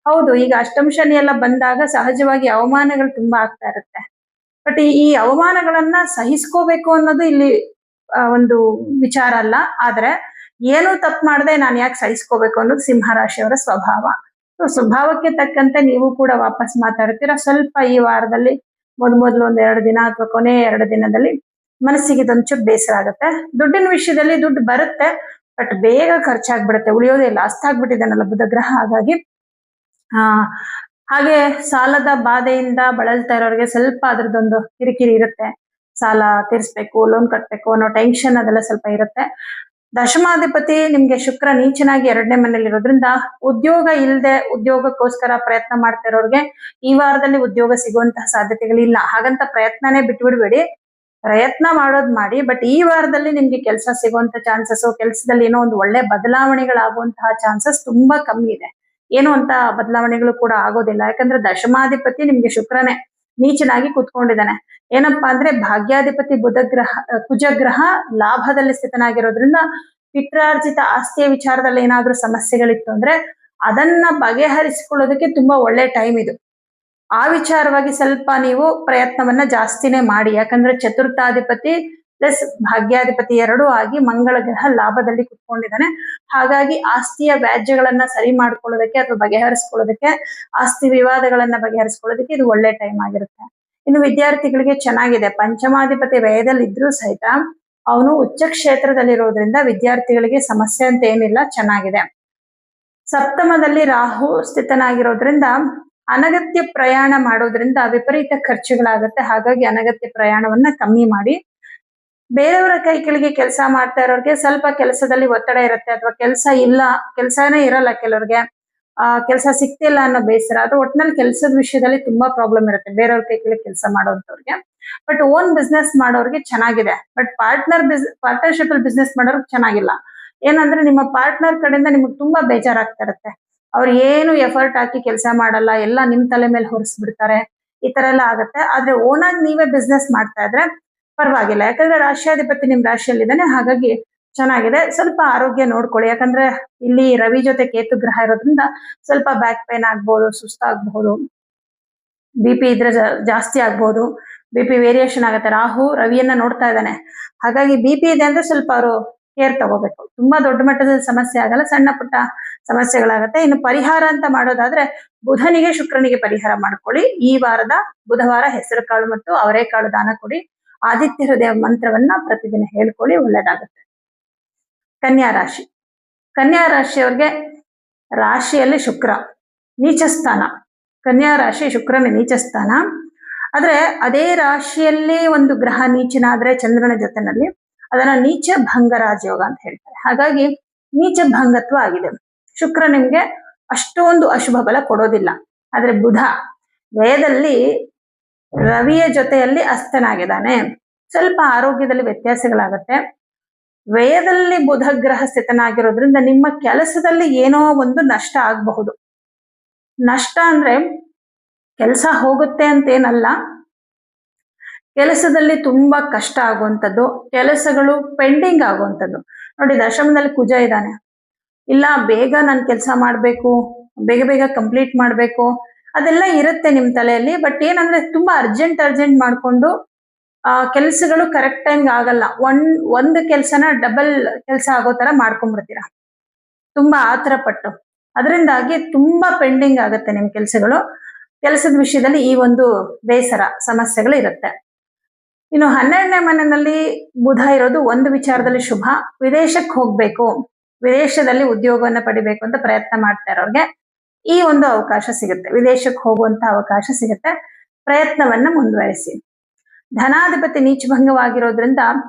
ಹೌದು, ಈಗ ಅಷ್ಟಮ ಶನಿ ಎಲ್ಲ ಬಂದಾಗ ಸಹಜವಾಗಿ ಅವಮಾನಗಳು ತುಂಬಾ ಆಗ್ತಾ ಇರುತ್ತೆ. ಬಟ್ ಈ ಅವಮಾನಗಳನ್ನ ಸಹಿಸ್ಕೋಬೇಕು ಅನ್ನೋದು ಇಲ್ಲಿ ಒಂದು ವಿಚಾರ ಅಲ್ಲ. ಆದ್ರೆ ಏನು ತಪ್ಪು ಮಾಡದೆ ನಾನು ಯಾಕೆ ಸಹಿಸ್ಕೋಬೇಕು ಅನ್ನೋದು ಸಿಂಹರಾಶಿಯವರ ಸ್ವಭಾವ. ಸ್ವಭಾವಕ್ಕೆ ತಕ್ಕಂತೆ ನೀವು ಕೂಡ ವಾಪಸ್ ಮಾತಾಡ್ತೀರಾ. ಸ್ವಲ್ಪ ಈ ವಾರದಲ್ಲಿ ಮೊದಲು ಒಂದ್ 2 ದಿನ ಅಥವಾ ಕೊನೆ 2 ದಿನದಲ್ಲಿ ಮನಸ್ಸಿಗೆ ಇದೊಂಚೂರು ಬೇಸರ ಆಗುತ್ತೆ. ದುಡ್ಡಿನ ವಿಷಯದಲ್ಲಿ ದುಡ್ಡು ಬರುತ್ತೆ, ಬಟ್ ಬೇಗ ಖರ್ಚಾಗ್ಬಿಡುತ್ತೆ, ಉಳಿಯೋದೇ ಇಲ್ಲ. ಅಷ್ಟಾಗ್ಬಿಟ್ಟಿದ್ದಾನಲ್ಲ ಬುಧ ಗ್ರಹ. ಹಾಗೆ ಸಾಲದ ಬಾಧೆಯಿಂದ ಬಳಲ್ತಾ ಇರೋರಿಗೆ ಸ್ವಲ್ಪ ಅದ್ರದ್ದೊಂದು ಕಿರಿಕಿರಿ ಇರುತ್ತೆ. ಸಾಲ ತೀರಿಸ್ಬೇಕು, ಲೋನ್ ಕಟ್ಬೇಕು ಅನ್ನೋ ಟೆನ್ಷನ್ ಅದೆಲ್ಲ ಸ್ವಲ್ಪ ಇರುತ್ತೆ. ದಶಮಾಧಿಪತಿ ನಿಮ್ಗೆ ಶುಕ್ರ ನೀಚನಾಗಿ 2ನೇ ಮನೇಲಿ ಇರೋದ್ರಿಂದ ಉದ್ಯೋಗ ಇಲ್ಲದೆ ಉದ್ಯೋಗಕ್ಕೋಸ್ಕರ ಪ್ರಯತ್ನ ಮಾಡ್ತಾ ಇರೋರಿಗೆ ಈ ವಾರದಲ್ಲಿ ಉದ್ಯೋಗ ಸಿಗುವಂತಹ ಸಾಧ್ಯತೆಗಳಿಲ್ಲ. ಹಾಗಂತ ಪ್ರಯತ್ನನೇ ಬಿಟ್ಬಿಡ್ಬೇಡಿ, ಪ್ರಯತ್ನ ಮಾಡೋದ್ ಮಾಡಿ. ಬಟ್ ಈ ವಾರದಲ್ಲಿ ನಿಮ್ಗೆ ಕೆಲಸ ಸಿಗುವಂತ ಚಾನ್ಸಸ್, ಕೆಲಸದಲ್ಲಿ ಏನೋ ಒಂದು ಒಳ್ಳೆ ಬದಲಾವಣೆಗಳಾಗುವಂತಹ ಚಾನ್ಸಸ್ ತುಂಬಾ ಕಮ್ಮಿ ಇದೆ. ಏನು ಅಂತ ಬದಲಾವಣೆಗಳು ಕೂಡ ಆಗೋದಿಲ್ಲ. ಯಾಕಂದ್ರೆ ದಶಮಾಧಿಪತಿ ನಿಮ್ಗೆ ಶುಕ್ರನೇ ನೀಚನಾಗಿ ಕುತ್ಕೊಂಡಿದ್ದಾನೆ. ಏನಪ್ಪಾ ಅಂದ್ರೆ ಭಾಗ್ಯಾಧಿಪತಿ ಕುಜಗ್ರಹ ಲಾಭದಲ್ಲಿ ಸ್ಥಿತನಾಗಿರೋದ್ರಿಂದ ಪಿತ್ರಾರ್ಜಿತ ಆಸ್ತಿಯ ವಿಚಾರದಲ್ಲಿ ಏನಾದ್ರೂ ಸಮಸ್ಯೆಗಳಿತ್ತು ಅಂದ್ರೆ ಅದನ್ನ ಬಗೆಹರಿಸಿಕೊಳ್ಳೋದಕ್ಕೆ ತುಂಬಾ ಒಳ್ಳೆ ಟೈಮ್ ಇದು. ಆ ವಿಚಾರವಾಗಿ ಸ್ವಲ್ಪ ನೀವು ಪ್ರಯತ್ನವನ್ನ ಜಾಸ್ತಿನೇ ಮಾಡಿ. ಯಾಕಂದ್ರೆ ಚತುರ್ಥಾಧಿಪತಿ ಪ್ಲಸ್ ಭಾಗ್ಯಾಧಿಪತಿ 2 ಆಗಿ ಮಂಗಳ ಗ್ರಹ ಲಾಭದಲ್ಲಿ ಕುತ್ಕೊಂಡಿದ್ದಾನೆ. ಹಾಗಾಗಿ ಆಸ್ತಿಯ ವ್ಯಾಜ್ಯಗಳನ್ನ ಸರಿ ಮಾಡ್ಕೊಳ್ಳೋದಕ್ಕೆ ಅಥವಾ ಬಗೆಹರಿಸ್ಕೊಳ್ಳೋದಕ್ಕೆ, ಆಸ್ತಿ ವಿವಾದಗಳನ್ನ ಬಗೆಹರಿಸ್ಕೊಳ್ಳೋದಕ್ಕೆ ಇದು ಒಳ್ಳೆ ಟೈಮ್ ಆಗಿರುತ್ತೆ. ಇನ್ನು ವಿದ್ಯಾರ್ಥಿಗಳಿಗೆ ಚೆನ್ನಾಗಿದೆ. ಪಂಚಮಾಧಿಪತಿ ವ್ಯಯದಲ್ಲಿ ಇದ್ರೂ ಸಹಿತ ಅವನು ಉಚ್ಚ ಕ್ಷೇತ್ರದಲ್ಲಿರೋದ್ರಿಂದ ವಿದ್ಯಾರ್ಥಿಗಳಿಗೆ ಸಮಸ್ಯೆ ಅಂತ ಏನಿಲ್ಲ, ಚೆನ್ನಾಗಿದೆ. ಸಪ್ತಮದಲ್ಲಿ ರಾಹು ಸ್ಥಿತನಾಗಿರೋದ್ರಿಂದ ಅನಗತ್ಯ ಪ್ರಯಾಣ ಮಾಡೋದ್ರಿಂದ ವಿಪರೀತ ಖರ್ಚುಗಳಾಗುತ್ತೆ. ಹಾಗಾಗಿ ಅನಗತ್ಯ ಪ್ರಯಾಣವನ್ನ ಕಮ್ಮಿ ಮಾಡಿ. ಬೇರೆಯವರ ಕೈ ಕೆಳಗೆ ಕೆಲಸ ಮಾಡ್ತಾ ಇರೋರಿಗೆ ಸ್ವಲ್ಪ ಕೆಲಸದಲ್ಲಿ ಒತ್ತಡ ಇರುತ್ತೆ, ಅಥವಾ ಕೆಲಸನೇ ಇರಲ್ಲ ಕೆಲವ್ರಿಗೆ, ಕೆಲಸ ಸಿಕ್ತಿಲ್ಲ ಅನ್ನೋ ಬೇಸರ, ಅಥವಾ ಒಟ್ಟಿನಲ್ಲಿ ಕೆಲಸದ ವಿಷಯದಲ್ಲಿ ತುಂಬಾ ಪ್ರಾಬ್ಲಮ್ ಇರುತ್ತೆ ಬೇರೆಯವ್ರ ಕೈ ಕೆಳಗೆ ಕೆಲಸ ಮಾಡೋಂಥವ್ರಿಗೆ. ಬಟ್ ಓನ್ ಬಿಸ್ನೆಸ್ ಮಾಡೋರಿಗೆ ಚೆನ್ನಾಗಿದೆ. ಬಟ್ ಪಾರ್ಟ್ನರ್ಶಿಪ್ ಅಲ್ಲಿ ಬಿಸ್ನೆಸ್ ಮಾಡೋರ್ಗೆ ಚೆನ್ನಾಗಿಲ್ಲ. ಏನಂದ್ರೆ ನಿಮ್ಮ ಪಾರ್ಟ್ನರ್ ಕಡೆಯಿಂದ ನಿಮ್ಗೆ ತುಂಬಾ ಬೇಜಾರಾಗ್ತಾ ಇರುತ್ತೆ. ಅವ್ರು ಏನು ಎಫರ್ಟ್ ಹಾಕಿ ಕೆಲಸ ಮಾಡಲ್ಲ, ಎಲ್ಲ ನಿಮ್ ತಲೆ ಮೇಲೆ ಹೊರಿಸ್ಬಿಡ್ತಾರೆ, ಈ ತರ ಎಲ್ಲ ಆಗುತ್ತೆ. ಆದ್ರೆ ಓನಾಗಿ ನೀವೇ ಬಿಸ್ನೆಸ್ ಮಾಡ್ತಾ ಇದ್ರೆ ಪರವಾಗಿಲ್ಲ. ಯಾಕಂದ್ರೆ ರಾಶಿಯಾಧಿಪತಿ ನಿಮ್ ರಾಶಿಯಲ್ಲಿದ್ದಾನೆ, ಹಾಗಾಗಿ ಚೆನ್ನಾಗಿದೆ. ಸ್ವಲ್ಪ ಆರೋಗ್ಯ ನೋಡ್ಕೊಳ್ಳಿ. ಯಾಕಂದ್ರೆ ಇಲ್ಲಿ ರವಿ ಜೊತೆ ಕೇತು ಗ್ರಹ ಇರೋದ್ರಿಂದ ಸ್ವಲ್ಪ ಬ್ಯಾಕ್ ಪೇನ್ ಆಗ್ಬಹುದು, ಸುಸ್ತಾಗಬಹುದು, BP ಇದ್ರೆ ಜಾಸ್ತಿ ಆಗ್ಬಹುದು, BP ವೇರಿಯೇಷನ್ ಆಗುತ್ತೆ. ರಾಹು ರವಿಯನ್ನ ನೋಡ್ತಾ ಇದ್ದಾನೆ, ಹಾಗಾಗಿ BP ಇದೆ ಅಂದ್ರೆ ಸ್ವಲ್ಪ ಅವರು ಕೇರ್ ತಗೋಬೇಕು. ತುಂಬಾ ದೊಡ್ಡ ಮಟ್ಟದ ಸಮಸ್ಯೆ ಆಗಲ್ಲ, ಸಣ್ಣ ಪುಟ್ಟ ಸಮಸ್ಯೆಗಳಾಗತ್ತೆ. ಇನ್ನು ಪರಿಹಾರ ಅಂತ ಮಾಡೋದಾದ್ರೆ ಬುಧನಿಗೆ ಶುಕ್ರನಿಗೆ ಪರಿಹಾರ ಮಾಡ್ಕೊಳ್ಳಿ. ಈ ವಾರದ ಬುಧವಾರ ಹೆಸರು ಕಾಳು ಮತ್ತು ಅವರೆಕಾಳು ದಾನ ಕೊಡಿ. ಆದಿತ್ಯ ಹೃದಯ ಮಂತ್ರವನ್ನ ಪ್ರತಿದಿನ ಹೇಳ್ಕೊಳ್ಳಿ, ಒಳ್ಳೇದಾಗುತ್ತೆ. ಕನ್ಯಾ ರಾಶಿ. ಕನ್ಯಾ ರಾಶಿಯವ್ರಿಗೆ ರಾಶಿಯಲ್ಲಿ ಶುಕ್ರ ನೀಚ ಸ್ಥಾನ. ಕನ್ಯಾ ರಾಶಿ ಶುಕ್ರನ ನೀಚ ಸ್ಥಾನ. ಆದ್ರೆ ಅದೇ ರಾಶಿಯಲ್ಲಿ ಒಂದು ಗ್ರಹ ನೀಚನಾದ್ರೆ ಚಂದ್ರನ ಜೊತೆನಲ್ಲಿ ಅದನ್ನ ನೀಚ ಭಂಗ ರಾಜಯೋಗ ಅಂತ ಹೇಳ್ತಾರೆ. ಹಾಗಾಗಿ ನೀಚ ಭಂಗತ್ವ ಆಗಿದೆ. ಶುಕ್ರ ನಿಮ್ಗೆ ಅಷ್ಟೊಂದು ಅಶುಭ ಬಲ ಕೊಡೋದಿಲ್ಲ. ಆದ್ರೆ ಬುಧ ವ್ಯಯದಲ್ಲಿ ರವಿಯ ಜೊತೆಯಲ್ಲಿ ಅಸ್ತನಾಗಿದ್ದಾನೆ. ಸ್ವಲ್ಪ ಆರೋಗ್ಯದಲ್ಲಿ ವ್ಯತ್ಯಾಸಗಳಾಗತ್ತೆ. ವ್ಯಯದಲ್ಲಿ ಬುಧ ಗ್ರಹ ಸ್ಥಿತನಾಗಿರೋದ್ರಿಂದ ನಿಮ್ಮ ಕೆಲಸದಲ್ಲಿ ಏನೋ ಒಂದು ನಷ್ಟ ಆಗಬಹುದು. ನಷ್ಟ ಅಂದ್ರೆ ಕೆಲಸ ಹೋಗುತ್ತೆ ಅಂತೇನಲ್ಲ, ಕೆಲಸದಲ್ಲಿ ತುಂಬಾ ಕಷ್ಟ ಆಗುವಂಥದ್ದು, ಕೆಲಸಗಳು ಪೆಂಡಿಂಗ್ ಆಗುವಂಥದ್ದು. ನೋಡಿ, ದಶಮದಲ್ಲಿ ಕುಜ ಇದ್ದಾನೆ. ಇಲ್ಲ ಬೇಗ ನಾನು ಕೆಲಸ ಮಾಡ್ಬೇಕು, ಬೇಗ ಬೇಗ ಕಂಪ್ಲೀಟ್ ಮಾಡ್ಬೇಕು, ಅದೆಲ್ಲ ಇರುತ್ತೆ ನಿಮ್ ತಲೆಯಲ್ಲಿ. ಬಟ್ ಏನಂದ್ರೆ ತುಂಬಾ ಅರ್ಜೆಂಟ್ ಮಾಡ್ಕೊಂಡು ಕೆಲಸಗಳು ಕರೆಕ್ಟ್ ಟೈಮ್ಗೆ ಆಗಲ್ಲ. ಒಂದು ಕೆಲಸನ ಡಬಲ್ ಕೆಲಸ ಆಗೋ ತರ ಮಾಡ್ಕೊಂಡ್ಬಿಡ್ತೀರಾ ತುಂಬಾ ಆತರ ಪಟ್ಟು. ಅದರಿಂದಾಗಿ ತುಂಬಾ ಪೆಂಡಿಂಗ್ ಆಗುತ್ತೆ ನಿಮ್ ಕೆಲಸಗಳು. ಕೆಲಸದ ವಿಷಯದಲ್ಲಿ ಈ ಒಂದು ಬೇಸರ ಸಮಸ್ಯೆಗಳು ಇರುತ್ತೆ. ಇನ್ನು 12ನೇ ಮನೆಯಲ್ಲಿ ಬುಧ ಇರೋದು ಒಂದು ವಿಚಾರದಲ್ಲಿ ಶುಭ. ವಿದೇಶಕ್ಕೆ ಹೋಗ್ಬೇಕು, ವಿದೇಶದಲ್ಲಿ ಉದ್ಯೋಗವನ್ನ ಪಡಿಬೇಕು ಅಂತ ಪ್ರಯತ್ನ ಮಾಡ್ತಾ ಇರೋರ್ಗೆ ಈ ಒಂದು ಅವಕಾಶ ಸಿಗುತ್ತೆ. ವಿದೇಶಕ್ಕೆ ಹೋಗುವಂತ ಅವಕಾಶ ಸಿಗುತ್ತೆ. ಪ್ರಯತ್ನವನ್ನ ಮುಂದುವರಿಸಿ. ಧನಾಧಿಪತಿ ನೀಚಭಂಗವಾಗಿರೋದ್ರಿಂದ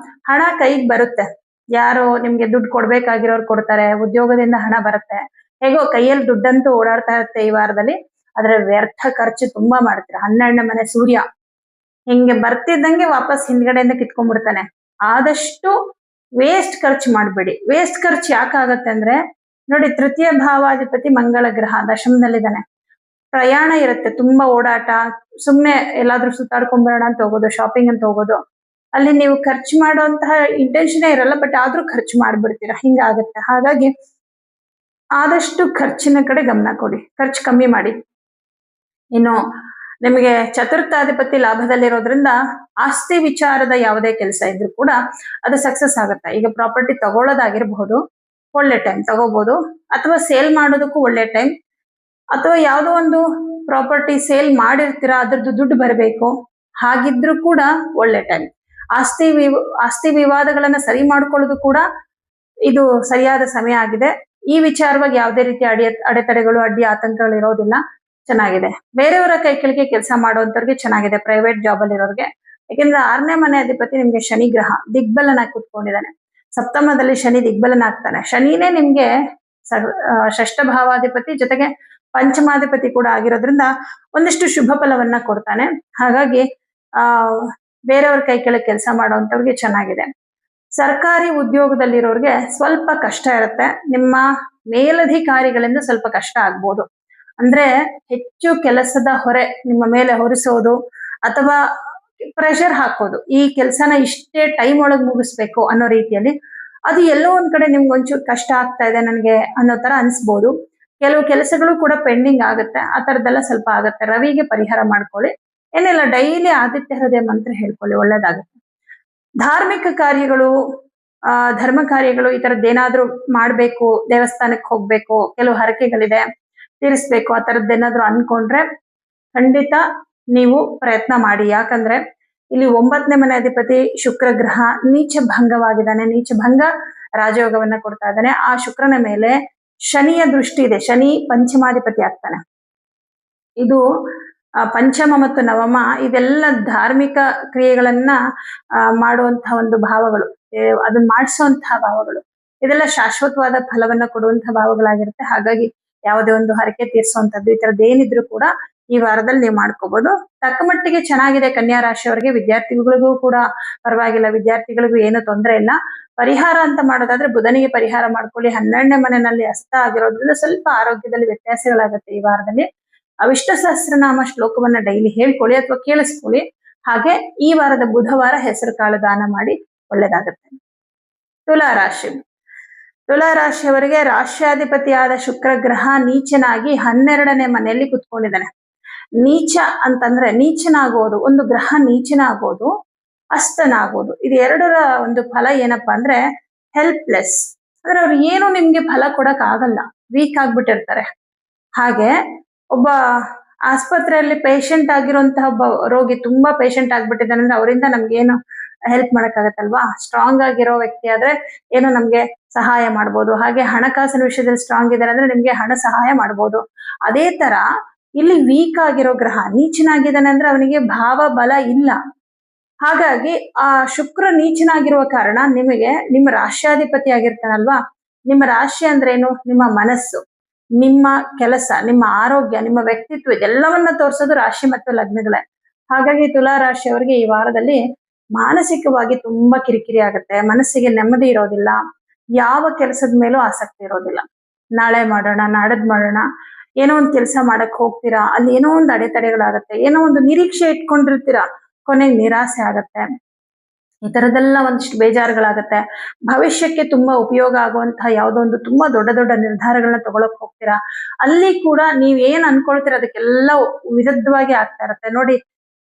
ಹಣ ಕೈಗೆ ಬರುತ್ತೆ. ಯಾರೋ ನಿಮ್ಗೆ ದುಡ್ಡು ಕೊಡ್ಬೇಕಾಗಿರೋರು ಕೊಡ್ತಾರೆ, ಉದ್ಯೋಗದಿಂದ ಹಣ ಬರುತ್ತೆ, ಹೇಗೋ ಕೈಯಲ್ಲಿ ದುಡ್ಡಂತೂ ಓಡಾಡ್ತಾ ಇರುತ್ತೆ ಈ ವಾರದಲ್ಲಿ. ಆದ್ರೆ ವ್ಯರ್ಥ ಖರ್ಚು ತುಂಬಾ ಮಾಡ್ತೀರಾ. 12ನೇ ಮನೆ ಸೂರ್ಯ ಹಿಂಗೆ ಬರ್ತಿದ್ದಂಗೆ ವಾಪಸ್ ಹಿಂದ್ಗಡೆಯಿಂದ ಕಿತ್ಕೊಂಡ್ಬಿಡ್ತಾನೆ. ಆದಷ್ಟು ವೇಸ್ಟ್ ಖರ್ಚು ಮಾಡ್ಬೇಡಿ. ವೇಸ್ಟ್ ಖರ್ಚು ಯಾಕಾಗತ್ತೆ ಅಂದ್ರೆ ನೋಡಿ, ತೃತೀಯ ಭಾವಾಧಿಪತಿ ಮಂಗಳ ಗ್ರಹ ದಶಮದಲ್ಲಿದ್ದಾನೆ. ಪ್ರಯಾಣ ಇರುತ್ತೆ, ತುಂಬಾ ಓಡಾಟ, ಸುಮ್ನೆ ಎಲ್ಲಾದ್ರೂ ಸುತ್ತಾಡ್ಕೊಂಡ್ ಬರೋಣ ಅಂತ ಹೋಗೋದು, ಶಾಪಿಂಗ್ ಅಂತ ಹೋಗೋದು. ಅಲ್ಲಿ ನೀವು ಖರ್ಚು ಮಾಡುವಂತಹ ಇಂಟೆನ್ಷನ್ ಇರಲ್ಲ, ಬಟ್ ಆದ್ರೂ ಖರ್ಚು ಮಾಡ್ಬಿಡ್ತೀರಾ, ಹಿಂಗಾಗುತ್ತೆ. ಹಾಗಾಗಿ ಆದಷ್ಟು ಖರ್ಚಿನ ಕಡೆ ಗಮನ ಕೊಡಿ, ಖರ್ಚು ಕಮ್ಮಿ ಮಾಡಿ. ಇನ್ನು ನಿಮಗೆ ಚತುರ್ಥಾಧಿಪತಿ ಲಾಭದಲ್ಲಿರೋದ್ರಿಂದ ಆಸ್ತಿ ವಿಚಾರದ ಯಾವುದೇ ಕೆಲಸ ಇದ್ರೂ ಕೂಡ ಅದು ಸಕ್ಸಸ್ ಆಗುತ್ತೆ. ಈಗ ಪ್ರಾಪರ್ಟಿ ತಗೊಳ್ಳೋದಾಗಿರ್ಬಹುದು, ಒಳ್ಳೆ ಟೈಮ್ ತಗೋಬಹುದು, ಅಥವಾ ಸೇಲ್ ಮಾಡೋದಕ್ಕೂ ಒಳ್ಳೆ ಟೈಮ್, ಅಥವಾ ಯಾವುದೋ ಒಂದು ಪ್ರಾಪರ್ಟಿ ಸೇಲ್ ಮಾಡಿರ್ತೀರಾ, ಅದ್ರದ್ದು ದುಡ್ಡು ಬರಬೇಕು, ಹಾಗಿದ್ರು ಕೂಡ ಒಳ್ಳೆ ಟೈಮ್. ಆಸ್ತಿ ವಿವಾದಗಳನ್ನ ಸರಿ ಮಾಡ್ಕೊಳ್ಳೋದು ಕೂಡ ಇದು ಸರಿಯಾದ ಸಮಯ ಆಗಿದೆ. ಈ ವಿಚಾರವಾಗಿ ಯಾವುದೇ ರೀತಿ ಅಡೆತಡೆಗಳು, ಅಡ್ಡಿ ಆತಂಕಗಳು ಇರೋದಿಲ್ಲ, ಚೆನ್ನಾಗಿದೆ. ಬೇರೆಯವರ ಕೈ ಕೆಳಗೆ ಕೆಲಸ ಮಾಡುವಂತವ್ರಿಗೆ ಚೆನ್ನಾಗಿದೆ, ಪ್ರೈವೇಟ್ ಜಾಬ್ ಅಲ್ಲಿ ಇರೋರಿಗೆ. ಯಾಕೆಂದ್ರೆ 6ನೇ ಮನೆ ಅಧಿಪತಿ ನಿಮ್ಗೆ ಶನಿ ಗ್ರಹ ದಿಗ್ಬಲನಾಗಿ ಕೂತ್ಕೊಂಡಿದ್ದಾನೆ. ಸಪ್ತಮದಲ್ಲಿ ಶನಿ ದಿಗ್ಬಲನಾಗ್ತಾನೆ. ಶನಿನೇ ನಿಮ್ಗೆ ಷಷ್ಠ ಭಾವಾಧಿಪತಿ ಜೊತೆಗೆ ಪಂಚಮಾಧಿಪತಿ ಕೂಡ ಆಗಿರೋದ್ರಿಂದ ಒಂದಿಷ್ಟು ಶುಭ ಫಲವನ್ನ ಕೊಡ್ತಾನೆ. ಹಾಗಾಗಿ ಬೇರೆಯವ್ರ ಕೈ ಕೆಳಗೆ ಕೆಲಸ ಮಾಡುವಂತವ್ರಿಗೆ ಚೆನ್ನಾಗಿದೆ. ಸರ್ಕಾರಿ ಉದ್ಯೋಗದಲ್ಲಿರೋರ್ಗೆ ಸ್ವಲ್ಪ ಕಷ್ಟ ಇರುತ್ತೆ, ನಿಮ್ಮ ಮೇಲಧಿಕಾರಿಗಳಿಂದ ಸ್ವಲ್ಪ ಕಷ್ಟ ಆಗ್ಬೋದು. ಅಂದ್ರೆ ಹೆಚ್ಚು ಕೆಲಸದ ಹೊರೆ ನಿಮ್ಮ ಮೇಲೆ ಹೊರಿಸೋದು ಅಥವಾ ಪ್ರೆಷರ್ ಹಾಕೋದು, ಈ ಕೆಲಸನ ಇಷ್ಟೇ ಟೈಮ್ ಒಳಗೆ ಮುಗಿಸ್ಬೇಕು ಅನ್ನೋ ರೀತಿಯಲ್ಲಿ, ಅದು ಎಲ್ಲೋ ಒಂದ್ ಕಡೆ ನಿಮ್ಗೆ ಒಂಚೂರು ಕಷ್ಟ ಆಗ್ತಾ ಇದೆ ನನಗೆ ಅನ್ನೋ ತರ ಅನ್ಸ್ಬೋದು. ಕೆಲವು ಕೆಲಸಗಳು ಕೂಡ ಪೆಂಡಿಂಗ್ ಆಗುತ್ತೆ, ಆ ತರದ್ದೆಲ್ಲ ಸ್ವಲ್ಪ ಆಗುತ್ತೆ. ರವಿಗೆ ಪರಿಹಾರ ಮಾಡ್ಕೊಳ್ಳಿ, ಏನಿಲ್ಲ ಡೈಲಿ ಆದಿತ್ಯ ಹೃದಯ ಮಂತ್ರ ಹೇಳ್ಕೊಳ್ಳಿ, ಒಳ್ಳೇದಾಗುತ್ತೆ. ಧಾರ್ಮಿಕ ಕಾರ್ಯಗಳು, ಧರ್ಮ ಕಾರ್ಯಗಳು, ಈ ತರದ್ದೇನಾದ್ರೂ ಮಾಡ್ಬೇಕು, ದೇವಸ್ಥಾನಕ್ಕೆ ಹೋಗ್ಬೇಕು, ಕೆಲವು ಹರಕೆಗಳಿದೆ ತೀರಿಸ್ಬೇಕು, ಆ ತರದ್ದೇನಾದ್ರೂ ಅನ್ಕೊಂಡ್ರೆ ಖಂಡಿತ ನೀವು ಪ್ರಯತ್ನ ಮಾಡಿ. ಯಾಕಂದ್ರೆ ಇಲ್ಲಿ 9ನೇ ಮನೆ ಅಧಿಪತಿ ಶುಕ್ರ ಗ್ರಹ ನೀಚ ಭಂಗವಾಗಿದ್ದಾನೆ. ನೀಚ ಭಂಗ ರಾಜಯೋಗವನ್ನ ಕೊಡ್ತಾ ಇದ್ದಾನೆ. ಆ ಶುಕ್ರನ ಮೇಲೆ ಶನಿಯ ದೃಷ್ಟಿ ಇದೆ, ಶನಿ ಪಂಚಮಾಧಿಪತಿ ಆಗ್ತಾನೆ. ಇದು ಪಂಚಮ ಮತ್ತು ನವಮ ಇದೆಲ್ಲ ಧಾರ್ಮಿಕ ಕ್ರಿಯೆಗಳನ್ನ ಮಾಡುವಂತಹ ಒಂದು ಭಾವಗಳು, ಅದನ್ನ ಮಾಡಿಸುವಂತಹ ಭಾವಗಳು, ಇದೆಲ್ಲ ಶಾಶ್ವತವಾದ ಫಲವನ್ನ ಕೊಡುವಂತಹ ಭಾವಗಳಾಗಿರುತ್ತೆ. ಹಾಗಾಗಿ ಯಾವುದೇ ಒಂದು ಹರಕೆ ತೀರಿಸುವಂತದ್ದು ಈ ತರದ್ದು ಏನಿದ್ರು ಕೂಡ ಈ ವಾರದಲ್ಲಿ ನೀವು ಮಾಡ್ಕೋಬಹುದು. ತಕ್ಕ ಮಟ್ಟಿಗೆ ಚೆನ್ನಾಗಿದೆ ಕನ್ಯಾ ರಾಶಿಯವರಿಗೆ. ವಿದ್ಯಾರ್ಥಿಗಳಿಗೂ ಕೂಡ ಪರವಾಗಿಲ್ಲ, ವಿದ್ಯಾರ್ಥಿಗಳಿಗೂ ಏನು ತೊಂದರೆ ಇಲ್ಲ. ಪರಿಹಾರ ಅಂತ ಮಾಡೋದಾದ್ರೆ ಬುಧನಿಗೆ ಪರಿಹಾರ ಮಾಡ್ಕೊಳ್ಳಿ. 12ನೇ ಮನೆಯಲ್ಲಿ ಹಸ್ತ ಆಗಿರೋದ್ರಿಂದ ಸ್ವಲ್ಪ ಆರೋಗ್ಯದಲ್ಲಿ ವ್ಯತ್ಯಾಸಗಳಾಗುತ್ತೆ ಈ ವಾರದಲ್ಲಿ. ವಿಷ್ಣು ಸಹಸ್ರನಾಮ ಶ್ಲೋಕವನ್ನ ಡೈಲಿ ಹೇಳ್ಕೊಳ್ಳಿ ಅಥವಾ ಕೇಳಿಸ್ಕೊಳ್ಳಿ. ಹಾಗೆ ಈ ವಾರದ ಬುಧವಾರ ಹೆಸರು ಕಾಳು ದಾನ ಮಾಡಿ, ಒಳ್ಳೇದಾಗುತ್ತೆ. ತುಲಾ ರಾಶಿ. ತುಲಾ ರಾಶಿಯವರಿಗೆ ರಾಶ್ಯಾಧಿಪತಿಯಾದ ಶುಕ್ರ ಗ್ರಹ ನೀಚನಾಗಿ 12ನೇ ಮನೆಯಲ್ಲಿ ಕುತ್ಕೊಂಡಿದ್ದಾನೆ. ನೀಚ ಅಂತಂದ್ರೆ ನೀಚನಾಗೋದು, ಒಂದು ಗ್ರಹ ನೀಚನಾಗೋದು, ಅಸ್ತನಾಗೋದು, ಇದು ಎರಡರ ಒಂದು ಫಲ ಏನಪ್ಪಾ ಅಂದ್ರೆ ಹೆಲ್ಪ್ಲೆಸ್. ಅಂದ್ರೆ ಅವ್ರು ಏನು ನಿಮ್ಗೆ ಫಲ ಕೊಡಕ್ ಆಗಲ್ಲ, ವೀಕ್ ಆಗ್ಬಿಟ್ಟಿರ್ತಾರೆ. ಹಾಗೆ ಒಬ್ಬ ಆಸ್ಪತ್ರೆಯಲ್ಲಿ ಪೇಷಂಟ್ ಆಗಿರುವಂತಹ ಒಬ್ಬ ರೋಗಿ ತುಂಬಾ ಪೇಷಂಟ್ ಆಗ್ಬಿಟ್ಟಿದ್ದಾನೆ ಅಂದ್ರೆ ಅವರಿಂದ ನಮ್ಗೇನು ಹೆಲ್ಪ್ ಮಾಡಕ್ಕಾಗತ್ತಲ್ವಾ. ಸ್ಟ್ರಾಂಗ್ ಆಗಿರೋ ವ್ಯಕ್ತಿ ಆದ್ರೆ ಏನು ನಮ್ಗೆ ಸಹಾಯ ಮಾಡ್ಬೋದು. ಹಾಗೆ ಹಣಕಾಸಿನ ವಿಷಯದಲ್ಲಿ ಸ್ಟ್ರಾಂಗ್ ಇದ್ದಾರೆ ಅಂದ್ರೆ ನಿಮ್ಗೆ ಹಣ ಸಹಾಯ ಮಾಡ್ಬೋದು. ಅದೇ ತರ ಇಲ್ಲಿ ವೀಕ್ ಆಗಿರೋ ಗ್ರಹ ನೀಚನಾಗಿದ್ದಾನೆ ಅಂದ್ರೆ ಅವನಿಗೆ ಭಾವ ಬಲ ಇಲ್ಲ. ಹಾಗಾಗಿ ಆ ಶುಕ್ರ ನೀಚನಾಗಿರುವ ಕಾರಣ ನಿಮಗೆ ನಿಮ್ಮ ರಾಶ್ಯಾಧಿಪತಿ ಆಗಿರ್ತಾನಲ್ವಾ, ನಿಮ್ಮ ರಾಶಿ ಅಂದ್ರೆ ಏನು, ನಿಮ್ಮ ಮನಸ್ಸು, ನಿಮ್ಮ ಕೆಲಸ, ನಿಮ್ಮ ಆರೋಗ್ಯ, ನಿಮ್ಮ ವ್ಯಕ್ತಿತ್ವ, ಎಲ್ಲವನ್ನ ತೋರಿಸೋದು ರಾಶಿ ಮತ್ತು ಲಗ್ನಗಳೇ. ಹಾಗಾಗಿ ತುಲಾ ರಾಶಿಯವರಿಗೆ ಈ ವಾರದಲ್ಲಿ ಮಾನಸಿಕವಾಗಿ ತುಂಬಾ ಕಿರಿಕಿರಿ ಆಗುತ್ತೆ, ಮನಸ್ಸಿಗೆ ನೆಮ್ಮದಿ ಇರೋದಿಲ್ಲ, ಯಾವ ಕೆಲಸದ ಮೇಲೂ ಆಸಕ್ತಿ ಇರೋದಿಲ್ಲ. ನಾಳೆ ಮಾಡೋಣ, ನಾಡದ್ ಮಾಡೋಣ, ಏನೋ ಒಂದು ಕೆಲಸ ಮಾಡಕ್ ಹೋಗ್ತೀರಾ, ಅಲ್ಲಿ ಏನೋ ಒಂದು ಅಡೆತಡೆಗಳಾಗತ್ತೆ, ಏನೋ ಒಂದು ನಿರೀಕ್ಷೆ ಇಟ್ಕೊಂಡಿರ್ತೀರಾ, ಕೊನೆಗೆ ನಿರಾಸೆ ಆಗತ್ತೆ. ಈ ತರದೆಲ್ಲ ಒಂದಿಷ್ಟು ಬೇಜಾರುಗಳಾಗತ್ತೆ. ಭವಿಷ್ಯಕ್ಕೆ ತುಂಬಾ ಉಪಯೋಗ ಆಗುವಂತಹ ಯಾವುದೋ ಒಂದು ತುಂಬಾ ದೊಡ್ಡ ದೊಡ್ಡ ನಿರ್ಧಾರಗಳನ್ನ ತಗೊಳಕ್ ಹೋಗ್ತೀರಾ, ಅಲ್ಲಿ ಕೂಡ ನೀವ್ ಏನ್ ಅನ್ಕೊಳ್ತೀರ ಅದಕ್ಕೆಲ್ಲ ವಿರುದ್ಧವಾಗಿ ಆಗ್ತಾ ಇರತ್ತೆ. ನೋಡಿ,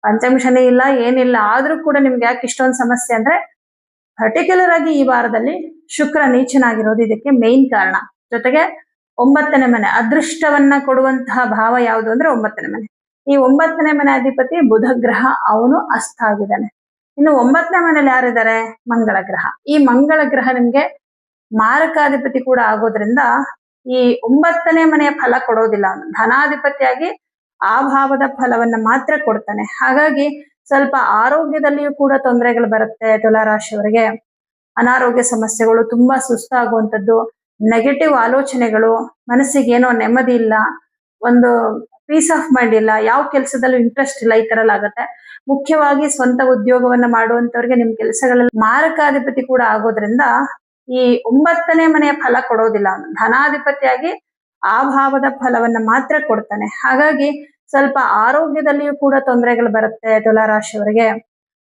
ಪಂಚಮ ಶನಿ ಇಲ್ಲ, ಏನಿಲ್ಲ, ಆದ್ರೂ ಕೂಡ ನಿಮ್ಗೆ ಯಾಕೆ ಇಷ್ಟೊಂದು ಸಮಸ್ಯೆ ಅಂದ್ರೆ ಪರ್ಟಿಕ್ಯುಲರ್ ಆಗಿ ಈ ವಾರದಲ್ಲಿ ಶುಕ್ರ ನೀಚನಾಗಿರೋದು ಇದಕ್ಕೆ ಮೇನ್ ಕಾರಣ. ಜೊತೆಗೆ 9ನೇ ಮನೆ, ಅದೃಷ್ಟವನ್ನ ಕೊಡುವಂತಹ ಭಾವ ಯಾವುದು ಅಂದ್ರೆ 9ನೇ ಮನೆ. ಈ 9ನೇ ಮನೆ ಅಧಿಪತಿ ಬುಧ ಗ್ರಹ, ಅವನು ಅಸ್ತ ಆಗಿದ್ದಾನೆ. ಇನ್ನು 9ನೇ ಮನೇಲಿ ಯಾರಿದ್ದಾರೆ, ಮಂಗಳ ಗ್ರಹ. ಈ ಮಂಗಳ ಗ್ರಹ ನಿಮ್ಗೆ ಮಾರಕಾಧಿಪತಿ ಕೂಡ ಆಗೋದ್ರಿಂದ ಈ 9ನೇ ಮನೆಯ ಫಲ ಕೊಡೋದಿಲ್ಲ. ಧನಾಧಿಪತಿಯಾಗಿ ಆ ಭಾವದ ಫಲವನ್ನ ಮಾತ್ರ ಕೊಡ್ತಾನೆ. ಹಾಗಾಗಿ ಸ್ವಲ್ಪ ಆರೋಗ್ಯದಲ್ಲಿಯೂ ಕೂಡ ತೊಂದರೆಗಳು ಬರುತ್ತೆ ತುಲಾರಾಶಿಯವರಿಗೆ. ಅನಾರೋಗ್ಯ ಸಮಸ್ಯೆಗಳು, ತುಂಬಾ ಸುಸ್ತಾಗುವಂಥದ್ದು, ನೆಗೆಟಿವ್ ಆಲೋಚನೆಗಳು, ಮನಸ್ಸಿಗೆ ಏನೋ ನೆಮ್ಮದಿ ಇಲ್ಲ, ಒಂದು ಪೀಸ್ ಆಫ್ ಮೈಂಡ್ ಇಲ್ಲ, ಯಾವ ಕೆಲಸದಲ್ಲೂ ಇಂಟ್ರೆಸ್ಟ್ ಇಲ್ಲ, ಈ ತರ ಎಲ್ಲ ಆಗುತ್ತೆ. ಮುಖ್ಯವಾಗಿ ಸ್ವಂತ ಉದ್ಯೋಗವನ್ನ ಮಾಡುವಂತವ್ರಿಗೆ ನಿಮ್ ಕೆಲಸಗಳಲ್ಲಿ ಮಾರಕಾಧಿಪತಿ ಕೂಡ ಆಗೋದ್ರಿಂದ ಈ 9ನೇ ಮನೆಯ ಫಲ ಕೊಡೋದಿಲ್ಲ. ಅವನು ಧನಾಧಿಪತಿಯಾಗಿ ಆ ಭಾವದ ಫಲವನ್ನ ಮಾತ್ರ ಕೊಡ್ತಾನೆ. ಹಾಗಾಗಿ ಸ್ವಲ್ಪ ಆರೋಗ್ಯದಲ್ಲಿಯೂ ಕೂಡ ತೊಂದರೆಗಳು ಬರುತ್ತೆ ತುಲಾರಾಶಿಯವರಿಗೆ.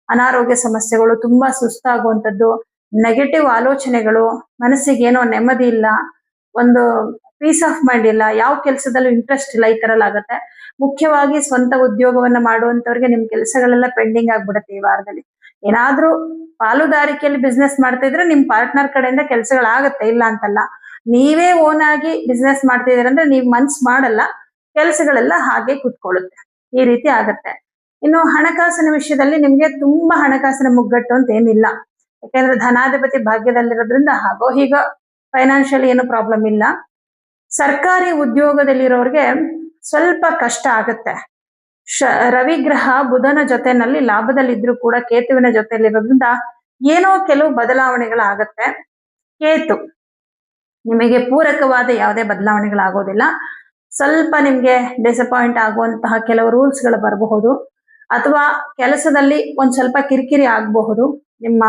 ಅನಾರೋಗ್ಯ ಸಮಸ್ಯೆಗಳು, ತುಂಬಾ ಸುಸ್ತಾಗುವಂಥದ್ದು, ನೆಗೆಟಿವ್ ಆಲೋಚನೆಗಳು, ಮನಸ್ಸಿಗೆ ಏನೋ ನೆಮ್ಮದಿ ಇಲ್ಲ, ಒಂದು ಪೀಸ್ ಆಫ್ ಮೈಂಡ್ ಇಲ್ಲ, ಯಾವ ಕೆಲಸದಲ್ಲೂ ಇಂಟ್ರೆಸ್ಟ್ ಇಲ್ಲ, ಈ ತರ ಎಲ್ಲ ಆಗುತ್ತೆ. ಮುಖ್ಯವಾಗಿ ಸ್ವಂತ ಉದ್ಯೋಗವನ್ನ ಮಾಡುವಂತವ್ರಿಗೆ ನಿಮ್ ಕೆಲಸಗಳೆಲ್ಲ ಪೆಂಡಿಂಗ್ ಆಗ್ಬಿಡುತ್ತೆ ಈ ವಾರದಲ್ಲಿ. ಏನಾದ್ರೂ ಪಾಲುದಾರಿಕೆಯಲ್ಲಿ ಬಿಸ್ನೆಸ್ ಮಾಡ್ತಾ ಇದ್ರೆ ನಿಮ್ ಪಾರ್ಟ್ನರ್ ಕಡೆಯಿಂದ ಕೆಲಸಗಳಾಗತ್ತೆ, ಇಲ್ಲ ಅಂತಲ್ಲ. ನೀವೇ ಓನ್ ಆಗಿ ಬಿಸ್ನೆಸ್ ಮಾಡ್ತಿದ್ದೀರ ಅಂದ್ರೆ ನೀವ್ ಮನ್ಸ್ ಮಾಡಲ್ಲ, ಕೆಲಸಗಳೆಲ್ಲ ಹಾಗೆ ಕುತ್ಕೊಳ್ಳುತ್ತೆ, ಈ ರೀತಿ ಆಗತ್ತೆ. ಇನ್ನು ಹಣಕಾಸಿನ ವಿಷಯದಲ್ಲಿ ನಿಮ್ಗೆ ತುಂಬಾ ಹಣಕಾಸಿನ ಮುಗ್ಗಟ್ಟು ಅಂತ ಏನಿಲ್ಲ, ಯಾಕಂದ್ರೆ ಧನಾಧಿಪತಿ ಭಾಗ್ಯದಲ್ಲಿರೋದ್ರಿಂದ ಹಾಗೋ ಹೀಗೋ ಫೈನಾನ್ಷಿಯಲಿ ಏನು ಪ್ರಾಬ್ಲಮ್ ಇಲ್ಲ. ಸರ್ಕಾರಿ ಉದ್ಯೋಗದಲ್ಲಿರೋರ್ಗೆ ಸ್ವಲ್ಪ ಕಷ್ಟ ಆಗತ್ತೆ. ರವಿ ಗ್ರಹ ಬುಧನ ಜೊತೆನಲ್ಲಿ ಲಾಭದಲ್ಲಿದ್ರು ಕೂಡ ಕೇತುವಿನ ಜೊತೆಯಲ್ಲಿರೋದ್ರಿಂದ ಏನೋ ಕೆಲವು ಬದಲಾವಣೆಗಳಾಗತ್ತೆ. ಕೇತು ನಿಮಗೆ ಪೂರಕವಾದ ಯಾವುದೇ ಬದಲಾವಣೆಗಳಾಗೋದಿಲ್ಲ. ಸ್ವಲ್ಪ ನಿಮ್ಗೆ ಡಿಸಪಾಯಿಂಟ್ ಆಗುವಂತಹ ಕೆಲವು ರೂಲ್ಸ್ಗಳು ಬರಬಹುದು, ಅಥವಾ ಕೆಲಸದಲ್ಲಿ ಒಂದ್ ಸ್ವಲ್ಪ ಕಿರಿಕಿರಿ ಆಗಬಹುದು, ನಿಮ್ಮ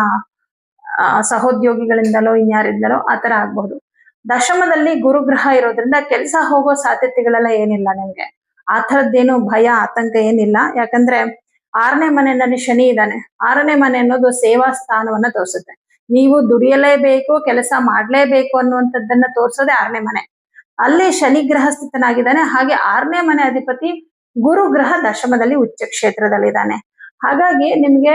ಸಹೋದ್ಯೋಗಿಗಳಿಂದಲೋ ಇನ್ಯಾರಿಂದಲೋ ಆ ತರ ಆಗ್ಬಹುದು. ದಶಮದಲ್ಲಿ ಗುರುಗ್ರಹ ಇರೋದ್ರಿಂದ ಕೆಲಸ ಹೋಗೋ ಸಾಧ್ಯತೆಗಳೆಲ್ಲ ಏನಿಲ್ಲ ನಿಮ್ಗೆ. ಆ ಥರದ್ದೇನು ಭಯ ಆತಂಕ ಏನಿಲ್ಲ, ಯಾಕಂದ್ರೆ 6ನೇ ಮನೆಯಲ್ಲಿ ಶನಿ ಇದ್ದಾನೆ. 6ನೇ ಮನೆ ಅನ್ನೋದು ಸೇವಾ ಸ್ಥಾನವನ್ನ ತೋರಿಸುತ್ತೆ. ನೀವು ದುಡಿಯಲೇಬೇಕು, ಕೆಲಸ ಮಾಡ್ಲೇಬೇಕು ಅನ್ನುವಂಥದ್ದನ್ನ ತೋರಿಸೋದೇ 6ನೇ ಮನೆ. ಅಲ್ಲಿ ಶನಿ ಗ್ರಹ ಸ್ಥಿತನಾಗಿದ್ದಾನೆ. ಹಾಗೆ 6ನೇ ಮನೆ ಅಧಿಪತಿ ಗುರು ಗ್ರಹ ದಶಮದಲ್ಲಿ ಉಚ್ಚ ಕ್ಷೇತ್ರದಲ್ಲಿದ್ದಾನೆ. ಹಾಗಾಗಿ ನಿಮ್ಗೆ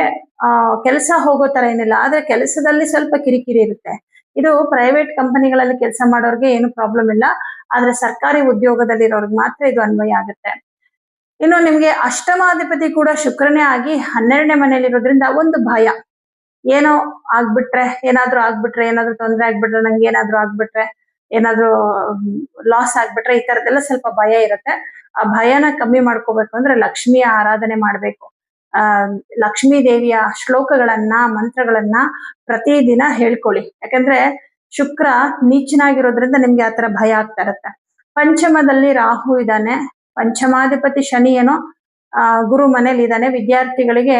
ಕೆಲಸ ಹೋಗೋ ತರ ಏನಿಲ್ಲ, ಆದ್ರೆ ಕೆಲಸದಲ್ಲಿ ಸ್ವಲ್ಪ ಕಿರಿಕಿರಿ ಇರುತ್ತೆ. ಇದು ಪ್ರೈವೇಟ್ ಕಂಪನಿಗಳಲ್ಲಿ ಕೆಲಸ ಮಾಡೋರ್ಗೆ ಏನು ಪ್ರಾಬ್ಲಮ್ ಇಲ್ಲ, ಆದ್ರೆ ಸರ್ಕಾರಿ ಉದ್ಯೋಗದಲ್ಲಿರೋರ್ಗೆ ಮಾತ್ರ ಇದು ಅನ್ವಯ ಆಗುತ್ತೆ. ಇನ್ನು ನಿಮ್ಗೆ ಅಷ್ಟಮಾಧಿಪತಿ ಕೂಡ ಶುಕ್ರನೇ ಆಗಿ 12ನೇ ಮನೆಯಲ್ಲಿರೋದ್ರಿಂದ ಒಂದು ಭಯ, ಏನೋ ಆಗ್ಬಿಟ್ರೆ, ಏನಾದ್ರೂ ತೊಂದರೆ ಆಗ್ಬಿಟ್ರೆ, ನಂಗೆ ಏನಾದ್ರೂ ಆಗ್ಬಿಟ್ರೆ, ಏನಾದ್ರೂ ಲಾಸ್ ಆಗ್ಬಿಟ್ರೆ, ಈ ತರದೆಲ್ಲ ಸ್ವಲ್ಪ ಭಯ ಇರುತ್ತೆ. ಆ ಭಯನ ಕಮ್ಮಿ ಮಾಡ್ಕೋಬೇಕು ಅಂದ್ರೆ ಲಕ್ಷ್ಮಿಯ ಆರಾಧನೆ ಮಾಡ್ಬೇಕು. ಲಕ್ಷ್ಮೀ ದೇವಿಯ ಶ್ಲೋಕಗಳನ್ನ, ಮಂತ್ರಗಳನ್ನ ಪ್ರತಿದಿನ ಹೇಳ್ಕೊಳ್ಳಿ. ಯಾಕಂದ್ರೆ ಶುಕ್ರ ನೀಚನಾಗಿರೋದ್ರಿಂದ ನಿಮ್ಗೆ ಆತರ ಭಯ ಆಗ್ತಾ ಇರತ್ತೆ. ಪಂಚಮದಲ್ಲಿ ರಾಹು ಇದ್ದಾನೆ, ಪಂಚಮಾಧಿಪತಿ ಶನಿ ಏನೋ ಗುರು ಮನೇಲಿ ಇದ್ದಾನೆ. ವಿದ್ಯಾರ್ಥಿಗಳಿಗೆ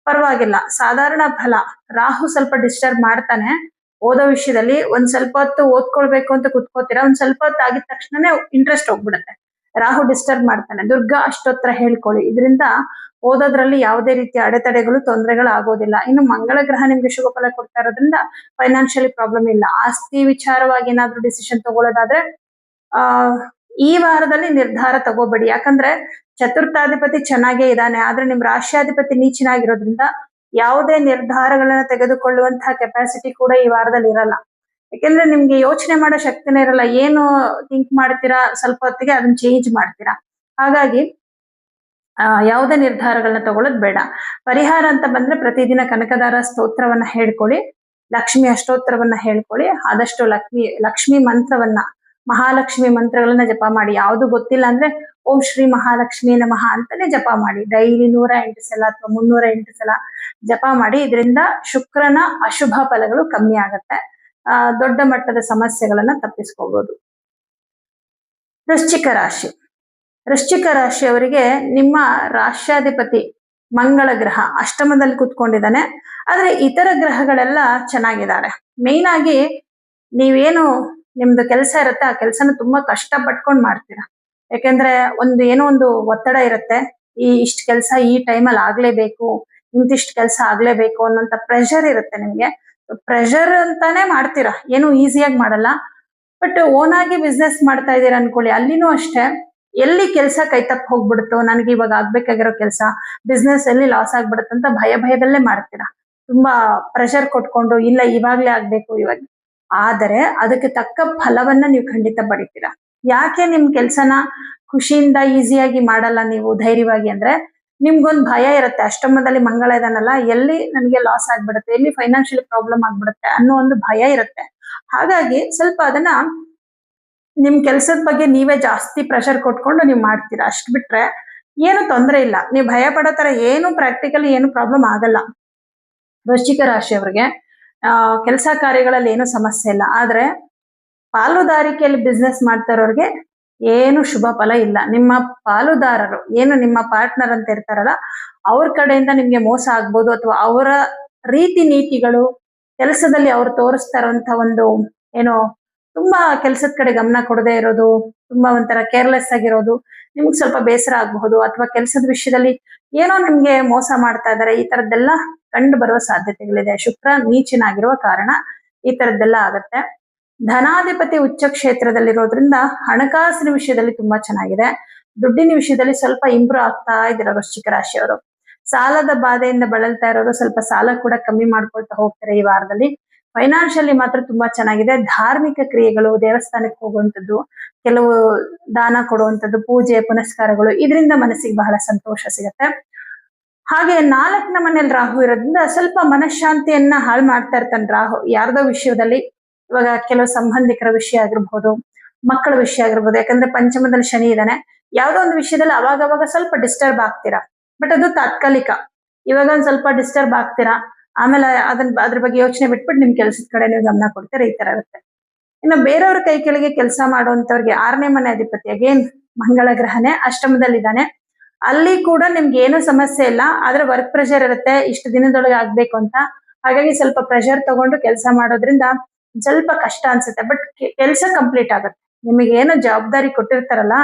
ಪರವಾಗಿಲ್ಲ, ಸಾಧಾರಣ ಫಲ. ರಾಹು ಸ್ವಲ್ಪ ಡಿಸ್ಟರ್ಬ್ ಮಾಡ್ತಾನೆ ಓದೋ ವಿಷಯದಲ್ಲಿ. ಒಂದ್ ಸ್ವಲ್ಪ ಹೊತ್ತು ಓದ್ಕೊಳ್ಬೇಕು ಅಂತ ಕುತ್ಕೋತೀರಾ, ಒಂದ್ ಸ್ವಲ್ಪ ಹೊತ್ತು ಆಗಿದ ತಕ್ಷಣನೇ ಇಂಟ್ರೆಸ್ಟ್ ಹೋಗ್ಬಿಡುತ್ತೆ. ರಾಹು ಡಿಸ್ಟರ್ಬ್ ಮಾಡ್ತಾನೆ. ದುರ್ಗಾ ಅಷ್ಟೋತ್ರ ಹೇಳ್ಕೊಳ್ಳಿ, ಇದರಿಂದ ಓದೋದ್ರಲ್ಲಿ ಯಾವುದೇ ರೀತಿಯ ಅಡೆತಡೆಗಳು, ತೊಂದರೆಗಳು ಆಗೋದಿಲ್ಲ. ಇನ್ನು ಮಂಗಳ ಗ್ರಹ ನಿಮ್ಗೆ ಶುಭ ಫಲ ಕೊಡ್ತಾ ಇರೋದ್ರಿಂದ ಫೈನಾನ್ಷಿಯಲಿ ಪ್ರಾಬ್ಲಮ್ ಇಲ್ಲ. ಆಸ್ತಿ ವಿಚಾರವಾಗಿ ಏನಾದ್ರೂ ಡಿಸಿಷನ್ ತಗೊಳ್ಳೋದಾದ್ರೆ ಈ ವಾರದಲ್ಲಿ ನಿರ್ಧಾರ ತಗೋಬೇಡಿ, ಯಾಕಂದ್ರೆ ಚತುರ್ಥಾಧಿಪತಿ ಚೆನ್ನಾಗೇ ಇದ್ದಾನೆ, ಆದ್ರೆ ನಿಮ್ ರಾಶ್ಯಾಧಿಪತಿ ನೀಚನಾಗಿರೋದ್ರಿಂದ ಯಾವುದೇ ನಿರ್ಧಾರಗಳನ್ನ ತೆಗೆದುಕೊಳ್ಳುವಂತಹ ಕೆಪಾಸಿಟಿ ಕೂಡ ಈ ವಾರದಲ್ಲಿ ಇರಲ್ಲ. ಯಾಕೆಂದ್ರೆ ನಿಮ್ಗೆ ಯೋಚನೆ ಮಾಡೋ ಶಕ್ತಿನೇ ಇರಲ್ಲ. ಏನು ಥಿಂಕ್ ಮಾಡ್ತೀರಾ, ಸ್ವಲ್ಪ ಹೊತ್ತಿಗೆ ಅದನ್ನ ಚೇಂಜ್ ಮಾಡ್ತೀರಾ. ಹಾಗಾಗಿ ಯಾವುದೇ ನಿರ್ಧಾರಗಳನ್ನ ತಗೊಳ್ಳೋದು ಬೇಡ. ಪರಿಹಾರ ಅಂತ ಬಂದ್ರೆ ಪ್ರತಿದಿನ ಕನಕದಾರ ಸ್ತೋತ್ರವನ್ನ ಹೇಳ್ಕೊಳ್ಳಿ, ಲಕ್ಷ್ಮಿ ಅಷ್ಟೋತ್ರವನ್ನ ಹೇಳ್ಕೊಳ್ಳಿ, ಆದಷ್ಟು ಲಕ್ಷ್ಮಿ ಮಂತ್ರವನ್ನ, ಮಹಾಲಕ್ಷ್ಮಿ ಮಂತ್ರಗಳನ್ನ ಜಪ ಮಾಡಿ. ಯಾವುದು ಗೊತ್ತಿಲ್ಲ ಅಂದ್ರೆ ಓಂ ಶ್ರೀ ಮಹಾಲಕ್ಷ್ಮಿ ನಮಃ ಅಂತಾನೆ ಜಪ ಮಾಡಿ. ಡೈಲಿ 108 ಸಲ ಅಥವಾ 308 ಸಲ ಜಪ ಮಾಡಿ. ಇದರಿಂದ ಶುಕ್ರನ ಅಶುಭ ಫಲಗಳು ಕಮ್ಮಿ ಆಗತ್ತೆ. ದೊಡ್ಡ ಮಟ್ಟದ ಸಮಸ್ಯೆಗಳನ್ನ ತಪ್ಪಿಸ್ಕೋಬಹುದು. ವೃಶ್ಚಿಕ ರಾಶಿ. ವೃಶ್ಚಿಕ ರಾಶಿಯವರಿಗೆ ನಿಮ್ಮ ರಾಶ್ಯಾಧಿಪತಿ ಮಂಗಳ ಗ್ರಹ ಅಷ್ಟಮದಲ್ಲಿ ಕುತ್ಕೊಂಡಿದ್ದಾನೆ, ಆದ್ರೆ ಇತರ ಗ್ರಹಗಳೆಲ್ಲ ಚೆನ್ನಾಗಿದ್ದಾರೆ. ಮೇನ್ ಆಗಿ ನೀವೇನು ನಿಮ್ದು ಕೆಲಸ ಇರುತ್ತೆ, ಆ ಕೆಲಸನ ತುಂಬಾ ಕಷ್ಟ ಪಟ್ಕೊಂಡ್ ಮಾಡ್ತೀರಾ. ಯಾಕೆಂದ್ರೆ ಏನೋ ಒಂದು ಒತ್ತಡ ಇರುತ್ತೆ. ಇಷ್ಟ ಕೆಲಸ ಈ ಟೈಮಲ್ಲಿ ಆಗ್ಲೇಬೇಕು, ಇಂತಿಷ್ಟು ಕೆಲಸ ಆಗ್ಲೇಬೇಕು ಅನ್ನೋಂತ ಪ್ರೆಷರ್ ಇರುತ್ತೆ ನಿಮ್ಗೆ. ಪ್ರೆಷರ್ ಅಂತಾನೆ ಮಾಡ್ತೀರಾ, ಏನು ಈಸಿಯಾಗಿ ಮಾಡಲ್ಲ. ಬಟ್ ಓನ್ ಆಗಿ ಬಿಸ್ನೆಸ್ ಮಾಡ್ತಾ ಇದ್ದೀರಾ ಅನ್ಕೊಳ್ಳಿ, ಅಲ್ಲಿನೂ ಅಷ್ಟೇ. ಎಲ್ಲಿ ಕೆಲಸ ಕೈ ತಪ್ಪ ಹೋಗ್ಬಿಡುತ್ತೋ, ನನಗೆ ಇವಾಗ ಆಗ್ಬೇಕಾಗಿರೋ ಕೆಲಸ ಬಿಸ್ನೆಸ್ ಎಲ್ಲಿ ಲಾಸ್ ಆಗ್ಬಿಡುತ್ತಂತ ಭಯದಲ್ಲೇ ಮಾಡ್ತೀರಾ. ತುಂಬಾ ಪ್ರೆಷರ್ ಕೊಟ್ಕೊಂಡು ಇಲ್ಲ ಇವಾಗ್ಲೇ ಆಗ್ಬೇಕು ಇವಾಗ. ಆದರೆ ಅದಕ್ಕೆ ತಕ್ಕ ಫಲವನ್ನ ನೀವು ಖಂಡಿತ ಪಡಿತೀರಾ. ಯಾಕೆ ನಿಮ್ ಕೆಲ್ಸನ ಖುಷಿಯಿಂದ ಈಸಿಯಾಗಿ ಮಾಡಲ್ಲ ನೀವು ಧೈರ್ಯವಾಗಿ ಅಂದ್ರೆ, ನಿಮ್ಗೊಂದು ಭಯ ಇರುತ್ತೆ. ಅಷ್ಟಮದಲ್ಲಿ ಮಂಗಳ ಇದಾನಲ್ಲ, ಎಲ್ಲಿ ನನಗೆ ಲಾಸ್ ಆಗ್ಬಿಡುತ್ತೆ, ಎಲ್ಲಿ ಫೈನಾನ್ಷಿಯಲ್ ಪ್ರಾಬ್ಲಮ್ ಆಗ್ಬಿಡುತ್ತೆ ಅನ್ನೋ ಒಂದು ಭಯ ಇರುತ್ತೆ. ಹಾಗಾಗಿ ಸ್ವಲ್ಪ ಅದನ್ನ ನಿಮ್ ಕೆಲ್ಸದ ಬಗ್ಗೆ ನೀವೇ ಜಾಸ್ತಿ ಪ್ರೆಷರ್ ಕೊಟ್ಕೊಂಡು ನೀವು ಮಾಡ್ತೀರಾ. ಅಷ್ಟು ಬಿಟ್ರೆ ಏನು ತೊಂದರೆ ಇಲ್ಲ. ನೀವು ಭಯ ಪಡೋ ತರ ಏನು ಪ್ರಾಕ್ಟಿಕಲಿ ಏನು ಪ್ರಾಬ್ಲಮ್ ಆಗಲ್ಲ. ವೃಶ್ಚಿಕ ರಾಶಿಯವರಿಗೆ ಕೆಲಸ ಕಾರ್ಯಗಳಲ್ಲಿ ಏನು ಸಮಸ್ಯೆ ಇಲ್ಲ. ಆದ್ರೆ ಪಾಲುದಾರಿಕೆಯಲ್ಲಿ ಬಿಸ್ನೆಸ್ ಮಾಡ್ತಾ ಇರೋರಿಗೆ ಏನು ಶುಭ ಫಲ ಇಲ್ಲ. ನಿಮ್ಮ ಪಾಲುದಾರರು ಏನು ನಿಮ್ಮ ಪಾರ್ಟ್ನರ್ ಅಂತ ಇರ್ತಾರಲ್ಲ, ಅವ್ರ ಕಡೆಯಿಂದ ನಿಮ್ಗೆ ಮೋಸ ಆಗ್ಬೋದು, ಅಥವಾ ಅವರ ರೀತಿ ನೀತಿಗಳು, ಕೆಲಸದಲ್ಲಿ ಅವ್ರು ತೋರಿಸ್ತಾ ಇರುವಂತ ಒಂದು ಏನೋ ತುಂಬಾ ಕೆಲಸದ ಕಡೆ ಗಮನ ಕೊಡದೇ ಇರೋದು, ತುಂಬಾ ಒಂಥರ ಕೇರ್ಲೆಸ್ ಆಗಿರೋದು ನಿಮ್ಗೆ ಸ್ವಲ್ಪ ಬೇಸರ ಆಗಬಹುದು. ಅಥವಾ ಕೆಲಸದ ವಿಷಯದಲ್ಲಿ ಏನೋ ನಿಮ್ಗೆ ಮೋಸ ಮಾಡ್ತಾ ಇದ್ದಾರೆ, ಈ ತರದ್ದೆಲ್ಲ ಕಂಡು ಬರುವ ಸಾಧ್ಯತೆಗಳಿದೆ. ಶುಕ್ರ ನೀಚನಾಗಿರುವ ಕಾರಣ ಈ ತರದ್ದೆಲ್ಲ ಆಗತ್ತೆ. ಧನಾಧಿಪತಿ ಉಚ್ಚ ಕ್ಷೇತ್ರದಲ್ಲಿರೋದ್ರಿಂದ ಹಣಕಾಸಿನ ವಿಷಯದಲ್ಲಿ ತುಂಬಾ ಚೆನ್ನಾಗಿದೆ. ದುಡ್ಡಿನ ವಿಷಯದಲ್ಲಿ ಸ್ವಲ್ಪ ಇಂಪ್ರೂವ್ ಆಗ್ತಾ ಇದ್ದೀರ ವೃಶ್ಚಿಕ ರಾಶಿಯವರು. ಸಾಲದ ಬಾಧೆಯಿಂದ ಬಳಲ್ತಾ ಇರೋರು ಸ್ವಲ್ಪ ಸಾಲ ಕೂಡ ಕಮ್ಮಿ ಮಾಡ್ಕೊಳ್ತಾ ಹೋಗ್ತಾರೆ ಈ ವಾರದಲ್ಲಿ. ಫೈನಾನ್ಷಿಯಲಿ ಮಾತ್ರ ತುಂಬಾ ಚೆನ್ನಾಗಿದೆ. ಧಾರ್ಮಿಕ ಕ್ರಿಯೆಗಳು, ದೇವಸ್ಥಾನಕ್ಕೆ ಹೋಗುವಂಥದ್ದು, ಕೆಲವು ದಾನ ಕೊಡುವಂಥದ್ದು, ಪೂಜೆ ಪುನಸ್ಕಾರಗಳು, ಇದರಿಂದ ಮನಸ್ಸಿಗೆ ಬಹಳ ಸಂತೋಷ ಸಿಗತ್ತೆ. ಹಾಗೆ 4ನೇ ಮನೇಲಿ ರಾಹು ಇರೋದ್ರಿಂದ ಸ್ವಲ್ಪ ಮನಃಶಾಂತಿಯನ್ನ ಹಾಳು ಮಾಡ್ತಾ ಇರ್ತಾನೆ ರಾಹು ಯಾರ್ದೋ ವಿಷಯದಲ್ಲಿ. ಇವಾಗ ಕೆಲವು ಸಂಬಂಧಿಕರ ವಿಷಯ ಆಗಿರ್ಬೋದು, ಮಕ್ಕಳ ವಿಷಯ ಆಗಿರ್ಬೋದು. ಯಾಕಂದ್ರೆ ಪಂಚಮದಲ್ಲಿ ಶನಿ ಇದ್ದಾನೆ. ಯಾವ್ದೋ ಒಂದು ವಿಷಯದಲ್ಲಿ ಅವಾಗ ಸ್ವಲ್ಪ ಡಿಸ್ಟರ್ಬ್ ಆಗ್ತೀರಾ, ಬಟ್ ಅದು ತಾತ್ಕಾಲಿಕ. ಇವಾಗ ಒಂದ್ ಸ್ವಲ್ಪ ಡಿಸ್ಟರ್ಬ್ ಆಗ್ತೀರಾ, ಆಮೇಲೆ ಅದ್ರ ಬಗ್ಗೆ ಯೋಚನೆ ಬಿಟ್ಬಿಟ್ಟು ನಿಮ್ ಕೆಲ್ಸದ ಕಡೆ ನೀವು ಗಮನ ಕೊಡ್ತೀರಾ. ಈ ತರ ಇರುತ್ತೆ. ಇನ್ನು ಬೇರೆಯವ್ರ ಕೈ ಕೆಳಗೆ ಕೆಲಸ ಮಾಡುವಂತವ್ರಿಗೆ 6ನೇ ಮನೆ ಅಧಿಪತಿ ಅಗೇನ್ ಮಂಗಳ ಗ್ರಹನೇ ಅಷ್ಟಮದಲ್ಲಿದ್ದಾನೆ. ಅಲ್ಲಿ ಕೂಡ ನಿಮ್ಗೆ ಏನು ಸಮಸ್ಯೆ ಇಲ್ಲ, ಆದ್ರೆ ವರ್ಕ್ ಪ್ರೆಷರ್ ಇರುತ್ತೆ, ಇಷ್ಟು ದಿನದೊಳಗೆ ಆಗ್ಬೇಕು ಅಂತ. ಹಾಗಾಗಿ ಸ್ವಲ್ಪ ಪ್ರೆಷರ್ ತಗೊಂಡು ಕೆಲಸ ಮಾಡೋದ್ರಿಂದ ಸ್ವಲ್ಪ ಕಷ್ಟ ಅನ್ಸುತ್ತೆ, ಬಟ್ ಕೆಲಸ ಕಂಪ್ಲೀಟ್ ಆಗುತ್ತೆ. ನಿಮಗೆ ಏನು ಜವಾಬ್ದಾರಿ ಕೊಟ್ಟಿರ್ತಾರಲ್ಲ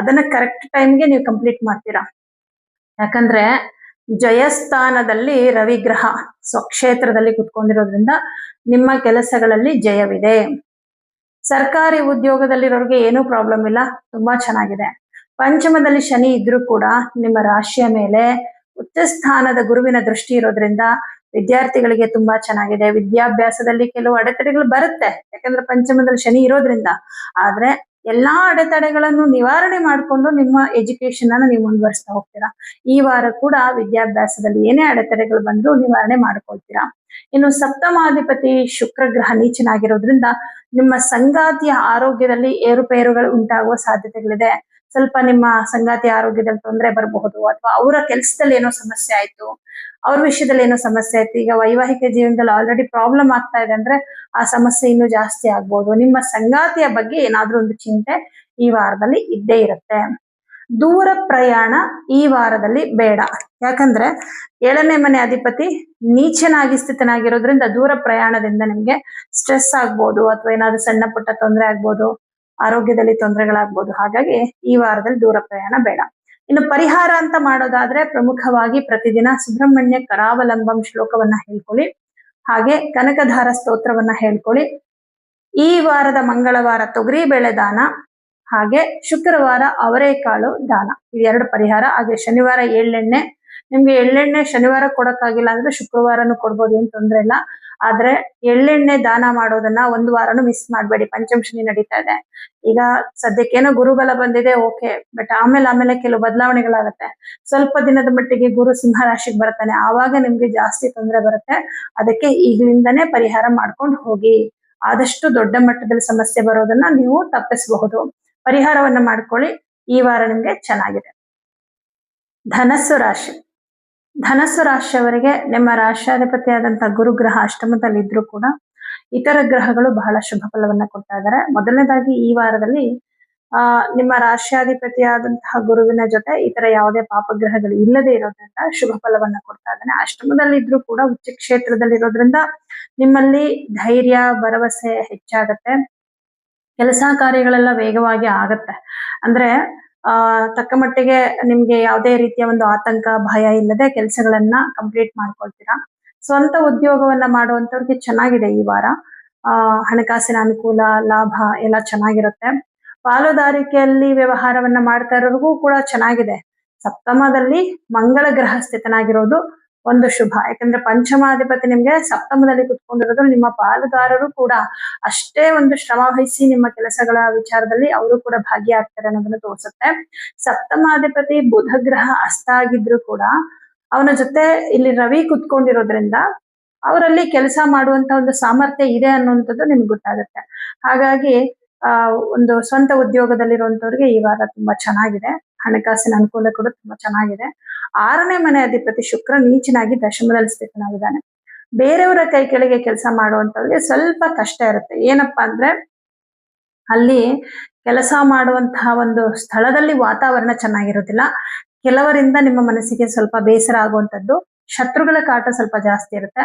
ಅದನ್ನ ಕರೆಕ್ಟ್ ಟೈಮ್ಗೆ ನೀವು ಕಂಪ್ಲೀಟ್ ಮಾಡ್ತೀರಾ. ಯಾಕಂದ್ರೆ ಜಯಸ್ಥಾನದಲ್ಲಿ ರವಿಗ್ರಹ ಸ್ವಕ್ಷೇತ್ರದಲ್ಲಿ ಕುತ್ಕೊಂಡಿರೋದ್ರಿಂದ ನಿಮ್ಮ ಕೆಲಸಗಳಲ್ಲಿ ಜಯವಿದೆ. ಸರ್ಕಾರಿ ಉದ್ಯೋಗದಲ್ಲಿರೋರಿಗೆ ಏನೂ ಪ್ರಾಬ್ಲಮ್ ಇಲ್ಲ, ತುಂಬಾ ಚೆನ್ನಾಗಿದೆ. ಪಂಚಮದಲ್ಲಿ ಶನಿ ಇದ್ರೂ ಕೂಡ ನಿಮ್ಮ ರಾಶಿಯ ಮೇಲೆ ಉಚ್ಚ ಸ್ಥಾನದ ಗುರುವಿನ ದೃಷ್ಟಿ ಇರೋದ್ರಿಂದ ವಿದ್ಯಾರ್ಥಿಗಳಿಗೆ ತುಂಬಾ ಚೆನ್ನಾಗಿದೆ. ವಿದ್ಯಾಭ್ಯಾಸದಲ್ಲಿ ಕೆಲವು ಅಡೆತಡೆಗಳು ಬರುತ್ತೆ, ಯಾಕಂದ್ರೆ ಪಂಚಮದಲ್ಲಿ ಶನಿ ಇರೋದ್ರಿಂದ. ಆದ್ರೆ ಎಲ್ಲಾ ಅಡೆತಡೆಗಳನ್ನು ನಿವಾರಣೆ ಮಾಡಿಕೊಂಡು ನಿಮ್ಮ ಎಜುಕೇಶನ್ ಅನ್ನು ನೀವು ಮುಂದುವರಿಸ್ತಾ ಹೋಗ್ತೀರಾ. ಈ ವಾರ ಕೂಡ ವಿದ್ಯಾಭ್ಯಾಸದಲ್ಲಿ ಏನೇ ಅಡೆತಡೆಗಳು ಬಂದ್ರೂ ನಿವಾರಣೆ ಮಾಡ್ಕೊಳ್ತೀರಾ. ಇನ್ನು ಸಪ್ತಮಾಧಿಪತಿ ಶುಕ್ರ ಗ್ರಹ ನೀಚನಾಗಿರೋದ್ರಿಂದ ನಿಮ್ಮ ಸಂಗಾತಿಯ ಆರೋಗ್ಯದಲ್ಲಿ ಏರುಪೇರುಗಳು ಉಂಟಾಗುವ ಸಾಧ್ಯತೆಗಳಿದೆ. ಸ್ವಲ್ಪ ನಿಮ್ಮ ಸಂಗಾತಿ ಆರೋಗ್ಯದಲ್ಲಿ ತೊಂದರೆ ಬರಬಹುದು, ಅಥವಾ ಅವರ ಕೆಲಸದಲ್ಲಿ ಏನೋ ಸಮಸ್ಯೆ ಆಯ್ತು, ಅವ್ರ ವಿಷಯದಲ್ಲಿ ಏನೋ ಸಮಸ್ಯೆ ಆಯ್ತು. ಈಗ ವೈವಾಹಿಕ ಜೀವನದಲ್ಲಿ ಆಲ್ರೆಡಿ ಪ್ರಾಬ್ಲಮ್ ಆಗ್ತಾ ಇದೆ ಅಂದ್ರೆ ಆ ಸಮಸ್ಯೆ ಇನ್ನೂ ಜಾಸ್ತಿ ಆಗ್ಬೋದು. ನಿಮ್ಮ ಸಂಗಾತಿಯ ಬಗ್ಗೆ ಏನಾದ್ರೂ ಒಂದು ಚಿಂತೆ ಈ ವಾರದಲ್ಲಿ ಇದ್ದೇ ಇರುತ್ತೆ. ದೂರ ಪ್ರಯಾಣ ಈ ವಾರದಲ್ಲಿ ಬೇಡ, ಯಾಕಂದ್ರೆ 7ನೇ ಮನೆ ಅಧಿಪತಿ ನೀಚನಾಗಿ ಸ್ಥಿತನಾಗಿರೋದ್ರಿಂದ ದೂರ ಪ್ರಯಾಣದಿಂದ ನಿಮ್ಗೆ ಸ್ಟ್ರೆಸ್ ಆಗ್ಬೋದು, ಅಥವಾ ಏನಾದ್ರು ಸಣ್ಣ ಪುಟ್ಟ ತೊಂದರೆ ಆಗ್ಬೋದು, ಆರೋಗ್ಯದಲ್ಲಿ ತೊಂದರೆಗಳಾಗ್ಬೋದು. ಹಾಗಾಗಿ ಈ ವಾರದಲ್ಲಿ ದೂರ ಪ್ರಯಾಣ ಬೇಡ. ಇನ್ನು ಪರಿಹಾರ ಅಂತ ಮಾಡೋದಾದ್ರೆ ಪ್ರಮುಖವಾಗಿ ಪ್ರತಿದಿನ ಸುಬ್ರಹ್ಮಣ್ಯ ಕರಾವಲಂಬಂ ಶ್ಲೋಕವನ್ನ ಹೇಳ್ಕೊಳ್ಳಿ, ಹಾಗೆ ಕನಕಧಾರ ಸ್ತೋತ್ರವನ್ನ ಹೇಳ್ಕೊಳ್ಳಿ. ಈ ವಾರದ ಮಂಗಳವಾರ ತೊಗರಿ ಬೇಳೆ ದಾನ, ಹಾಗೆ ಶುಕ್ರವಾರ ಅವರೆಕಾಳು ದಾನ, ಇವೆರಡು ಪರಿಹಾರ. ಹಾಗೆ ಶನಿವಾರ ಎಳ್ಳೆಣ್ಣೆ, ನಿಮ್ಗೆ ಎಳ್ಳೆಣ್ಣೆ ಶನಿವಾರ ಕೊಡಕ್ಕಾಗಿಲ್ಲ ಅಂದ್ರೆ ಶುಕ್ರವಾರನು ಕೊಡ್ಬೋದು, ಏನ್ ತೊಂದ್ರೆ ಇಲ್ಲ. ಆದ್ರೆ ಎಳ್ಳೆಣ್ಣೆ ದಾನ ಮಾಡೋದನ್ನ ಒಂದು ವಾರನು ಮಿಸ್ ಮಾಡ್ಬೇಡಿ. ಪಂಚಮ ಶನಿ ನಡೀತಾ ಇದೆ. ಈಗ ಸದ್ಯಕ್ಕೇನೋ ಗುರುಬಲ ಬಂದಿದೆ, ಓಕೆ, ಬಟ್ ಆಮೇಲೆ ಕೆಲವು ಬದಲಾವಣೆಗಳಾಗತ್ತೆ. ಸ್ವಲ್ಪ ದಿನದ ಮಟ್ಟಿಗೆ ಗುರು ಸಿಂಹ ರಾಶಿಗೆ ಬರ್ತಾನೆ, ಆವಾಗ ನಿಮ್ಗೆ ಜಾಸ್ತಿ ತೊಂದರೆ ಬರುತ್ತೆ. ಅದಕ್ಕೆ ಈಗ್ಲಿಂದನೇ ಪರಿಹಾರ ಮಾಡ್ಕೊಂಡು ಹೋಗಿ. ಆದಷ್ಟು ದೊಡ್ಡ ಮಟ್ಟದಲ್ಲಿ ಸಮಸ್ಯೆ ಬರೋದನ್ನ ನೀವು ತಪ್ಪಿಸಬಹುದು. ಪರಿಹಾರವನ್ನ ಮಾಡ್ಕೊಳ್ಳಿ. ಈ ವಾರ ನಿಮ್ಗೆ ಚೆನ್ನಾಗಿದೆ. ಧನಸ್ಸು ರಾಶಿ. ಧನಸ್ಸು ರಾಶಿಯವರಿಗೆ ನಿಮ್ಮ ರಾಶ್ಯಾಧಿಪತಿ ಆದಂತಹ ಗುರುಗ್ರಹ ಅಷ್ಟಮದಲ್ಲಿದ್ರೂ ಕೂಡ ಇತರ ಗ್ರಹಗಳು ಬಹಳ ಶುಭ ಫಲವನ್ನ ಕೊಡ್ತಾ ಇದ್ದಾರೆ. ಮೊದಲನೇದಾಗಿ ಈ ವಾರದಲ್ಲಿ ನಿಮ್ಮ ರಾಶ್ಯಾಧಿಪತಿ ಆದಂತಹ ಗುರುವಿನ ಜೊತೆ ಇತರ ಯಾವುದೇ ಪಾಪಗ್ರಹಗಳು ಇಲ್ಲದೆ ಇರೋದ್ರಿಂದ ಶುಭ ಫಲವನ್ನ ಕೊಡ್ತಾ ಇದ್ದಾನೆ. ಅಷ್ಟಮದಲ್ಲಿದ್ರೂ ಕೂಡ ಉಚ್ಚ ಕ್ಷೇತ್ರದಲ್ಲಿರೋದ್ರಿಂದ ನಿಮ್ಮಲ್ಲಿ ಧೈರ್ಯ ಭರವಸೆ ಹೆಚ್ಚಾಗತ್ತೆ. ಕೆಲಸ ಕಾರ್ಯಗಳೆಲ್ಲ ವೇಗವಾಗಿ ಆಗತ್ತೆ. ಅಂದ್ರೆ ತಕ್ಕ ಮಟ್ಟಿಗೆ ನಿಮ್ಗೆ ಯಾವುದೇ ರೀತಿಯ ಒಂದು ಆತಂಕ ಭಯ ಇಲ್ಲದೆ ಕೆಲಸಗಳನ್ನ ಕಂಪ್ಲೀಟ್ ಮಾಡ್ಕೊಳ್ತೀರಾ. ಸ್ವಂತ ಉದ್ಯೋಗವನ್ನ ಮಾಡುವಂತವ್ರಿಗೆ ಚೆನ್ನಾಗಿದೆ ಈ ವಾರ. ಹಣಕಾಸಿನ ಅನುಕೂಲ, ಲಾಭ ಎಲ್ಲ ಚೆನ್ನಾಗಿರುತ್ತೆ. ಪಾಲುದಾರಿಕೆಯಲ್ಲಿ ವ್ಯವಹಾರವನ್ನ ಮಾಡ್ತಾ ಇರೋರಿಗೂ ಕೂಡ ಚೆನ್ನಾಗಿದೆ. ಸಪ್ತಮದಲ್ಲಿ ಮಂಗಳ ಗ್ರಹ ಸ್ಥಿತನಾಗಿರೋದು ಒಂದು ಶುಭ, ಯಾಕಂದ್ರೆ ಪಂಚಮಾಧಿಪತಿ ನಿಮ್ಗೆ ಸಪ್ತಮದಲ್ಲಿ ಕುತ್ಕೊಂಡಿರೋದು. ನಿಮ್ಮ ಪಾಲುದಾರರು ಕೂಡ ಅಷ್ಟೇ ಒಂದು ಶ್ರಮ ವಹಿಸಿ ನಿಮ್ಮ ಕೆಲಸಗಳ ವಿಚಾರದಲ್ಲಿ ಅವರು ಕೂಡ ಭಾಗಿಯಾಗ್ತಾರೆ ಅನ್ನೋದನ್ನ ತೋರಿಸುತ್ತೆ. ಸಪ್ತಮಾಧಿಪತಿ ಬುಧ ಗ್ರಹ ಅಸ್ತ ಆಗಿದ್ರು ಕೂಡ ಅವನ ಜೊತೆ ಇಲ್ಲಿ ರವಿ ಕುತ್ಕೊಂಡಿರೋದ್ರಿಂದ ಅವರಲ್ಲಿ ಕೆಲಸ ಮಾಡುವಂತ ಒಂದು ಸಾಮರ್ಥ್ಯ ಇದೆ ಅನ್ನುವಂಥದ್ದು ನಿಮ್ಗೆ ಗೊತ್ತಾಗುತ್ತೆ. ಹಾಗಾಗಿ ಒಂದು ಸ್ವಂತ ಉದ್ಯೋಗದಲ್ಲಿರುವಂತವ್ರಿಗೆ ಈ ವಾರ ತುಂಬಾ ಚೆನ್ನಾಗಿದೆ. ಹಣಕಾಸಿನ ಅನುಕೂಲ ಕೂಡ ತುಂಬಾ ಚೆನ್ನಾಗಿದೆ. 6ನೇ ಮನೆ ಅಧಿಪತಿ ಶುಕ್ರ ನೀಚನಾಗಿ ದಶಮದಲ್ಲಿ ಸ್ಥಿತನಾಗಿದ್ದಾನೆ. ಬೇರೆಯವರ ಕೈ ಕೆಳಗೆ ಕೆಲಸ ಮಾಡುವಂತವ್ರಿಗೆ ಸ್ವಲ್ಪ ಕಷ್ಟ ಇರುತ್ತೆ. ಏನಪ್ಪಾ ಅಂದ್ರೆ ಅಲ್ಲಿ ಕೆಲಸ ಮಾಡುವಂತಹ ಒಂದು ಸ್ಥಳದಲ್ಲಿ ವಾತಾವರಣ ಚೆನ್ನಾಗಿರೋದಿಲ್ಲ. ಕೆಲವರಿಂದ ನಿಮ್ಮ ಮನಸ್ಸಿಗೆ ಸ್ವಲ್ಪ ಬೇಸರ ಆಗುವಂಥದ್ದು ಶತ್ರುಗಳ ಕಾಟ ಸ್ವಲ್ಪ ಜಾಸ್ತಿ ಇರುತ್ತೆ.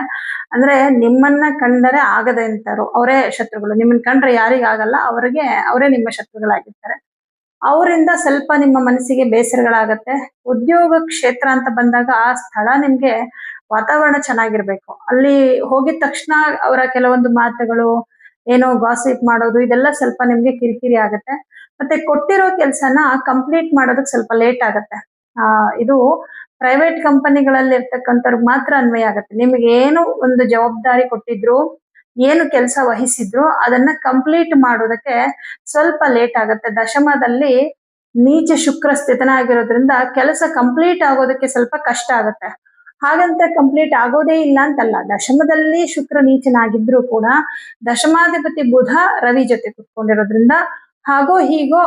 ಅಂದ್ರೆ ನಿಮ್ಮನ್ನ ಕಂಡರೆ ಆಗದೆ ಅಂತಾರು ಅವರೇ ಶತ್ರುಗಳು. ನಿಮ್ಮನ್ನ ಕಂಡ್ರೆ ಯಾರಿಗಾಗಲ್ಲ, ಅವರೇ ನಿಮ್ಮ ಶತ್ರುಗಳಾಗಿರ್ತಾರೆ. ಅವರಿಂದ ಸ್ವಲ್ಪ ನಿಮ್ಮ ಮನಸ್ಸಿಗೆ ಬೇಸರಗಳಾಗತ್ತೆ. ಉದ್ಯೋಗ ಕ್ಷೇತ್ರ ಅಂತ ಬಂದಾಗ ಆ ಸ್ಥಳ ನಿಮ್ಗೆ ವಾತಾವರಣ ಚೆನ್ನಾಗಿರ್ಬೇಕು. ಅಲ್ಲಿ ಹೋಗಿದ ತಕ್ಷಣ ಅವರ ಕೆಲವೊಂದು ಮಾತುಗಳು, ಏನೋ ಗಾಸಿಪ್ ಮಾಡೋದು, ಇದೆಲ್ಲ ಸ್ವಲ್ಪ ನಿಮ್ಗೆ ಕಿರಿಕಿರಿ ಆಗತ್ತೆ. ಮತ್ತೆ ಕೊಟ್ಟಿರೋ ಕೆಲಸನ ಕಂಪ್ಲೀಟ್ ಮಾಡೋದಕ್ಕೆ ಸ್ವಲ್ಪ ಲೇಟ್ ಆಗತ್ತೆ. ಇದು ಪ್ರೈವೇಟ್ ಕಂಪನಿಗಳಲ್ಲಿ ಇರ್ತಕ್ಕಂಥವ್ರಿಗೆ ಮಾತ್ರ ಅನ್ವಯ ಆಗತ್ತೆ. ನಿಮ್ಗೆ ಏನು ಒಂದು ಜವಾಬ್ದಾರಿ ಕೊಟ್ಟಿದ್ರು, ಏನು ಕೆಲಸ ವಹಿಸಿದ್ರು ಅದನ್ನ ಕಂಪ್ಲೀಟ್ ಮಾಡೋದಕ್ಕೆ ಸ್ವಲ್ಪ ಲೇಟ್ ಆಗುತ್ತೆ. ದಶಮದಲ್ಲಿ ನೀಚ ಶುಕ್ರ ಸ್ಥಿತನಾಗಿರೋದ್ರಿಂದ ಕೆಲಸ ಕಂಪ್ಲೀಟ್ ಆಗೋದಕ್ಕೆ ಸ್ವಲ್ಪ ಕಷ್ಟ ಆಗುತ್ತೆ. ಹಾಗಂತ ಕಂಪ್ಲೀಟ್ ಆಗೋದೇ ಇಲ್ಲ ಅಂತಲ್ಲ. ದಶಮದಲ್ಲಿ ಶುಕ್ರ ನೀಚನಾಗಿದ್ರು ಕೂಡ ದಶಮಾಧಿಪತಿ ಬುಧ ರವಿ ಜೊತೆ ಕುತ್ಕೊಂಡಿರೋದ್ರಿಂದ ಹಾಗೋ ಹೀಗೋ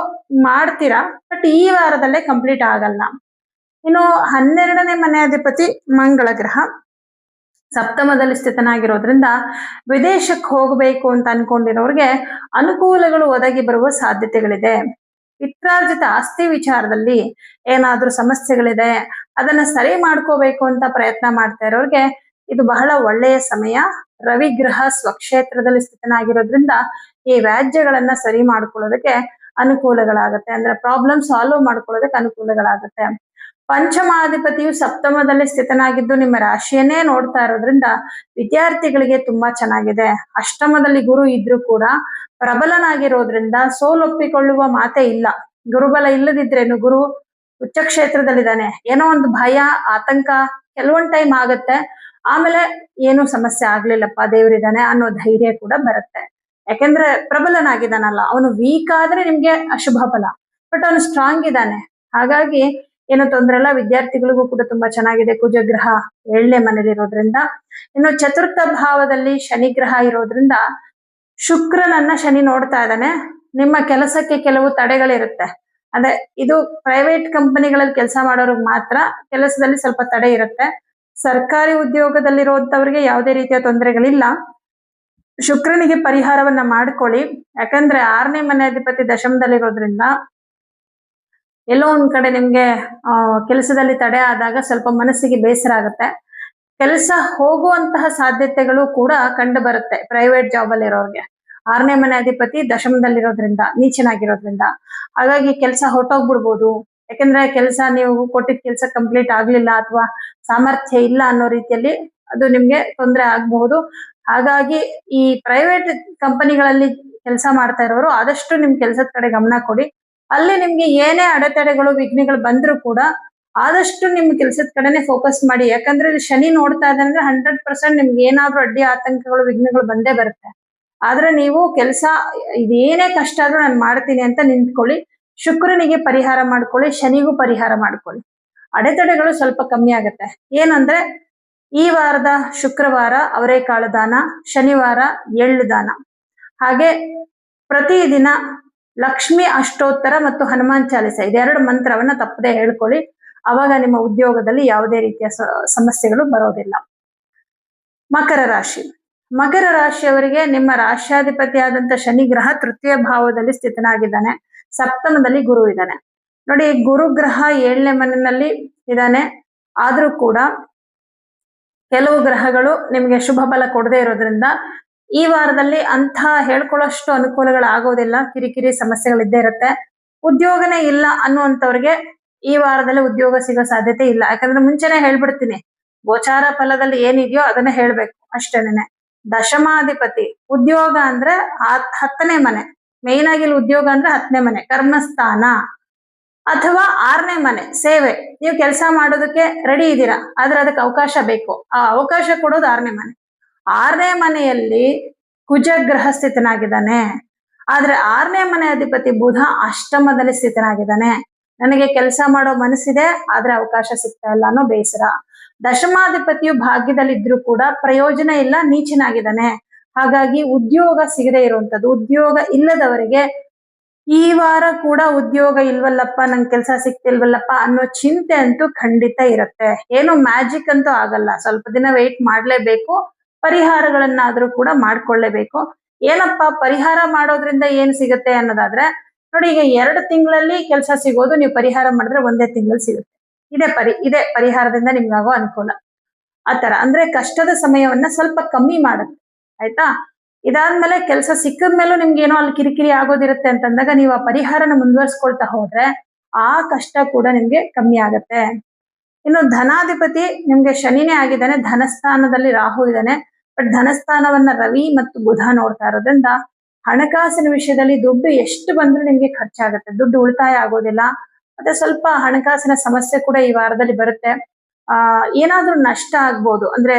ಮಾಡ್ತೀರಾ, ಬಟ್ ಈ ವಾರದಲ್ಲೇ ಕಂಪ್ಲೀಟ್ ಆಗಲ್ಲ. ಇನ್ನು 12ನೇ ಮನೆ ಅಧಿಪತಿ ಮಂಗಳ ಗ್ರಹ ಸಪ್ತಮದಲ್ಲಿ ಸ್ಥಿತನಾಗಿರೋದ್ರಿಂದ ವಿದೇಶಕ್ಕೆ ಹೋಗಬೇಕು ಅಂತ ಅನ್ಕೊಂಡಿರೋರಿಗೆ ಅನುಕೂಲಗಳು ಒದಗಿ ಬರುವ ಸಾಧ್ಯತೆಗಳಿದೆ. ಪಿತ್ರಾರ್ಜಿತ ಆಸ್ತಿ ವಿಚಾರದಲ್ಲಿ ಏನಾದ್ರೂ ಸಮಸ್ಯೆಗಳಿದೆ, ಅದನ್ನ ಸರಿ ಮಾಡ್ಕೋಬೇಕು ಅಂತ ಪ್ರಯತ್ನ ಮಾಡ್ತಾ ಇರೋರಿಗೆ ಇದು ಬಹಳ ಒಳ್ಳೆಯ ಸಮಯ. ರವಿ ಗ್ರಹ ಸ್ವಕ್ಷೇತ್ರದಲ್ಲಿ ಸ್ಥಿತನಾಗಿರೋದ್ರಿಂದ ಈ ವ್ಯಾಜ್ಯಗಳನ್ನ ಸರಿ ಮಾಡ್ಕೊಳ್ಳೋದಕ್ಕೆ ಅನುಕೂಲಗಳಾಗತ್ತೆ. ಅಂದ್ರೆ ಪ್ರಾಬ್ಲಮ್ ಸಾಲ್ವ್ ಮಾಡ್ಕೊಳ್ಳೋದಕ್ಕೆ ಅನುಕೂಲಗಳಾಗತ್ತೆ. ಪಂಚಮಾಧಿಪತಿಯು ಸಪ್ತಮದಲ್ಲಿ ಸ್ಥಿತನಾಗಿದ್ದು ನಿಮ್ಮ ರಾಶಿಯನ್ನೇ ನೋಡ್ತಾ ಇರೋದ್ರಿಂದ ವಿದ್ಯಾರ್ಥಿಗಳಿಗೆ ತುಂಬಾ ಚೆನ್ನಾಗಿದೆ. ಅಷ್ಟಮದಲ್ಲಿ ಗುರು ಇದ್ರೂ ಕೂಡ ಪ್ರಬಲನಾಗಿರೋದ್ರಿಂದ ಸೋಲೊಪ್ಪಿಕೊಳ್ಳುವ ಮಾತೇ ಇಲ್ಲ. ಗುರುಬಲ ಇಲ್ಲದಿದ್ರೇನು, ಗುರು ಉಚ್ಚ ಕ್ಷೇತ್ರದಲ್ಲಿದ್ದಾನೆ, ಏನೋ ಒಂದು ಭಯ ಆತಂಕ ಕೆಲವೊಂದ್ ಟೈಮ್ ಆಗತ್ತೆ. ಆಮೇಲೆ ಏನು ಸಮಸ್ಯೆ ಆಗ್ಲಿಲ್ಲಪ್ಪ ದೇವರಿದ್ದಾನೆ ಅನ್ನೋ ಧೈರ್ಯ ಕೂಡ ಬರುತ್ತೆ. ಯಾಕೆಂದ್ರೆ ಪ್ರಬಲನಾಗಿದ್ದಾನಲ್ಲ, ಅವನು ವೀಕ್ ಆದ್ರೆ ನಿಮ್ಗೆ ಅಶುಭ ಫಲ, ಬಟ್ ಅವನು ಸ್ಟ್ರಾಂಗ್ ಇದ್ದಾನೆ. ಹಾಗಾಗಿ ಏನು ತೊಂದರೆ ಇಲ್ಲ. ವಿದ್ಯಾರ್ಥಿಗಳಿಗೂ ಕೂಡ ತುಂಬಾ ಚೆನ್ನಾಗಿದೆ. ಕುಜಗ್ರಹ 7ನೇ ಮನೇಲಿರೋದ್ರಿಂದ. ಇನ್ನು ಚತುರ್ಥ ಭಾವದಲ್ಲಿ ಶನಿ ಗ್ರಹ ಇರೋದ್ರಿಂದ ಶುಕ್ರನನ್ನ ಶನಿ ನೋಡ್ತಾ ಇದ್ದಾನೆ. ನಿಮ್ಮ ಕೆಲಸಕ್ಕೆ ಕೆಲವು ತಡೆಗಳಿರುತ್ತೆ. ಅಂದ್ರೆ ಇದು ಪ್ರೈವೇಟ್ ಕಂಪನಿಗಳಲ್ಲಿ ಕೆಲಸ ಮಾಡೋರಿಗೆ ಮಾತ್ರ ಕೆಲಸದಲ್ಲಿ ಸ್ವಲ್ಪ ತಡೆ ಇರುತ್ತೆ. ಸರ್ಕಾರಿ ಉದ್ಯೋಗದಲ್ಲಿರುವಂತವ್ರಿಗೆ ಯಾವುದೇ ರೀತಿಯ ತೊಂದರೆಗಳಿಲ್ಲ. ಶುಕ್ರನಿಗೆ ಪರಿಹಾರವನ್ನ ಮಾಡ್ಕೊಳ್ಳಿ. ಯಾಕಂದ್ರೆ 6ನೇ ಮನೆ ಅಧಿಪತಿ ದಶಮದಲ್ಲಿರೋದ್ರಿಂದ ಎಲ್ಲೋ ಒಂದ್ ಕಡೆ ನಿಮ್ಗೆ ಕೆಲಸದಲ್ಲಿ ತಡೆ ಆದಾಗ ಸ್ವಲ್ಪ ಮನಸ್ಸಿಗೆ ಬೇಸರ ಆಗುತ್ತೆ. ಕೆಲಸ ಹೋಗುವಂತಹ ಸಾಧ್ಯತೆಗಳು ಕೂಡ ಕಂಡು ಬರುತ್ತೆ ಪ್ರೈವೇಟ್ ಜಾಬ್ ಅಲ್ಲಿ ಇರೋರಿಗೆ. 6ನೇ ಮನೆ ಅಧಿಪತಿ ದಶಮದಲ್ಲಿರೋದ್ರಿಂದ, ನೀಚನಾಗಿರೋದ್ರಿಂದ. ಹಾಗಾಗಿ ಕೆಲಸ ಹೊರಟೋಗ್ಬಿಡ್ಬೋದು. ಯಾಕಂದ್ರೆ ಕೆಲಸ ನೀವು ಕೊಟ್ಟಿದ್ದ ಕೆಲಸ ಕಂಪ್ಲೀಟ್ ಆಗ್ಲಿಲ್ಲ ಅಥವಾ ಸಾಮರ್ಥ್ಯ ಇಲ್ಲ ಅನ್ನೋ ರೀತಿಯಲ್ಲಿ ಅದು ನಿಮ್ಗೆ ತೊಂದರೆ ಆಗಬಹುದು. ಹಾಗಾಗಿ ಈ ಪ್ರೈವೇಟ್ ಕಂಪನಿಗಳಲ್ಲಿ ಕೆಲಸ ಮಾಡ್ತಾ ಇರೋರು ಆದಷ್ಟು ನಿಮ್ ಕೆಲಸದ ಕಡೆ ಗಮನ ಕೊಡಿ. ಅಲ್ಲಿ ನಿಮ್ಗೆ ಏನೇ ಅಡೆತಡೆಗಳು ವಿಘ್ನಗಳು ಬಂದ್ರು ಕೂಡ ಆದಷ್ಟು ನಿಮ್ ಕೆಲ್ಸದ ಕಡೆನೆ ಫೋಕಸ್ ಮಾಡಿ. ಯಾಕಂದ್ರೆ ಇಲ್ಲಿ ಶನಿ ನೋಡ್ತಾ ಇದ್ದಾನೆ ಅಂದ್ರೆ 100% ನಿಮ್ಗೆ ಏನಾದ್ರೂ ಅಡ್ಡಿ ಆತಂಕಗಳು ವಿಘ್ನಗಳು ಬಂದೇ ಬರುತ್ತೆ. ಆದ್ರೆ ನೀವು ಕೆಲಸ ಇದೇನೇ ಕಷ್ಟ ಆದ್ರೂ ನಾನು ಮಾಡ್ತೀನಿ ಅಂತ ನಿಂತ್ಕೊಳ್ಳಿ. ಶುಕ್ರನಿಗೆ ಪರಿಹಾರ ಮಾಡ್ಕೊಳ್ಳಿ, ಶನಿಗೂ ಪರಿಹಾರ ಮಾಡ್ಕೊಳ್ಳಿ. ಅಡೆತಡೆಗಳು ಸ್ವಲ್ಪ ಕಮ್ಮಿ ಆಗುತ್ತೆ. ಏನಂದ್ರೆ ಈ ವಾರದ ಶುಕ್ರವಾರ ಅವರೆಕಾಳು ದಾನ, ಶನಿವಾರ ಎಳ್ಳು ದಾನ, ಹಾಗೆ ಪ್ರತಿದಿನ ಲಕ್ಷ್ಮಿ ಅಷ್ಟೋತ್ತರ ಮತ್ತು ಹನುಮಾನ್ ಚಾಲಿಸ ಇದೆರಡು ಮಂತ್ರವನ್ನ ತಪ್ಪದೆ ಹೇಳ್ಕೊಳ್ಳಿ. ಅವಾಗ ನಿಮ್ಮ ಉದ್ಯೋಗದಲ್ಲಿ ಯಾವುದೇ ರೀತಿಯ ಸಮಸ್ಯೆಗಳು ಬರೋದಿಲ್ಲ. ಮಕರ ರಾಶಿ. ಮಕರ ರಾಶಿಯವರಿಗೆ ನಿಮ್ಮ ರಾಶ್ಯಾಧಿಪತಿ ಆದಂತ ಶನಿ ಗ್ರಹ ತೃತೀಯ ಭಾವದಲ್ಲಿ ಸ್ಥಿತನಾಗಿದ್ದಾನೆ. ಸಪ್ತಮದಲ್ಲಿ ಗುರು ಇದ್ದಾನೆ. ನೋಡಿ, ಗುರು ಗ್ರಹ 7ನೇ ಮನೆಯಲ್ಲಿ ಇದ್ದಾನೆ. ಆದ್ರೂ ಕೂಡ ಕೆಲವು ಗ್ರಹಗಳು ನಿಮ್ಗೆ ಶುಭ ಫಲ ಕೊಡದೇ ಇರೋದ್ರಿಂದ ಈ ವಾರದಲ್ಲಿ ಅಂಥ ಹೇಳ್ಕೊಳ್ಳೋಷ್ಟು ಅನುಕೂಲಗಳು ಆಗೋದಿಲ್ಲ. ಕಿರಿಕಿರಿ ಸಮಸ್ಯೆಗಳಿದ್ದೇ ಇರುತ್ತೆ. ಉದ್ಯೋಗನೇ ಇಲ್ಲ ಅನ್ನುವಂಥವ್ರಿಗೆ ಈ ವಾರದಲ್ಲಿ ಉದ್ಯೋಗ ಸಿಗೋ ಸಾಧ್ಯತೆ ಇಲ್ಲ. ಯಾಕಂದ್ರೆ ಮುಂಚೆನೆ ಹೇಳ್ಬಿಡ್ತೀನಿ, ಗೋಚಾರ ಫಲದಲ್ಲಿ ಏನಿದೆಯೋ ಅದನ್ನ ಹೇಳ್ಬೇಕು ಅಷ್ಟೇನೆ. ದಶಮಾಧಿಪತಿ ಉದ್ಯೋಗ ಅಂದ್ರೆ 10ನೇ ಮನೆ. ಮೇನ್ ಆಗಿ ಇಲ್ಲಿ ಉದ್ಯೋಗ ಅಂದ್ರೆ 10ನೇ ಮನೆ ಕರ್ಮಸ್ಥಾನ, ಅಥವಾ 6ನೇ ಮನೆ ಸೇವೆ. ನೀವು ಕೆಲಸ ಮಾಡೋದಕ್ಕೆ ರೆಡಿ ಇದ್ದೀರಾ, ಆದ್ರೆ ಅದಕ್ಕೆ ಅವಕಾಶ ಬೇಕು. ಆ ಅವಕಾಶ ಕೊಡೋದು 6ನೇ ಮನೆ. 6ನೇ ಮನೆಯಲ್ಲಿ ಕುಜಗ್ರಹ ಸ್ಥಿತನಾಗಿದ್ದಾನೆ. ಆದ್ರೆ 6ನೇ ಮನೆ ಅಧಿಪತಿ ಬುಧ ಅಷ್ಟಮದಲ್ಲಿ ಸ್ಥಿತನಾಗಿದ್ದಾನೆ. ನನಗೆ ಕೆಲಸ ಮಾಡೋ ಮನಸ್ಸಿದೆ, ಆದ್ರೆ ಅವಕಾಶ ಸಿಗ್ತಾ ಇಲ್ಲ ಅನ್ನೋ ಬೇಸರ. ದಶಮಾಧಿಪತಿಯು ಭಾಗ್ಯದಲ್ಲಿದ್ರು ಕೂಡ ಪ್ರಯೋಜನ ಇಲ್ಲ, ನೀಚನಾಗಿದ್ದಾನೆ. ಹಾಗಾಗಿ ಉದ್ಯೋಗ ಸಿಗದೆ ಇರುವಂತದ್ದು. ಉದ್ಯೋಗ ಇಲ್ಲದವರಿಗೆ ಈ ವಾರ ಕೂಡ ಉದ್ಯೋಗ ಇಲ್ವಲ್ಲಪ್ಪ, ನಂಗೆ ಕೆಲಸ ಸಿಗ್ತಿಲ್ವಲ್ಲಪ್ಪ ಅನ್ನೋ ಚಿಂತೆ ಅಂತೂ ಖಂಡಿತ ಇರುತ್ತೆ. ಏನು ಮ್ಯಾಜಿಕ್ ಅಂತೂ ಆಗಲ್ಲ. ಸ್ವಲ್ಪ ದಿನ ವೆಯ್ಟ್ ಮಾಡ್ಲೇಬೇಕು. ಪರಿಹಾರಗಳನ್ನಾದ್ರೂ ಕೂಡ ಮಾಡ್ಕೊಳ್ಳೇಬೇಕು. ಏನಪ್ಪ ಪರಿಹಾರ ಮಾಡೋದ್ರಿಂದ ಏನ್ ಸಿಗುತ್ತೆ ಅನ್ನೋದಾದ್ರೆ, ನೋಡಿ, ಈಗ 2 ತಿಂಗಳಲ್ಲಿ ಕೆಲಸ ಸಿಗೋದು ನೀವು ಪರಿಹಾರ ಮಾಡಿದ್ರೆ 1 ತಿಂಗಳಲ್ಲಿ ಸಿಗುತ್ತೆ. ಇದೇ ಪರಿಹಾರದಿಂದ ನಿಮ್ಗಾಗೋ ಅನುಕೂಲ. ಆ ತರ ಅಂದ್ರೆ ಕಷ್ಟದ ಸಮಯವನ್ನ ಸ್ವಲ್ಪ ಕಮ್ಮಿ ಮಾಡುತ್ತೆ. ಆಯ್ತಾ? ಇದಾದ್ಮೇಲೆ ಕೆಲಸ ಸಿಕ್ಕದ ಮೇಲೂ ನಿಮ್ಗೆ ಏನೋ ಅಲ್ಲಿ ಕಿರಿಕಿರಿ ಆಗೋದಿರುತ್ತೆ ಅಂತಂದಾಗ ನೀವು ಆ ಪರಿಹಾರನ ಮುಂದುವರ್ಸ್ಕೊಳ್ತಾ ಹೋದ್ರೆ ಆ ಕಷ್ಟ ಕೂಡ ನಿಮ್ಗೆ ಕಮ್ಮಿ ಆಗತ್ತೆ. ಇನ್ನು ಧನಾಧಿಪತಿ ನಿಮ್ಗೆ ಶನಿನೇ ಆಗಿದ್ದಾನೆ, ಧನಸ್ಥಾನದಲ್ಲಿ ರಾಹು ಇದ್ದಾನೆ. ಬಟ್ ಧನಸ್ಥಾನವನ್ನ ರವಿ ಮತ್ತು ಬುಧ ನೋಡ್ತಾ ಇರೋದ್ರಿಂದ ಹಣಕಾಸಿನ ವಿಷಯದಲ್ಲಿ ದುಡ್ಡು ಎಷ್ಟು ಬಂದ್ರೂ ನಿಮ್ಗೆ ಖರ್ಚಾಗುತ್ತೆ, ದುಡ್ಡು ಉಳಿತಾಯ ಆಗೋದಿಲ್ಲ. ಮತ್ತೆ ಸ್ವಲ್ಪ ಹಣಕಾಸಿನ ಸಮಸ್ಯೆ ಕೂಡ ಈ ವಾರದಲ್ಲಿ ಬರುತ್ತೆ. ಏನಾದ್ರೂ ನಷ್ಟ ಆಗ್ಬೋದು, ಅಂದ್ರೆ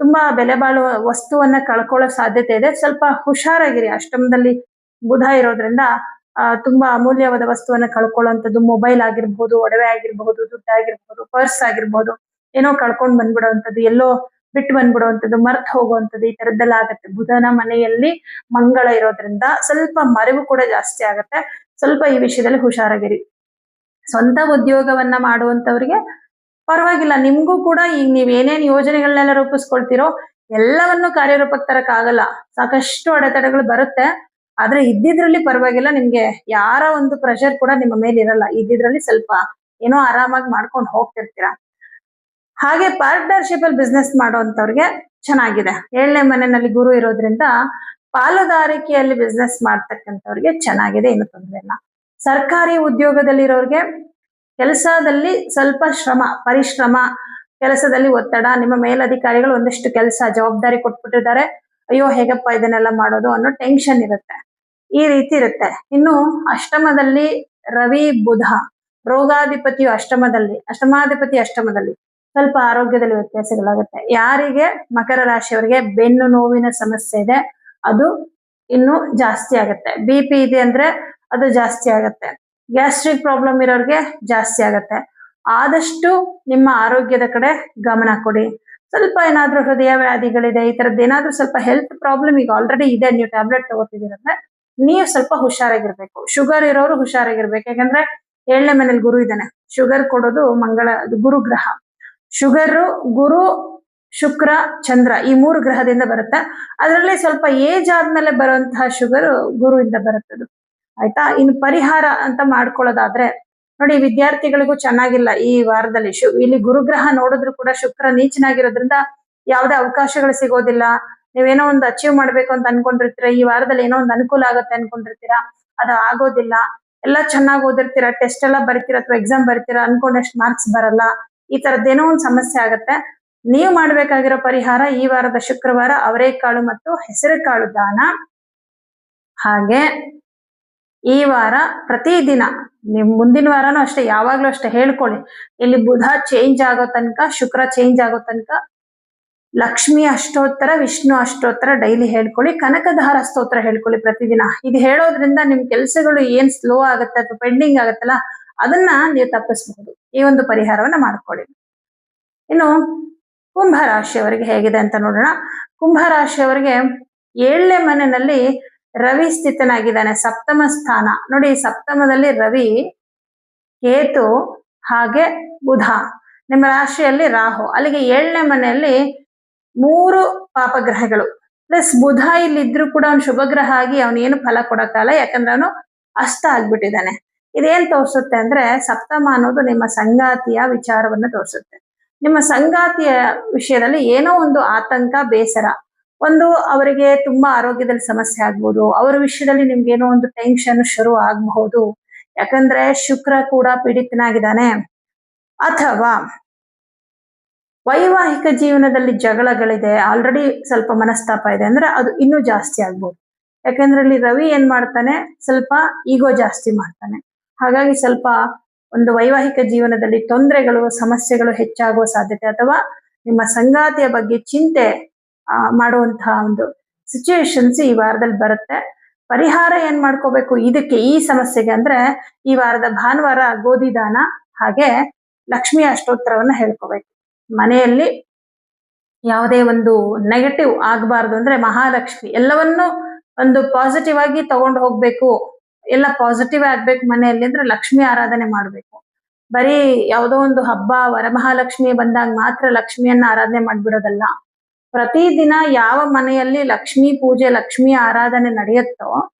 ತುಂಬಾ ಬೆಲೆ ಬಾಳುವ ವಸ್ತುವನ್ನ ಕಳ್ಕೊಳ್ಳೋ ಸಾಧ್ಯತೆ ಇದೆ. ಸ್ವಲ್ಪ ಹುಷಾರಾಗಿರಿ. ಅಷ್ಟಮದಲ್ಲಿ ಬುಧ ಇರೋದ್ರಿಂದ ತುಂಬಾ ಅಮೂಲ್ಯವಾದ ವಸ್ತುವನ್ನ ಕಳ್ಕೊಳ್ಳುವಂಥದ್ದು, ಮೊಬೈಲ್ ಆಗಿರ್ಬಹುದು, ಒಡವೆ ಆಗಿರ್ಬಹುದು, ದುಡ್ಡು ಆಗಿರ್ಬಹುದು, ಪರ್ಸ್ ಆಗಿರ್ಬಹುದು, ಏನೋ ಕಳ್ಕೊಂಡ್ ಬಂದ್ಬಿಡುವಂಥದ್ದು, ಎಲ್ಲೋ ಬಿಟ್ಟು ಬಂದ್ಬಿಡುವಂಥದ್ದು, ಮರ್ತ್ ಹೋಗುವಂಥದ್ದು, ಈ ತರದ್ದೆಲ್ಲ ಆಗತ್ತೆ. ಬುಧನ ಮನೆಯಲ್ಲಿ ಮಂಗಳ ಇರೋದ್ರಿಂದ ಸ್ವಲ್ಪ ಮರೆವು ಕೂಡ ಜಾಸ್ತಿ ಆಗತ್ತೆ. ಸ್ವಲ್ಪ ಈ ವಿಷಯದಲ್ಲಿ ಹುಷಾರಾಗಿರಿ. ಸ್ವಂತ ಉದ್ಯೋಗವನ್ನ ಮಾಡುವಂತವ್ರಿಗೆ ಪರವಾಗಿಲ್ಲ, ನಿಮ್ಗೂ ಕೂಡ ಈಗ ನೀವ್ ಏನೇನ್ ಯೋಜನೆಗಳನ್ನೆಲ್ಲ ರೂಪಿಸ್ಕೊಳ್ತಿರೋ ಎಲ್ಲವನ್ನು ಕಾರ್ಯರೂಪಕ್ಕೆ ತರಕ್ಕಾಗಲ್ಲ, ಸಾಕಷ್ಟು ಅಡೆತಡೆಗಳು ಬರುತ್ತೆ. ಆದ್ರೆ ಇದ್ದಿದ್ರಲ್ಲಿ ಪರವಾಗಿಲ್ಲ, ನಿಮ್ಗೆ ಯಾರ ಒಂದು ಪ್ರೆಷರ್ ಕೂಡ ನಿಮ್ಮ ಮೇಲೆ ಇರಲ್ಲ. ಇದ್ದಿದ್ರಲ್ಲಿ ಸ್ವಲ್ಪ ಏನೋ ಆರಾಮಾಗಿ ಮಾಡ್ಕೊಂಡು ಹೋಗ್ತಿರ್ತೀರಾ. ಹಾಗೆ ಪಾರ್ಟ್ನರ್ಶಿಪ್ ಅಲ್ಲಿ ಬಿಸ್ನೆಸ್ ಮಾಡುವಂತವ್ರಿಗೆ ಚೆನ್ನಾಗಿದೆ. 7ನೇ ಮನೆಯಲ್ಲಿ ಗುರು ಇರೋದ್ರಿಂದ ಪಾಲುದಾರಿಕೆಯಲ್ಲಿ ಬಿಸ್ನೆಸ್ ಮಾಡ್ತಕ್ಕಂಥವ್ರಿಗೆ ಚೆನ್ನಾಗಿದೆ, ಏನು ತೊಂದರೆ ಇಲ್ಲ. ಸರ್ಕಾರಿ ಉದ್ಯೋಗದಲ್ಲಿರೋರ್ಗೆ ಕೆಲಸದಲ್ಲಿ ಸ್ವಲ್ಪ ಪರಿಶ್ರಮ, ಕೆಲಸದಲ್ಲಿ ಒತ್ತಡ, ನಿಮ್ಮ ಮೇಲಧಿಕಾರಿಗಳು ಒಂದಷ್ಟು ಕೆಲಸ ಜವಾಬ್ದಾರಿ ಕೊಟ್ಬಿಟ್ಟಿದ್ದಾರೆ, ಅಯ್ಯೋ ಹೇಗಪ್ಪ ಇದನ್ನೆಲ್ಲ ಮಾಡೋದು ಅನ್ನೋ ಟೆನ್ಷನ್ ಇರುತ್ತೆ. ಈ ರೀತಿ ಇರುತ್ತೆ. ಇನ್ನು ಅಷ್ಟಮದಲ್ಲಿ ರವಿ ಬುಧ, ರೋಗಾಧಿಪತಿಯು ಅಷ್ಟಮಾಧಿಪತಿ ಅಷ್ಟಮದಲ್ಲಿ, ಸ್ವಲ್ಪ ಆರೋಗ್ಯದಲ್ಲಿ ವ್ಯತ್ಯಾಸಗಳಾಗುತ್ತೆ. ಯಾರಿಗೆ ಮಕರ ರಾಶಿಯವರಿಗೆ ಬೆನ್ನು ನೋವಿನ ಸಮಸ್ಯೆ ಇದೆ ಅದು ಇನ್ನು ಜಾಸ್ತಿ ಆಗುತ್ತೆ. BP ಇದೆ ಅಂದ್ರೆ ಅದು ಜಾಸ್ತಿ ಆಗತ್ತೆ. ಗ್ಯಾಸ್ಟ್ರಿಕ್ ಪ್ರಾಬ್ಲಮ್ ಇರೋರಿಗೆ ಜಾಸ್ತಿ ಆಗತ್ತೆ. ಆದಷ್ಟು ನಿಮ್ಮ ಆರೋಗ್ಯದ ಕಡೆ ಗಮನ ಕೊಡಿ. ಸ್ವಲ್ಪ ಏನಾದ್ರೂ ಹೃದಯ ವ್ಯಾಧಿಗಳಿದೆ, ಈ ತರದ್ದು ಏನಾದ್ರೂ ಸ್ವಲ್ಪ ಹೆಲ್ತ್ ಪ್ರಾಬ್ಲಮ್ ಈಗ ಆಲ್ರೆಡಿ ಇದೆ, ನೀವು ಟ್ಯಾಬ್ಲೆಟ್ ತಗೋತಿದ್ದೀರಂದ್ರೆ ನೀವು ಸ್ವಲ್ಪ ಹುಷಾರಾಗಿರ್ಬೇಕು. ಶುಗರ್ ಇರೋರು ಹುಷಾರಾಗಿರ್ಬೇಕು, ಯಾಕಂದ್ರೆ 7ನೇ ಮನೇಲಿ ಗುರು ಇದ್ದಾನೆ. ಶುಗರ್ ಕೊಡೋದು ಗುರು ಗ್ರಹ. ಶುಗರು ಗುರು, ಶುಕ್ರ, ಚಂದ್ರ ಈ 3 ಗ್ರಹದಿಂದ ಬರುತ್ತೆ. ಅದರಲ್ಲಿ ಸ್ವಲ್ಪ ಏಜ್ ಆದ್ಮೇಲೆ ಬರುವಂತಹ ಶುಗರ್ ಗುರುವಿಂದ ಬರುತ್ತದು. ಆಯ್ತಾ? ಇನ್ನು ಪರಿಹಾರ ಅಂತ ಮಾಡ್ಕೊಳ್ಳೋದಾದ್ರೆ ನೋಡಿ, ವಿದ್ಯಾರ್ಥಿಗಳಿಗೂ ಚೆನ್ನಾಗಿಲ್ಲ ಈ ವಾರದಲ್ಲಿ. ಇಲ್ಲಿ ಗುರುಗ್ರಹ ನೋಡಿದ್ರು ಕೂಡ ಶುಕ್ರ ನೀಚನಾಗಿರೋದ್ರಿಂದ ಯಾವುದೇ ಅವಕಾಶಗಳು ಸಿಗೋದಿಲ್ಲ. ನೀವೇನೋ ಒಂದು ಅಚೀವ್ ಮಾಡ್ಬೇಕು ಅಂತ ಅನ್ಕೊಂಡಿರ್ತೀರಾ, ಈ ವಾರದಲ್ಲಿ ಏನೋ ಒಂದು ಅನುಕೂಲ ಆಗುತ್ತೆ ಅನ್ಕೊಂಡಿರ್ತೀರಾ, ಅದು ಆಗೋದಿಲ್ಲ. ಎಲ್ಲ ಚೆನ್ನಾಗಿ ಓದಿರ್ತೀರಾ, ಟೆಸ್ಟ್ ಎಲ್ಲ ಬರೀತೀರಾ ಅಥವಾ ಎಕ್ಸಾಮ್ ಬರೀತೀರಾ, ಅನ್ಕೊಂಡಷ್ಟು ಮಾರ್ಕ್ಸ್ ಬರಲ್ಲ. ಈ ತರದ್ದೇನೋ ಒಂದು ಸಮಸ್ಯೆ ಆಗತ್ತೆ. ನೀವು ಮಾಡ್ಬೇಕಾಗಿರೋ ಪರಿಹಾರ ಈ ವಾರದ ಶುಕ್ರವಾರ ಅವರೆಕಾಳು ಮತ್ತು ಹೆಸರು ಕಾಳು ದಾನ. ಹಾಗೆ ಈ ವಾರ ಪ್ರತಿದಿನ, ನಿಮ್ ಮುಂದಿನ ವಾರನೂ ಅಷ್ಟೇ, ಯಾವಾಗ್ಲೂ ಅಷ್ಟೇ ಹೇಳ್ಕೊಳ್ಳಿ, ಇಲ್ಲಿ ಬುಧ ಚೇಂಜ್ ಆಗೋ ತನಕ, ಶುಕ್ರ ಚೇಂಜ್ ಆಗೋ ತನಕ ಲಕ್ಷ್ಮಿ ಅಷ್ಟೋತ್ತರ, ವಿಷ್ಣು ಅಷ್ಟೋತ್ತರ ಡೈಲಿ ಹೇಳ್ಕೊಳ್ಳಿ. ಕನಕಧಾರ ಸ್ತೋತ್ರ ಹೇಳ್ಕೊಳ್ಳಿ ಪ್ರತಿದಿನ. ಇದು ಹೇಳೋದ್ರಿಂದ ನಿಮ್ ಕೆಲ್ಸಗಳು ಏನ್ ಸ್ಲೋ ಆಗುತ್ತೆ ಅಥವಾ ಪೆಂಡಿಂಗ್ ಆಗುತ್ತಲ್ಲ ಅದನ್ನ ನೀವು ತಪ್ಪಿಸಬಹುದು. ಈ ಒಂದು ಪರಿಹಾರವನ್ನ ಮಾಡ್ಕೊಳ್ಳಿ. ಇನ್ನು ಕುಂಭ ರಾಶಿಯವರಿಗೆ ಹೇಗಿದೆ ಅಂತ ನೋಡೋಣ. ಕುಂಭ ರಾಶಿಯವರಿಗೆ 7ನೇ ಮನೆಯಲ್ಲಿ ರವಿ ಸ್ಥಿತನಾಗಿದ್ದಾನೆ, ಸಪ್ತಮ ಸ್ಥಾನ. ನೋಡಿ, ಸಪ್ತಮದಲ್ಲಿ ರವಿ, ಕೇತು ಹಾಗೆ ಬುಧ, ನಿಮ್ಮ ರಾಶಿಯಲ್ಲಿ ರಾಹು, ಅಲ್ಲಿಗೆ 7ನೇ ಮನೆಯಲ್ಲಿ 3 ಪಾಪಗ್ರಹಗಳು ಪ್ಲಸ್ ಬುಧ ಇಲ್ಲಿದ್ರು ಕೂಡ ಅವನು ಶುಭಗ್ರಹ ಆಗಿ ಅವನೇನು ಫಲ ಕೊಡಕ್ಕಾಗಲ್ಲ, ಯಾಕಂದ್ರೆ ಅವನು ಅಸ್ತ ಆಗ್ಬಿಟ್ಟಿದ್ದಾನೆ. ಇದೇನ್ ತೋರಿಸುತ್ತೆ ಅಂದ್ರೆ ಸಪ್ತಮ ಅನ್ನೋದು ನಿಮ್ಮ ಸಂಗಾತಿಯ ವಿಚಾರವನ್ನ ತೋರಿಸುತ್ತೆ. ನಿಮ್ಮ ಸಂಗಾತಿಯ ವಿಷಯದಲ್ಲಿ ಏನೋ ಒಂದು ಆತಂಕ, ಬೇಸರ, ಒಂದು ಅವರಿಗೆ ತುಂಬಾ ಆರೋಗ್ಯದಲ್ಲಿ ಸಮಸ್ಯೆ ಆಗ್ಬೋದು, ಅವರ ವಿಷಯದಲ್ಲಿ ನಿಮ್ಗೆ ಏನೋ ಒಂದು ಟೆನ್ಷನ್ ಶುರು ಆಗಬಹುದು, ಯಾಕಂದ್ರೆ ಶುಕ್ರ ಕೂಡ ಪೀಡಿತನಾಗಿದ್ದಾನೆ. ಅಥವಾ ವೈವಾಹಿಕ ಜೀವನದಲ್ಲಿ ಜಗಳಗಳಿದೆ, ಆಲ್ರೆಡಿ ಸ್ವಲ್ಪ ಮನಸ್ತಾಪ ಇದೆ ಅಂದ್ರೆ ಅದು ಇನ್ನೂ ಜಾಸ್ತಿ ಆಗ್ಬೋದು. ಯಾಕಂದ್ರೆ ಇಲ್ಲಿ ರವಿ ಏನ್ ಮಾಡ್ತಾನೆ, ಸ್ವಲ್ಪ ಈಗೋ ಜಾಸ್ತಿ ಮಾಡ್ತಾನೆ. ಹಾಗಾಗಿ ಸ್ವಲ್ಪ ಒಂದು ವೈವಾಹಿಕ ಜೀವನದಲ್ಲಿ ತೊಂದರೆಗಳು, ಸಮಸ್ಯೆಗಳು ಹೆಚ್ಚಾಗುವ ಸಾಧ್ಯತೆ, ಅಥವಾ ನಿಮ್ಮ ಸಂಗಾತಿಯ ಬಗ್ಗೆ ಚಿಂತೆ ಮಾಡುವಂತಹ ಒಂದು ಸಿಚುವೇಶನ್ಸ್ ಈ ವಾರದಲ್ಲಿ ಬರುತ್ತೆ. ಪರಿಹಾರ ಏನ್ ಮಾಡ್ಕೋಬೇಕು ಇದಕ್ಕೆ, ಈ ಸಮಸ್ಯೆಗೆ ಅಂದ್ರೆ ಈ ವಾರದ ಭಾನುವಾರ ಗೋಧಿ ದಾನ ಹಾಗೆ ಲಕ್ಷ್ಮಿ ಅಷ್ಟೋತ್ತರವನ್ನ ಹೇಳ್ಕೋಬೇಕು. ಮನೆಯಲ್ಲಿ ಯಾವುದೇ ಒಂದು ನೆಗೆಟಿವ್ ಆಗಬಾರ್ದು ಅಂದ್ರೆ ಮಹಾಲಕ್ಷ್ಮಿ ಎಲ್ಲವನ್ನೂ ಒಂದು ಪಾಸಿಟಿವ್ ಆಗಿ ತಗೊಂಡು ಹೋಗ್ಬೇಕು, ಎಲ್ಲ ಪಾಸಿಟಿವ್ ಆಗ್ಬೇಕು ಮನೆಯಲ್ಲಿ ಅಂದ್ರೆ ಲಕ್ಷ್ಮಿ ಆರಾಧನೆ ಮಾಡ್ಬೇಕು. ಬರೀ ಯಾವುದೋ ಒಂದು ಹಬ್ಬ ವರಮಹಾಲಕ್ಷ್ಮಿ ಬಂದಾಗ ಮಾತ್ರ ಲಕ್ಷ್ಮಿಯನ್ನ ಆರಾಧನೆ ಮಾಡ್ಬಿಡೋದಲ್ಲ. ಪ್ರತಿದಿನ ಯಾವ ಮನೆಯಲ್ಲಿ ಲಕ್ಷ್ಮೀ ಪೂಜೆ, ಲಕ್ಷ್ಮಿ ಆರಾಧನೆ ನಡೆಯುತ್ತೋ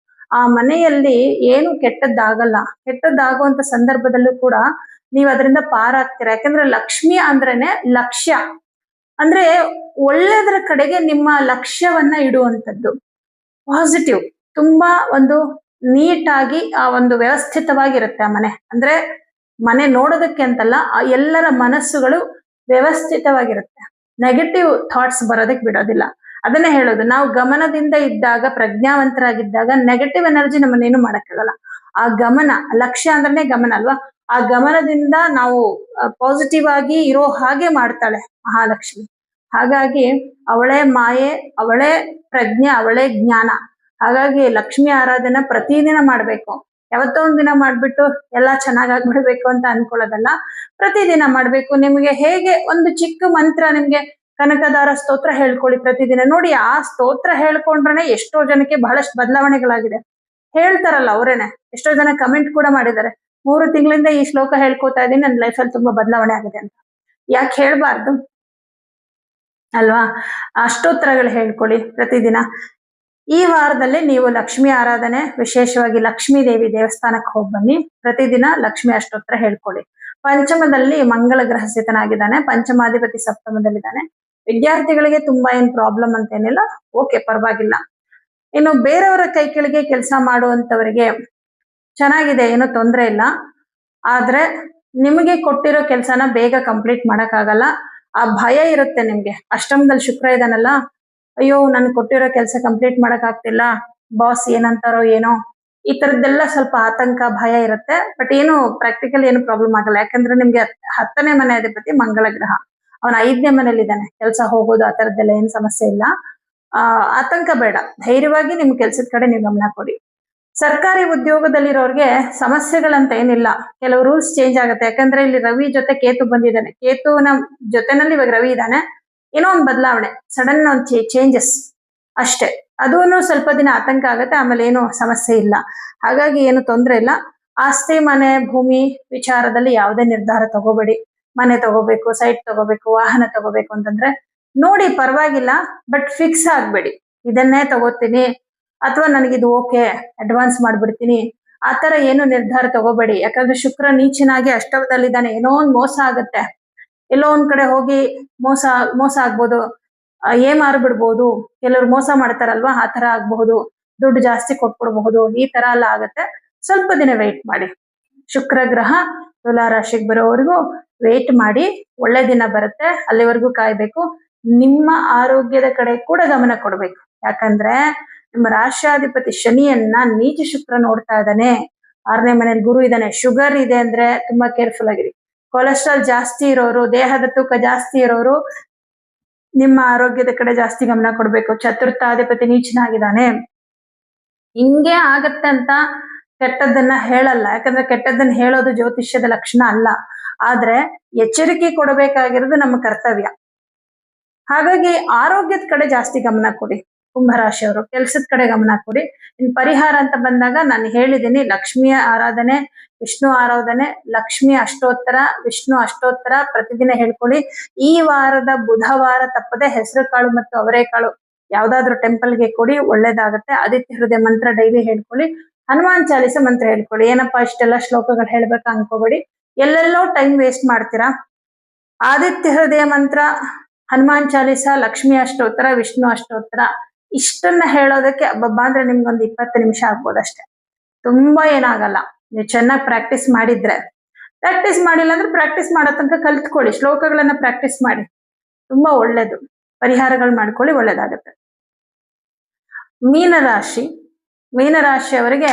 ಆ ಮನೆಯಲ್ಲಿ ಏನು ಕೆಟ್ಟದ್ದಾಗಲ್ಲ. ಕೆಟ್ಟದ್ದಾಗುವಂತ ಸಂದರ್ಭದಲ್ಲೂ ಕೂಡ ನೀವು ಅದರಿಂದ ಪಾರಾಗ್ತೀರಾ. ಯಾಕಂದ್ರೆ ಲಕ್ಷ್ಮಿ ಅಂದ್ರೇನೆ ಲಕ್ಷ್ಯ, ಅಂದ್ರೆ ಒಳ್ಳೆದರ ಕಡೆಗೆ ನಿಮ್ಮ ಲಕ್ಷ್ಯವನ್ನ ಇಡುವಂಥದ್ದು. ಪಾಸಿಟಿವ್, ತುಂಬಾ ಒಂದು ನೀಟಾಗಿ ಆ ಒಂದು ವ್ಯವಸ್ಥಿತವಾಗಿರುತ್ತೆ ಆ ಮನೆ. ಅಂದ್ರೆ ಮನೆ ನೋಡೋದಕ್ಕೆ ಅಂತಲ್ಲ, ಆ ಎಲ್ಲರ ಮನಸ್ಸುಗಳು ವ್ಯವಸ್ಥಿತವಾಗಿರುತ್ತೆ. ನೆಗೆಟಿವ್ ಥಾಟ್ಸ್ ಬರೋದಕ್ಕೆ ಬಿಡೋದಿಲ್ಲ. ಅದನ್ನೇ ಹೇಳೋದು, ನಾವು ಗಮನದಿಂದ ಇದ್ದಾಗ, ಪ್ರಜ್ಞಾವಂತರಾಗಿದ್ದಾಗ ನೆಗೆಟಿವ್ ಎನರ್ಜಿ ನಮ್ಮನ್ನೇನು ಮಾಡಕ್ಕಾಗಲ್ಲ. ಆ ಗಮನ, ಲಕ್ಷ್ಯ ಅಂದ್ರೆ ಗಮನ ಅಲ್ವಾ, ಆ ಗಮನದಿಂದ ನಾವು ಪಾಸಿಟಿವ್ ಆಗಿ ಇರೋ ಹಾಗೆ ಮಾಡ್ತಾಳೆ ಮಹಾಲಕ್ಷ್ಮಿ. ಹಾಗಾಗಿ ಅವಳೇ ಮಾಯೆ, ಅವಳೇ ಪ್ರಜ್ಞೆ, ಅವಳೇ ಜ್ಞಾನ. ಹಾಗಾಗಿ ಲಕ್ಷ್ಮಿ ಆರಾಧನೆ ಪ್ರತಿದಿನ ಮಾಡ್ಬೇಕು. ಯಾವತ್ತೋ ಒಂದ್ ದಿನ ಮಾಡ್ಬಿಟ್ಟು ಎಲ್ಲಾ ಚೆನ್ನಾಗಾಗ್ಬಿಡ್ಬೇಕು ಅಂತ ಅನ್ಕೊಳ್ಳೋದಲ್ಲ, ಪ್ರತಿದಿನ ಮಾಡ್ಬೇಕು. ನಿಮ್ಗೆ ಹೇಗೆ ಒಂದು ಚಿಕ್ಕ ಮಂತ್ರ, ನಿಮ್ಗೆ ಕನಕದಾರ ಸ್ತೋತ್ರ ಹೇಳ್ಕೊಳ್ಳಿ ಪ್ರತಿದಿನ. ನೋಡಿ, ಆ ಸ್ತೋತ್ರ ಹೇಳ್ಕೊಂಡ್ರೆ ಎಷ್ಟೋ ಜನಕ್ಕೆ ಬಹಳಷ್ಟು ಬದಲಾವಣೆಗಳಾಗಿದೆ. ಹೇಳ್ತಾರಲ್ಲ ಅವರೇನೆ, ಎಷ್ಟೋ ಜನ ಕಮೆಂಟ್ ಕೂಡ ಮಾಡಿದ್ದಾರೆ, 3 ತಿಂಗಳಿಂದ ಈ ಶ್ಲೋಕ ಹೇಳ್ಕೊತಾ ಇದ್ದೀನಿ, ನನ್ನ ಲೈಫಲ್ಲಿ ತುಂಬಾ ಬದಲಾವಣೆ ಆಗಿದೆ ಅಂತ. ಯಾಕೆ ಹೇಳ್ಬಾರ್ದು ಅಲ್ವಾ? ಅಷ್ಟೋತ್ತರಗಳು ಹೇಳ್ಕೊಳ್ಳಿ ಪ್ರತಿದಿನ. ಈ ವಾರದಲ್ಲಿ ನೀವು ಲಕ್ಷ್ಮಿ ಆರಾಧನೆ, ವಿಶೇಷವಾಗಿ ಲಕ್ಷ್ಮೀ ದೇವಿ ದೇವಸ್ಥಾನಕ್ಕೆ ಹೋಗಿ ಬನ್ನಿ. ಪ್ರತಿದಿನ ಲಕ್ಷ್ಮಿ ಅಷ್ಟೋತ್ತರ ಹೇಳ್ಕೊಳ್ಳಿ. ಪಂಚಮದಲ್ಲಿ ಮಂಗಳ ಗ್ರಹ ಸ್ಥಿತನಾಗಿದ್ದಾನೆ, ಪಂಚಮಾಧಿಪತಿ ಸಪ್ತಮದಲ್ಲಿದ್ದಾನೆ. ವಿದ್ಯಾರ್ಥಿಗಳಿಗೆ ತುಂಬಾ ಏನ್ ಪ್ರಾಬ್ಲಮ್ ಅಂತ ಏನಿಲ್ಲ, ಓಕೆ, ಪರವಾಗಿಲ್ಲ. ಇನ್ನು ಬೇರೆಯವರ ಕೈ ಕೆಳಗೆ ಕೆಲಸ ಮಾಡುವಂತವರಿಗೆ ಚೆನ್ನಾಗಿದೆ, ಏನೂ ತೊಂದರೆ ಇಲ್ಲ. ಆದ್ರೆ ನಿಮಗೆ ಕೊಟ್ಟಿರೋ ಕೆಲಸನ ಬೇಗ ಕಂಪ್ಲೀಟ್ ಮಾಡಕ್ಕಾಗಲ್ಲ. ಆ ಭಯ ಇರುತ್ತೆ ನಿಮ್ಗೆ. ಅಷ್ಟಮದಲ್ಲಿ ಶುಕ್ರ ಇದಾನಲ್ಲ, ಅಯ್ಯೋ ನನ್ ಕೊಟ್ಟಿರೋ ಕೆಲಸ ಕಂಪ್ಲೀಟ್ ಮಾಡಕ್ ಆಗ್ತಿಲ್ಲ, ಬಾಸ್ ಏನಂತಾರೋ ಏನೋ, ಈ ತರದ್ದೆಲ್ಲ ಸ್ವಲ್ಪ ಆತಂಕ, ಭಯ ಇರುತ್ತೆ. ಬಟ್ ಏನು ಪ್ರಾಕ್ಟಿಕಲ್ ಏನು ಪ್ರಾಬ್ಲಮ್ ಆಗಲ್ಲ. ಯಾಕಂದ್ರೆ ನಿಮ್ಗೆ 10ನೇ ಮನೆ ಅಧಿಪತಿ ಮಂಗಳ ಗ್ರಹ, ಅವನ 5ನೇ ಮನೇಲಿ ಇದ್ದಾನೆ. ಕೆಲಸ ಹೋಗೋದು ಆ ತರದ್ದೆಲ್ಲ ಏನ್ ಸಮಸ್ಯೆ ಇಲ್ಲ. ಆತಂಕ ಬೇಡ, ಧೈರ್ಯವಾಗಿ ನಿಮ್ ಕೆಲ್ಸದ ಕಡೆ ನೀವು ಗಮನ ಕೊಡಿ. ಸರ್ಕಾರಿ ಉದ್ಯೋಗದಲ್ಲಿರೋರ್ಗೆ ಸಮಸ್ಯೆಗಳಂತ ಏನಿಲ್ಲ. ಕೆಲವು ರೂಲ್ಸ್ ಚೇಂಜ್ ಆಗುತ್ತೆ. ಯಾಕಂದ್ರೆ ಇಲ್ಲಿ ರವಿ ಜೊತೆ ಕೇತು ಬಂದಿದ್ದಾನೆ. ಕೇತುವಿನ ಜೊತೆನಲ್ಲಿ ಇವಾಗ ರವಿ ಇದ್ದಾನೆ. ಏನೋ ಒಂದು ಬದಲಾವಣೆ, ಸಡನ್ ಒಂದು ಚೇಂಜಸ್ ಅಷ್ಟೇ. ಅದೂ ಸ್ವಲ್ಪ ದಿನ ಆತಂಕ ಆಗುತ್ತೆ, ಆಮೇಲೆ ಏನು ಸಮಸ್ಯೆ ಇಲ್ಲ. ಹಾಗಾಗಿ ಏನು ತೊಂದರೆ ಇಲ್ಲ. ಆಸ್ತಿ, ಮನೆ, ಭೂಮಿ ವಿಚಾರದಲ್ಲಿ ಯಾವುದೇ ನಿರ್ಧಾರ ತಗೋಬೇಡಿ. ಮನೆ ತಗೋಬೇಕು, ಸೈಟ್ ತಗೋಬೇಕು, ವಾಹನ ತಗೋಬೇಕು ಅಂತಂದ್ರೆ ನೋಡಿ, ಪರವಾಗಿಲ್ಲ, ಬಟ್ ಫಿಕ್ಸ್ ಆಗ್ಬೇಡಿ. ಇದನ್ನೇ ತಗೋತೀನಿ ಅಥವಾ ನನಗಿದು ಓಕೆ, ಅಡ್ವಾನ್ಸ್ ಮಾಡ್ಬಿಡ್ತೀನಿ, ಆತರ ಏನು ನಿರ್ಧಾರ ತಗೋಬೇಡಿ. ಯಾಕಂದ್ರೆ ಶುಕ್ರ ನೀಚನಾಗಿ ಅಷ್ಟಮದಲ್ಲಿದ್ದಾನೆ. ಏನೋ ಒಂದು ಮೋಸ ಆಗುತ್ತೆ, ಎಲ್ಲೋ ಒಂದ್ ಕಡೆ ಹೋಗಿ ಮೋಸ ಆಗ್ಬೋದು, ಮಾರ್ಬಿಡ್ಬೋದು. ಕೆಲವ್ರು ಮೋಸ ಮಾಡ್ತಾರಲ್ವಾ, ಆ ತರ ಆಗ್ಬಹುದು. ದುಡ್ಡು ಜಾಸ್ತಿ ಕೊಟ್ಬಿಡ್ಬಹುದು, ಈ ತರ ಎಲ್ಲ ಆಗತ್ತೆ. ಸ್ವಲ್ಪ ದಿನ ವೆಯ್ಟ್ ಮಾಡಿ. ಶುಕ್ರ ಗ್ರಹ ತುಲಾ ರಾಶಿಗೆ ಬರೋವರೆಗೂ ವೆಯ್ಟ್ ಮಾಡಿ. ಒಳ್ಳೆ ದಿನ ಬರುತ್ತೆ, ಅಲ್ಲಿವರೆಗೂ ಕಾಯ್ಬೇಕು. ನಿಮ್ಮ ಆರೋಗ್ಯದ ಕಡೆ ಕೂಡ ಗಮನ ಕೊಡ್ಬೇಕು. ಯಾಕಂದ್ರೆ ನಿಮ್ಮ ರಾಶ್ಯಾಧಿಪತಿ ಶನಿಯನ್ನ ನೀಚ ಶುಕ್ರ ನೋಡ್ತಾ ಇದ್ದಾನೆ. 6ನೇ ಮನೇಲಿ ಗುರು ಇದ್ದಾನೆ. ಶುಗರ್ ಇದೆ ಅಂದ್ರೆ ತುಂಬಾ ಕೇರ್ಫುಲ್ ಆಗಿರಿ. ಕೊಲೆಸ್ಟ್ರಾಲ್ ಜಾಸ್ತಿ ಇರೋರು, ದೇಹದ ತೂಕ ಜಾಸ್ತಿ ಇರೋರು ನಿಮ್ಮ ಆರೋಗ್ಯದ ಕಡೆ ಜಾಸ್ತಿ ಗಮನ ಕೊಡ್ಬೇಕು. ಚತುರ್ಥಾಧಿಪತಿ ನೀಚನಾಗಿದ್ದಾನೆ. ಹಿಂಗೆ ಆಗತ್ತೆ ಅಂತ ಕೆಟ್ಟದ್ದನ್ನ ಹೇಳಲ್ಲ, ಯಾಕಂದ್ರೆ ಕೆಟ್ಟದ್ದನ್ನ ಹೇಳೋದು ಜ್ಯೋತಿಷ್ಯದ ಲಕ್ಷಣ ಅಲ್ಲ. ಆದ್ರೆ ಎಚ್ಚರಿಕೆ ಕೊಡಬೇಕಾಗಿರೋದು ನಮ್ಮ ಕರ್ತವ್ಯ. ಹಾಗಾಗಿ ಆರೋಗ್ಯದ ಕಡೆ ಜಾಸ್ತಿ ಗಮನ ಕೊಡಿ. ಕುಂಭರಾಶಿಯವರು ಕೆಲ್ಸದ ಕಡೆ ಗಮನ ಕೊಡಿ. ಇನ್ ಪರಿಹಾರ ಅಂತ ಬಂದಾಗ ನಾನು ಹೇಳಿದ್ದೀನಿ, ಲಕ್ಷ್ಮಿಯ ಆರಾಧನೆ, ವಿಷ್ಣು ಆರಾಧನೆ, ಲಕ್ಷ್ಮಿ ಅಷ್ಟೋತ್ತರ, ವಿಷ್ಣು ಅಷ್ಟೋತ್ತರ ಪ್ರತಿದಿನ ಹೇಳ್ಕೊಳ್ಳಿ. ಈ ವಾರದ ಬುಧವಾರ ತಪ್ಪದೆ ಹೆಸರು ಕಾಳು ಮತ್ತು ಅವರೆಕಾಳು ಯಾವ್ದಾದ್ರು ಟೆಂಪಲ್ಗೆ ಕೊಡಿ, ಒಳ್ಳೇದಾಗತ್ತೆ. ಆದಿತ್ಯ ಹೃದಯ ಮಂತ್ರ ಡೈಲಿ ಹೇಳ್ಕೊಳ್ಳಿ. ಹನುಮಾನ್ ಚಾಲಿಸ ಮಂತ್ರ ಹೇಳ್ಕೊಳ್ಳಿ. ಏನಪ್ಪಾ ಇಷ್ಟೆಲ್ಲ ಶ್ಲೋಕಗಳು ಹೇಳ್ಬೇಕಾ ಅನ್ಕೋಬೇಡಿ, ಎಲ್ಲೆಲ್ಲೋ ಟೈಮ್ ವೇಸ್ಟ್ ಮಾಡ್ತೀರಾ. ಆದಿತ್ಯ ಹೃದಯ ಮಂತ್ರ, ಹನುಮಾನ್ ಚಾಲಿಸ, ಲಕ್ಷ್ಮಿ ಅಷ್ಟೋತ್ತರ, ವಿಷ್ಣು ಅಷ್ಟೋತ್ತರ ಇಷ್ಟನ್ನ ಹೇಳೋದಕ್ಕೆ ಅಬ್ಬಬ್ಬಾ ಅಂದ್ರೆ ನಿಮ್ಗೊಂದು 20 ನಿಮಿಷ ಆಗ್ಬೋದಷ್ಟೇ. ತುಂಬಾ ಏನಾಗಲ್ಲ, ನೀವು ಚೆನ್ನಾಗಿ ಪ್ರಾಕ್ಟೀಸ್ ಮಾಡಿದ್ರೆ. ಪ್ರಾಕ್ಟೀಸ್ ಮಾಡಿಲ್ಲ ಅಂದ್ರೆ ಪ್ರಾಕ್ಟೀಸ್ ಮಾಡೋ ತನಕ ಕಲ್ತ್ಕೊಳ್ಳಿ. ಶ್ಲೋಕಗಳನ್ನ ಪ್ರಾಕ್ಟೀಸ್ ಮಾಡಿ, ತುಂಬಾ ಒಳ್ಳೇದು. ಪರಿಹಾರಗಳು ಮಾಡ್ಕೊಳ್ಳಿ, ಒಳ್ಳೇದಾಗುತ್ತೆ. ಮೀನರಾಶಿ, ಮೀನರಾಶಿಯವರಿಗೆ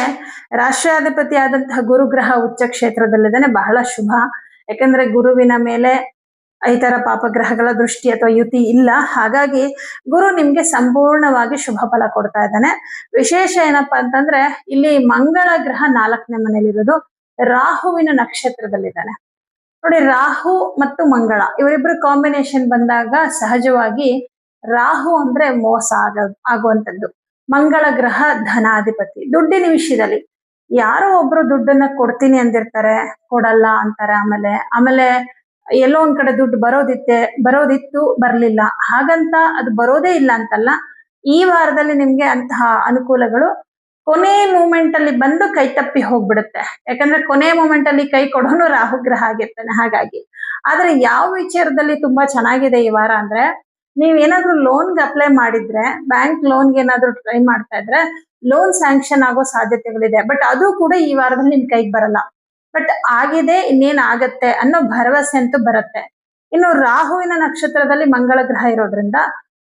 ರಾಷ್ಟ್ರಾಧಿಪತಿ ಆದಂತಹ ಗುರುಗ್ರಹ ಉಚ್ಚ ಕ್ಷೇತ್ರದಲ್ಲಿದ್ದಾನೆ. ಬಹಳ ಶುಭ. ಯಾಕಂದ್ರೆ ಗುರುವಿನ ಮೇಲೆ ಇತರ ಪಾಪಗ್ರಹಗಳ ದೃಷ್ಟಿ ಅಥವಾ ಯುತಿ ಇಲ್ಲ. ಹಾಗಾಗಿ ಗುರು ನಿಮ್ಗೆ ಸಂಪೂರ್ಣವಾಗಿ ಶುಭ ಫಲ ಕೊಡ್ತಾ ಇದ್ದಾನೆ. ವಿಶೇಷ ಏನಪ್ಪಾ ಅಂತಂದ್ರೆ, ಇಲ್ಲಿ ಮಂಗಳ ಗ್ರಹ 4ನೇ ಮನೇಲಿರೋದು, ರಾಹುವಿನ ನಕ್ಷತ್ರದಲ್ಲಿದ್ದಾನೆ. ನೋಡಿ, ರಾಹು ಮತ್ತು ಮಂಗಳ ಇವರಿಬ್ರು ಕಾಂಬಿನೇಷನ್ ಬಂದಾಗ ಸಹಜವಾಗಿ ರಾಹು ಅಂದ್ರೆ ಮೋಸ ಆಗುವಂಥದ್ದು. ಮಂಗಳ ಗ್ರಹ ಧನಾಧಿಪತಿ. ದುಡ್ಡಿನ ವಿಷಯದಲ್ಲಿ ಯಾರೋ ಒಬ್ರು ದುಡ್ಡನ್ನ ಕೊಡ್ತೀನಿ ಅಂದಿರ್ತಾರೆ, ಕೊಡಲ್ಲ ಅಂತಾರೆ. ಆಮೇಲೆ ಎಲ್ಲೋ ಒಂದ್ ಕಡೆ ದುಡ್ಡು ಬರೋದಿತ್ತು, ಬರ್ಲಿಲ್ಲ. ಹಾಗಂತ ಅದು ಬರೋದೇ ಇಲ್ಲ ಅಂತಲ್ಲ. ಈ ವಾರದಲ್ಲಿ ನಿಮ್ಗೆ ಅಂತಹ ಅನುಕೂಲಗಳು ಕೊನೆ ಮೂಮೆಂಟ್ ಅಲ್ಲಿ ಬಂದು ಕೈ ತಪ್ಪಿ ಹೋಗ್ಬಿಡುತ್ತೆ. ಯಾಕಂದ್ರೆ ಕೊನೆ ಮೂಮೆಂಟ್ ಅಲ್ಲಿ ಕೈ ಕೊಡೋನು ರಾಹುಗ್ರಹ ಆಗಿರ್ತಾನೆ. ಹಾಗಾಗಿ ಆದ್ರೆ ಯಾವ ವಿಚಾರದಲ್ಲಿ ತುಂಬಾ ಚೆನ್ನಾಗಿದೆ ಈ ವಾರ ಅಂದ್ರೆ, ನೀವ್ ಏನಾದ್ರು ಲೋನ್ಗೆ ಅಪ್ಲೈ ಮಾಡಿದ್ರೆ, ಬ್ಯಾಂಕ್ ಲೋನ್ಗೆ ಏನಾದ್ರು ಟ್ರೈ ಮಾಡ್ತಾ ಇದ್ರೆ ಲೋನ್ ಸ್ಯಾಂಕ್ಷನ್ ಆಗೋ ಸಾಧ್ಯತೆಗಳಿದೆ. ಬಟ್ ಅದು ಕೂಡ ಈ ವಾರದಲ್ಲಿ ನಿಮ್ ಕೈಗೆ ಬರಲ್ಲ. ಬಟ್ ಆಗಿದೆ, ಇನ್ನೇನ್ ಆಗತ್ತೆ ಅನ್ನೋ ಭರವಸೆ ಅಂತೂ ಬರುತ್ತೆ. ಇನ್ನು ರಾಹುವಿನ ನಕ್ಷತ್ರದಲ್ಲಿ ಮಂಗಳ ಗ್ರಹ ಇರೋದ್ರಿಂದ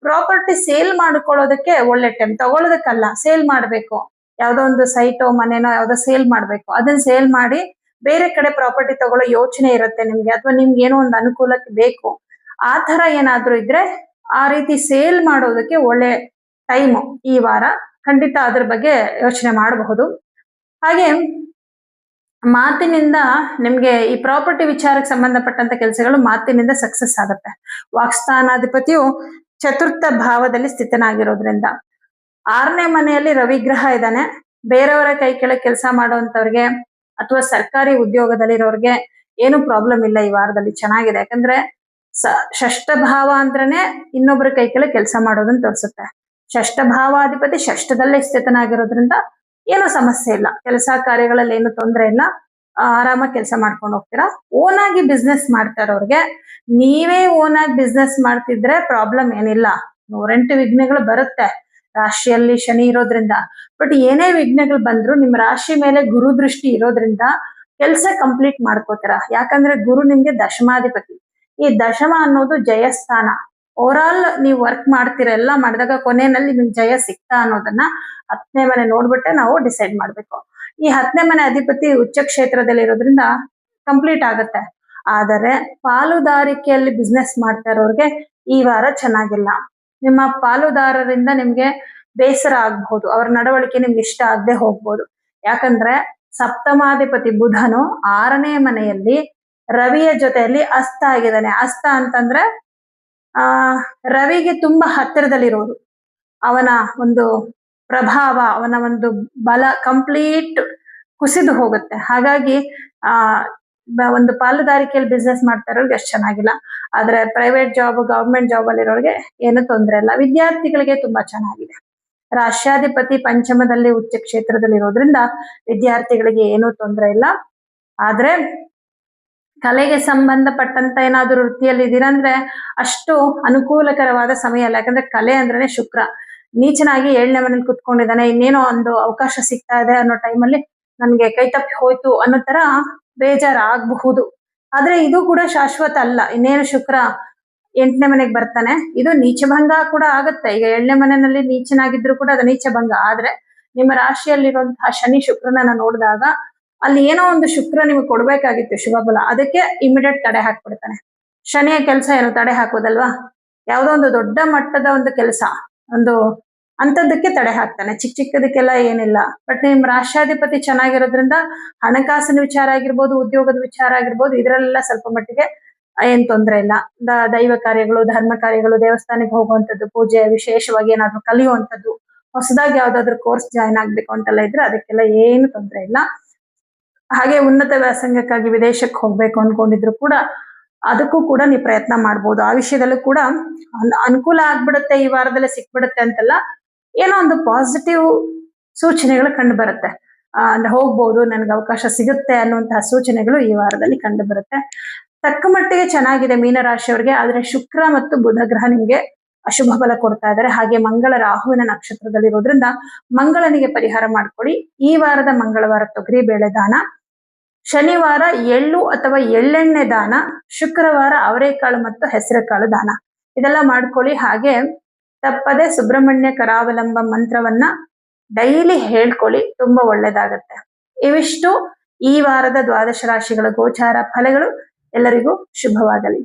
ಪ್ರಾಪರ್ಟಿ ಸೇಲ್ ಮಾಡ್ಕೊಳ್ಳೋದಕ್ಕೆ ಒಳ್ಳೆ ಟೈಮ್. ತಗೊಳ್ಳೋದಕ್ಕಲ್ಲ, ಸೇಲ್ ಮಾಡ್ಬೇಕು. ಯಾವ್ದೋ ಒಂದು ಸೈಟೋ ಮನೆನೋ ಯಾವ್ದೋ ಸೇಲ್ ಮಾಡ್ಬೇಕು. ಅದನ್ನ ಸೇಲ್ ಮಾಡಿ ಬೇರೆ ಕಡೆ ಪ್ರಾಪರ್ಟಿ ತಗೊಳ್ಳೋ ಯೋಚನೆ ಇರುತ್ತೆ ನಿಮ್ಗೆ, ಅಥವಾ ನಿಮ್ಗೆ ಏನೋ ಒಂದು ಅನುಕೂಲಕ್ಕೆ ಬೇಕು. ಆ ತರ ಏನಾದ್ರೂ ಇದ್ರೆ ಆ ರೀತಿ ಸೇಲ್ ಮಾಡೋದಕ್ಕೆ ಒಳ್ಳೆ ಟೈಮು ಈ ವಾರ. ಖಂಡಿತ ಅದ್ರ ಬಗ್ಗೆ ಯೋಚನೆ ಮಾಡಬಹುದು. ಹಾಗೆ ಮಾತಿನಿಂದ ನಿಮ್ಗೆ ಈ ಪ್ರಾಪರ್ಟಿ ವಿಚಾರಕ್ಕೆ ಸಂಬಂಧಪಟ್ಟಂತ ಕೆಲಸಗಳು ಮಾತಿನಿಂದ ಸಕ್ಸಸ್ ಆಗುತ್ತೆ. ವಾಕ್ಸ್ಥಾನಾಧಿಪತಿಯು ಚತುರ್ಥ ಭಾವದಲ್ಲಿ ಸ್ಥಿತನಾಗಿರೋದ್ರಿಂದ 6ನೇ ಮನೆಯಲ್ಲಿ ರವಿಗ್ರಹ ಇದ್ದಾನೆ. ಬೇರೆಯವರ ಕೈ ಕೆಳಗೆ ಕೆಲಸ ಮಾಡುವಂತವ್ರಿಗೆ ಅಥವಾ ಸರ್ಕಾರಿ ಉದ್ಯೋಗದಲ್ಲಿರೋರ್ಗೆ ಏನು ಪ್ರಾಬ್ಲಮ್ ಇಲ್ಲ ಈ ವಾರದಲ್ಲಿ, ಚೆನ್ನಾಗಿದೆ. ಯಾಕಂದ್ರೆ ಷಷ್ಠ ಭಾವ ಅಂದ್ರೇನೆ ಇನ್ನೊಬ್ಬರ ಕೈ ಕೆಳಗೆ ಕೆಲಸ ಮಾಡೋದನ್ನ ತೋರಿಸುತ್ತೆ. ಷಷ್ಠ ಭಾವಾಧಿಪತಿ ಷಷ್ಠದಲ್ಲೇ ಸ್ಥಿತನಾಗಿರೋದ್ರಿಂದ ಏನೂ ಸಮಸ್ಯೆ ಇಲ್ಲ. ಕೆಲಸ ಕಾರ್ಯಗಳಲ್ಲಿ ಏನು ತೊಂದರೆ ಇಲ್ಲ, ಆರಾಮಾಗಿ ಕೆಲಸ ಮಾಡ್ಕೊಂಡು ಹೋಗ್ತೀರಾ. ಓನ್ ಆಗಿ ಬಿಸ್ನೆಸ್ ಮಾಡ್ತಾರವ್ರಿಗೆ, ನೀವೇ ಓನ್ ಆಗಿ ಬಿಸ್ನೆಸ್ ಮಾಡ್ತಿದ್ರೆ ಪ್ರಾಬ್ಲಮ್ ಏನಿಲ್ಲ. 108 ವಿಘ್ನಗಳು ಬರುತ್ತೆ ರಾಶಿಯಲ್ಲಿ ಶನಿ ಇರೋದ್ರಿಂದ. ಬಟ್ ಏನೇ ವಿಘ್ನಗಳು ಬಂದ್ರು ನಿಮ್ಮ ರಾಶಿ ಮೇಲೆ ಗುರು ದೃಷ್ಟಿ ಇರೋದ್ರಿಂದ ಕೆಲಸ ಕಂಪ್ಲೀಟ್ ಮಾಡ್ಕೋತೀರಾ. ಯಾಕಂದ್ರೆ ಗುರು ನಿಮ್ಗೆ ದಶಮಾಧಿಪತಿ. ಈ ದಶಮ ಅನ್ನೋದು ಜಯಸ್ಥಾನ. ಓವರ್ ಆಲ್ ನೀವು ವರ್ಕ್ ಮಾಡ್ತೀರ, ಎಲ್ಲ ಮಾಡಿದಾಗ ಕೊನೆಯಲ್ಲಿ ನಿಮ್ಗೆ ಜಯ ಸಿಗ್ತಾ ಅನ್ನೋದನ್ನ 10ನೇ ಮನೆ ನೋಡ್ಬಿಟ್ಟೆ ನಾವು ಡಿಸೈಡ್ ಮಾಡ್ಬೇಕು. ಈ 10ನೇ ಮನೆ ಅಧಿಪತಿ ಉಚ್ಚ ಕ್ಷೇತ್ರದಲ್ಲಿ ಇರೋದ್ರಿಂದ ಕಂಪ್ಲೀಟ್ ಆಗುತ್ತೆ. ಆದರೆ ಪಾಲುದಾರಿಕೆಯಲ್ಲಿ ಬಿಸ್ನೆಸ್ ಮಾಡ್ತಾ ಇರೋರಿಗೆ ಈ ವಾರ ಚೆನ್ನಾಗಿಲ್ಲ. ನಿಮ್ಮ ಪಾಲುದಾರರಿಂದ ನಿಮ್ಗೆ ಬೇಸರ ಆಗ್ಬಹುದು, ಅವ್ರ ನಡವಳಿಕೆ ನಿಮ್ಗೆ ಇಷ್ಟ ಆಗದೆ ಹೋಗ್ಬೋದು. ಯಾಕಂದ್ರೆ ಸಪ್ತಮಾಧಿಪತಿ ಬುಧನು 6ನೇ ಮನೆಯಲ್ಲಿ ರವಿಯ ಜೊತೆಯಲ್ಲಿ ಅಸ್ತ ಆಗಿದ್ದಾನೆ. ಅಸ್ತ ಅಂತಂದ್ರೆ ರವಿಗೆ ತುಂಬಾ ಹತ್ತಿರದಲ್ಲಿರೋದು, ಅವನ ಒಂದು ಪ್ರಭಾವ, ಅವನ ಒಂದು ಬಲ ಕಂಪ್ಲೀಟ್ ಕುಸಿದು ಹೋಗುತ್ತೆ. ಹಾಗಾಗಿ ಒಂದು ಪಾಲುದಾರಿಕೆಯಲ್ಲಿ ಬಿಸ್ನೆಸ್ ಮಾಡ್ತಾ ಇರೋರಿಗೆ ಅಷ್ಟು ಚೆನ್ನಾಗಿಲ್ಲ. ಆದ್ರೆ ಪ್ರೈವೇಟ್ ಜಾಬ್, ಗವರ್ಮೆಂಟ್ ಜಾಬ್ ಅಲ್ಲಿರೋರಿಗೆ ಏನು ತೊಂದರೆ ಇಲ್ಲ. ವಿದ್ಯಾರ್ಥಿಗಳಿಗೆ ತುಂಬಾ ಚೆನ್ನಾಗಿದೆ. ರಾಷ್ಟ್ರಾಧಿಪತಿ ಪಂಚಮದಲ್ಲಿ ಉಚ್ಚ ಕ್ಷೇತ್ರದಲ್ಲಿ ಇರೋದ್ರಿಂದ ವಿದ್ಯಾರ್ಥಿಗಳಿಗೆ ಏನೂ ತೊಂದರೆ ಇಲ್ಲ. ಆದ್ರೆ ಕಲೆಗೆ ಸಂಬಂಧಪಟ್ಟಂತ ಏನಾದ್ರು ವೃತ್ತಿಯಲ್ಲಿ ಇದೀರಂದ್ರೆ ಅಷ್ಟು ಅನುಕೂಲಕರವಾದ ಸಮಯ ಅಲ್ಲ. ಯಾಕಂದ್ರೆ ಕಲೆ ಅಂದ್ರೇನೆ ಶುಕ್ರ ನೀಚನಾಗಿ 7ನೇ ಮನೇಲಿ ಕುತ್ಕೊಂಡಿದ್ದಾನೆ. ಇನ್ನೇನೋ ಒಂದು ಅವಕಾಶ ಸಿಗ್ತಾ ಇದೆ ಅನ್ನೋ ಟೈಮಲ್ಲಿ ನನ್ಗೆ ಕೈ ತಪ್ಪಿ ಹೋಯ್ತು ಅನ್ನೋ ತರ ಬೇಜಾರಾಗಬಹುದು. ಆದ್ರೆ ಇದು ಕೂಡ ಶಾಶ್ವತ ಅಲ್ಲ. ಇನ್ನೇನು ಶುಕ್ರ 8ನೇ ಮನೆಗೆ ಬರ್ತಾನೆ, ಇದು ನೀಚಭಂಗ ಕೂಡ ಆಗುತ್ತೆ. ಈಗ 7ನೇ ಮನೆಯಲ್ಲಿ ನೀಚನಾಗಿದ್ರು ಕೂಡ ಅದು ನೀಚಭಂಗ. ಆದ್ರೆ ನಿಮ್ಮ ರಾಶಿಯಲ್ಲಿರುವಂತಹ ಶನಿ ಶುಕ್ರನ ನೋಡಿದಾಗ ಅಲ್ಲಿ ಏನೋ ಒಂದು ಶುಕ್ರ ನಿಮ್ಗೆ ಕೊಡ್ಬೇಕಾಗಿತ್ತು ಶುಭ ಫಲ, ಅದಕ್ಕೆ ಇಮಿಡಿಯೇಟ್ ತಡೆ ಹಾಕ್ಬಿಡ್ತಾನೆ. ಶನಿಯ ಕೆಲಸ ಏನು ತಡೆ ಹಾಕೋದಲ್ವಾ? ಯಾವುದೋ ಒಂದು ದೊಡ್ಡ ಮಟ್ಟದ ಒಂದು ಕೆಲಸ, ಒಂದು ಅಂತದಕ್ಕೆ ತಡೆ ಹಾಕ್ತಾನೆ. ಚಿಕ್ಕ ಚಿಕ್ಕದಕ್ಕೆಲ್ಲ ಏನಿಲ್ಲ. ಬಟ್ ನಿಮ್ ರಾಷ್ಟ್ರಾಧಿಪತಿ ಚೆನ್ನಾಗಿರೋದ್ರಿಂದ ಹಣಕಾಸಿನ ವಿಚಾರ ಆಗಿರ್ಬೋದು, ಉದ್ಯೋಗದ ವಿಚಾರ ಆಗಿರ್ಬೋದು, ಇದರಲ್ಲೆಲ್ಲ ಸ್ವಲ್ಪ ಮಟ್ಟಿಗೆ ಏನ್ ತೊಂದರೆ ಇಲ್ಲ. ದೈವ ಕಾರ್ಯಗಳು, ಧರ್ಮ ಕಾರ್ಯಗಳು, ದೇವಸ್ಥಾನಕ್ಕೆ ಹೋಗುವಂಥದ್ದು, ಪೂಜೆ, ವಿಶೇಷವಾಗಿ ಏನಾದ್ರು ಕಲಿಯುವಂಥದ್ದು, ಹೊಸದಾಗಿ ಯಾವ್ದಾದ್ರು ಕೋರ್ಸ್ ಜಾಯ್ನ್ ಆಗ್ಬೇಕು ಅಂತೆಲ್ಲ ಇದ್ರೆ ಅದಕ್ಕೆಲ್ಲ ಏನು ತೊಂದರೆ ಇಲ್ಲ. ಹಾಗೆ ಉನ್ನತ ವ್ಯಾಸಂಗಕ್ಕಾಗಿ ವಿದೇಶಕ್ಕೆ ಹೋಗ್ಬೇಕು ಅನ್ಕೊಂಡಿದ್ರು ಕೂಡ ಅದಕ್ಕೂ ಕೂಡ ನೀವು ಪ್ರಯತ್ನ ಮಾಡ್ಬೋದು. ಆ ವಿಷಯದಲ್ಲೂ ಕೂಡ ಅನುಕೂಲ ಆಗ್ಬಿಡುತ್ತೆ, ಈ ವಾರದಲ್ಲೇ ಸಿಕ್ಬಿಡುತ್ತೆ ಅಂತಲ್ಲ, ಏನೋ ಒಂದು ಪಾಸಿಟಿವ್ ಸೂಚನೆಗಳು ಕಂಡು ಬರುತ್ತೆ. ಅಂದ್ರೆ ಹೋಗ್ಬೋದು, ನನ್ಗೆ ಅವಕಾಶ ಸಿಗುತ್ತೆ ಅನ್ನುವಂತಹ ಸೂಚನೆಗಳು ಈ ವಾರದಲ್ಲಿ ಕಂಡು ಬರುತ್ತೆ. ತಕ್ಕ ಮಟ್ಟಿಗೆ ಚೆನ್ನಾಗಿದೆ ಮೀನರಾಶಿಯವರಿಗೆ. ಆದ್ರೆ ಶುಕ್ರ ಮತ್ತು ಬುಧ ಗ್ರಹ ನಿಮ್ಗೆ ಅಶುಭ ಫಲ ಕೊಡ್ತಾ ಇದ್ದಾರೆ. ಹಾಗೆ ಮಂಗಳ ರಾಹುವಿನ ನಕ್ಷತ್ರದಲ್ಲಿರೋದ್ರಿಂದ ಮಂಗಳನಿಗೆ ಪರಿಹಾರ ಮಾಡ್ಕೊಳ್ಳಿ. ಈ ವಾರದ ಮಂಗಳವಾರ ತೊಗರಿ ಬೇಳೆ ದಾನ, ಶನಿವಾರ ಎಳ್ಳು ಅಥವಾ ಎಳ್ಳೆಣ್ಣೆ ದಾನ, ಶುಕ್ರವಾರ ಅವರೆಕಾಳು ಮತ್ತು ಹೆಸರುಕಾಳು ದಾನ, ಇದೆಲ್ಲ ಮಾಡ್ಕೊಳ್ಳಿ. ಹಾಗೆ ತಪ್ಪದೆ ಸುಬ್ರಹ್ಮಣ್ಯ ಕರಾವಲಂಬ ಮಂತ್ರವನ್ನ ಡೈಲಿ ಹೇಳ್ಕೊಳ್ಳಿ, ತುಂಬಾ ಒಳ್ಳೇದಾಗತ್ತೆ. ಇವಿಷ್ಟು ಈ ವಾರದ ದ್ವಾದಶ ರಾಶಿಗಳ ಗೋಚಾರ ಫಲಗಳು. ಎಲ್ಲರಿಗೂ ಶುಭವಾಗಲಿ.